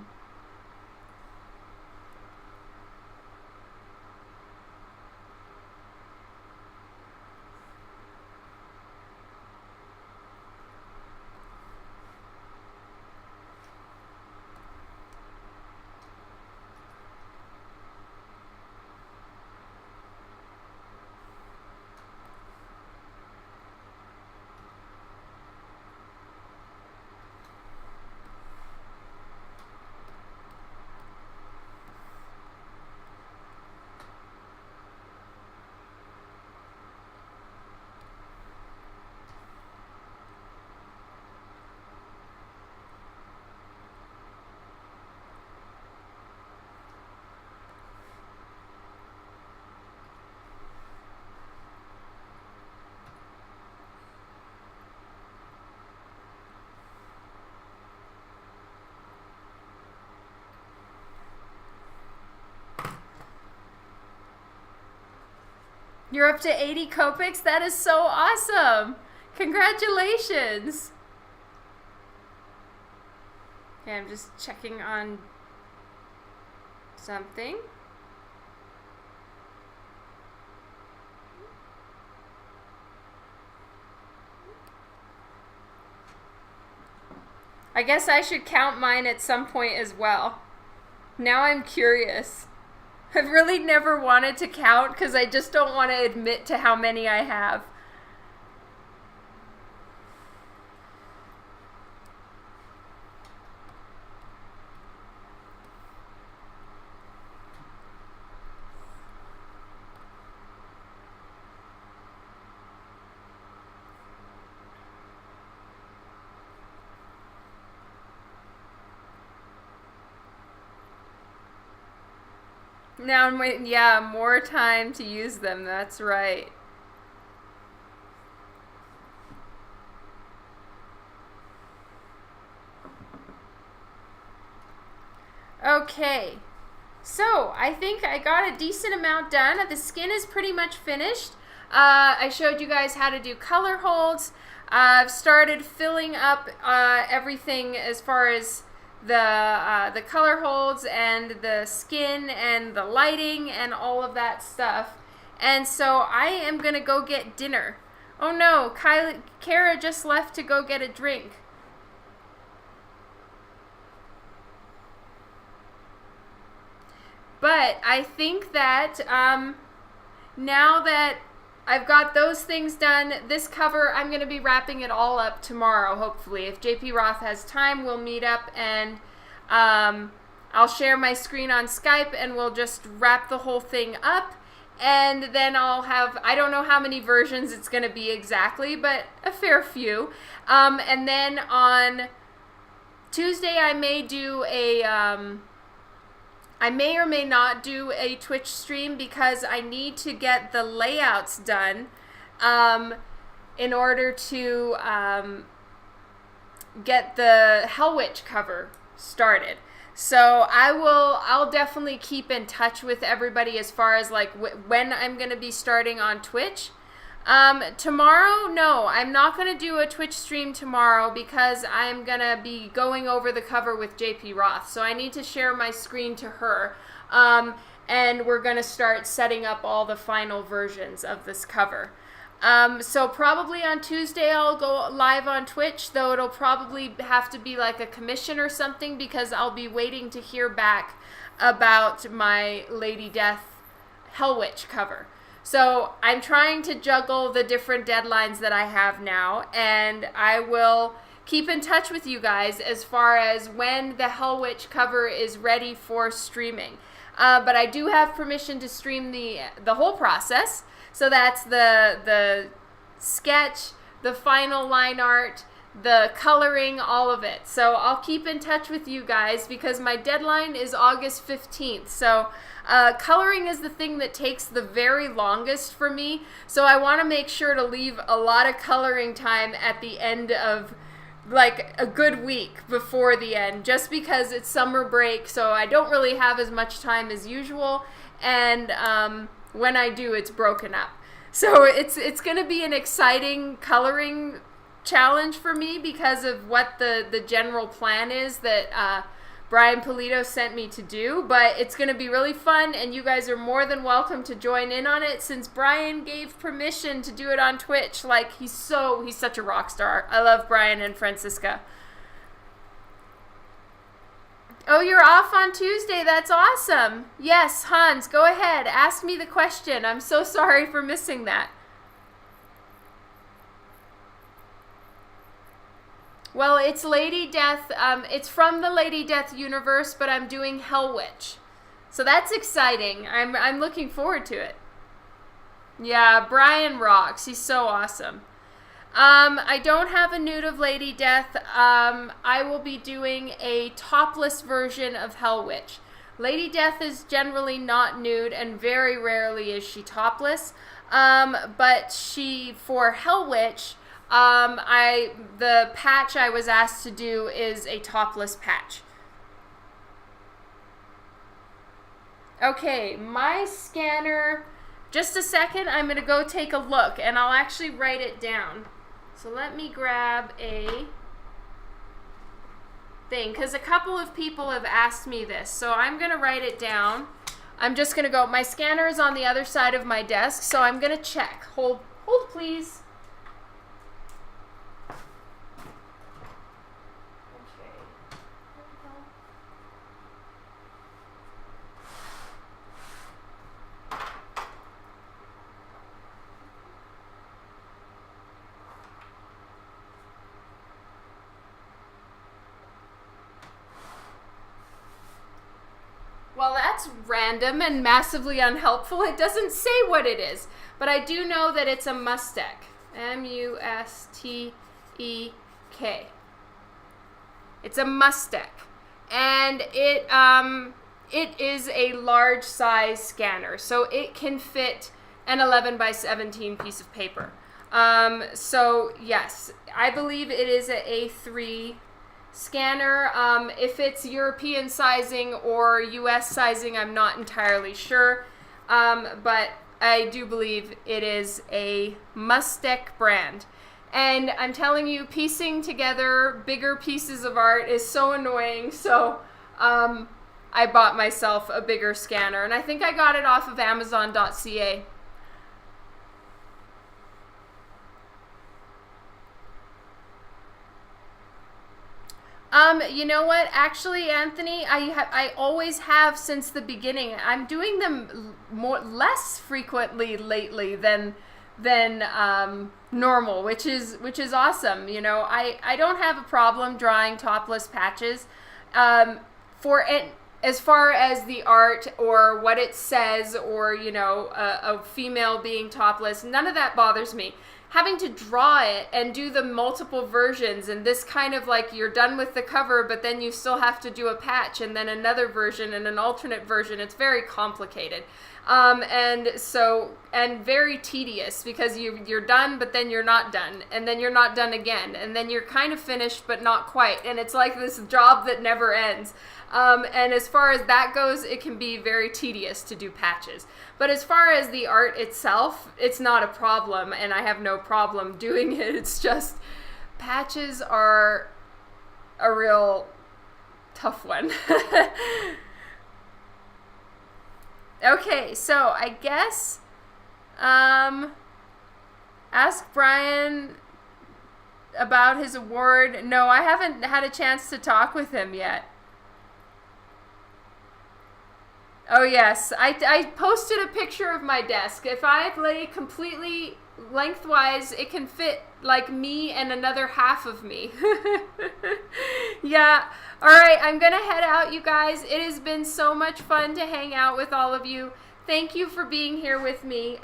You're up to 80 Copics? That is so awesome! Congratulations! Okay, I'm just checking on something. I guess I should count mine at some point as well. Now I'm curious. I've really never wanted to count because I just don't want to admit to how many I have. Now I'm waiting, yeah, more time to use them, that's right. Okay, so I think I got a decent amount done. The skin is pretty much finished. I showed you guys how to do color holds. I've started filling up everything as far as the color holds and the skin and the lighting and all of that stuff. And so I am gonna go get dinner. Oh no, Kara just left to go get a drink. But I think that now that I've got those things done, this cover, I'm going to be wrapping it all up tomorrow, hopefully. If JP Roth has time, we'll meet up and I'll share my screen on Skype and we'll just wrap the whole thing up. And then I'll have, I don't know how many versions it's going to be exactly, but a fair few. And then on Tuesday, I may do I may or may not do a Twitch stream because I need to get the layouts done in order to get the Hell Witch cover started. So I'll definitely keep in touch with everybody as far as like when I'm going to be starting on Twitch. Tomorrow, no, I'm not going to do a Twitch stream tomorrow because I'm going to be going over the cover with JP Roth. So I need to share my screen to her. And we're going to start setting up all the final versions of this cover. So probably on Tuesday I'll go live on Twitch, though it'll probably have to be like a commission or something because I'll be waiting to hear back about my Lady Death Hell Witch cover. So I'm trying to juggle the different deadlines that I have now, and I will keep in touch with you guys as far as when the Hell Witch cover is ready for streaming. But I do have permission to stream the whole process. So that's the sketch, the final line art, the coloring, all of it. So I'll keep in touch with you guys because my deadline is August 15th. So coloring is the thing that takes the very longest for me. So I want to make sure to leave a lot of coloring time at the end of like a good week before the end, just because it's summer break. So I don't really have as much time as usual. And when I do, it's broken up. So it's going to be an exciting coloring challenge for me because of what the general plan is that Brian Polito sent me to do, but it's going to be really fun, and you guys are more than welcome to join in on it since Brian gave permission to do it on Twitch. Like, he's such a rock star. I love Brian and Francisca. Oh, you're off on Tuesday. That's awesome. Yes, Hans, go ahead. Ask me the question. I'm so sorry for missing that. Well, it's Lady Death. It's from the Lady Death universe, but I'm doing Hell Witch. So that's exciting. I'm looking forward to it. Yeah, Brian rocks. He's so awesome. I don't have a nude of Lady Death. I will be doing a topless version of Hell Witch. Lady Death is generally not nude, and very rarely is she topless. But for Hell Witch, the patch I was asked to do is a topless patch. Okay, my scanner just a second, I'm going to go take a look, and I'll actually write it down. So let me grab a thing, because a couple of people have asked me this, so I'm going to write it down. I'm just going to go, my scanner is on the other side of my desk, so I'm going to check. Hold please. Well, that's random and massively unhelpful. It doesn't say what it is, but I do know that it's a McTeigue. MUSTEK. It's a McTeigue, and it is a large size scanner, so it can fit an 11 by 17 piece of paper. So yes, I believe it is an A3 scanner. If it's European sizing or US sizing, I'm not entirely sure, but I do believe it is a McTeigue brand. And I'm telling you, piecing together bigger pieces of art is so annoying, so I bought myself a bigger scanner, and I think I got it off of Amazon.ca. You know what? Actually, Anthony, I always have since the beginning. I'm doing them less frequently lately than normal, which is awesome. You know, I don't have a problem drawing topless patches. As far as the art or what it says, or you know, a female being topless, none of that bothers me. Having to draw it and do the multiple versions, and this kind of like you're done with the cover, but then you still have to do a patch and then another version and an alternate version. It's very complicated. And very tedious, because you're done, but then you're not done, and then you're not done again, and then you're kind of finished, but not quite, and it's like this job that never ends. And as far as that goes, it can be very tedious to do patches. But as far as the art itself, it's not a problem, and I have no problem doing it. It's just patches are a real tough one. Okay, so I guess ask Brian about his award. No, I haven't had a chance to talk with him yet. Oh yes, I posted a picture of my desk. If I lay completely lengthwise, it can fit like me and another half of me. Yeah. All right, I'm gonna head out, you guys. It has been so much fun to hang out with all of you. Thank you for being here with me.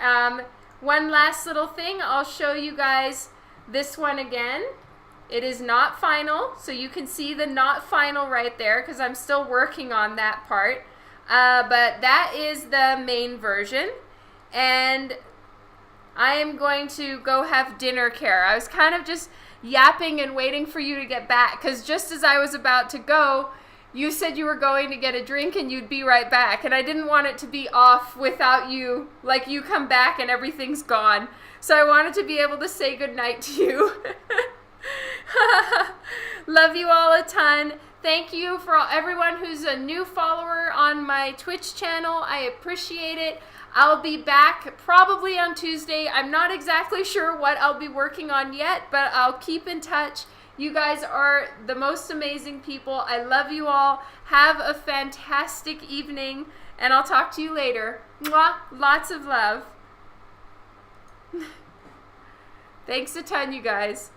One last little thing, I'll show you guys this one again. It is not final, so you can see the not final right there, because I'm still working on that part. But that is the main version, and I am going to go have dinner, Kara. I was kind of just yapping and waiting for you to get back, because just as I was about to go, you said you were going to get a drink and you'd be right back, and I didn't want it to be off without you, like you come back and everything's gone. So I wanted to be able to say goodnight to you. Love you all a ton. Thank you for everyone who's a new follower on my Twitch channel. I appreciate it. I'll be back probably on Tuesday. I'm not exactly sure what I'll be working on yet, but I'll keep in touch. You guys are the most amazing people. I love you all. Have a fantastic evening, and I'll talk to you later. Mwah. Lots of love. Thanks a ton, you guys.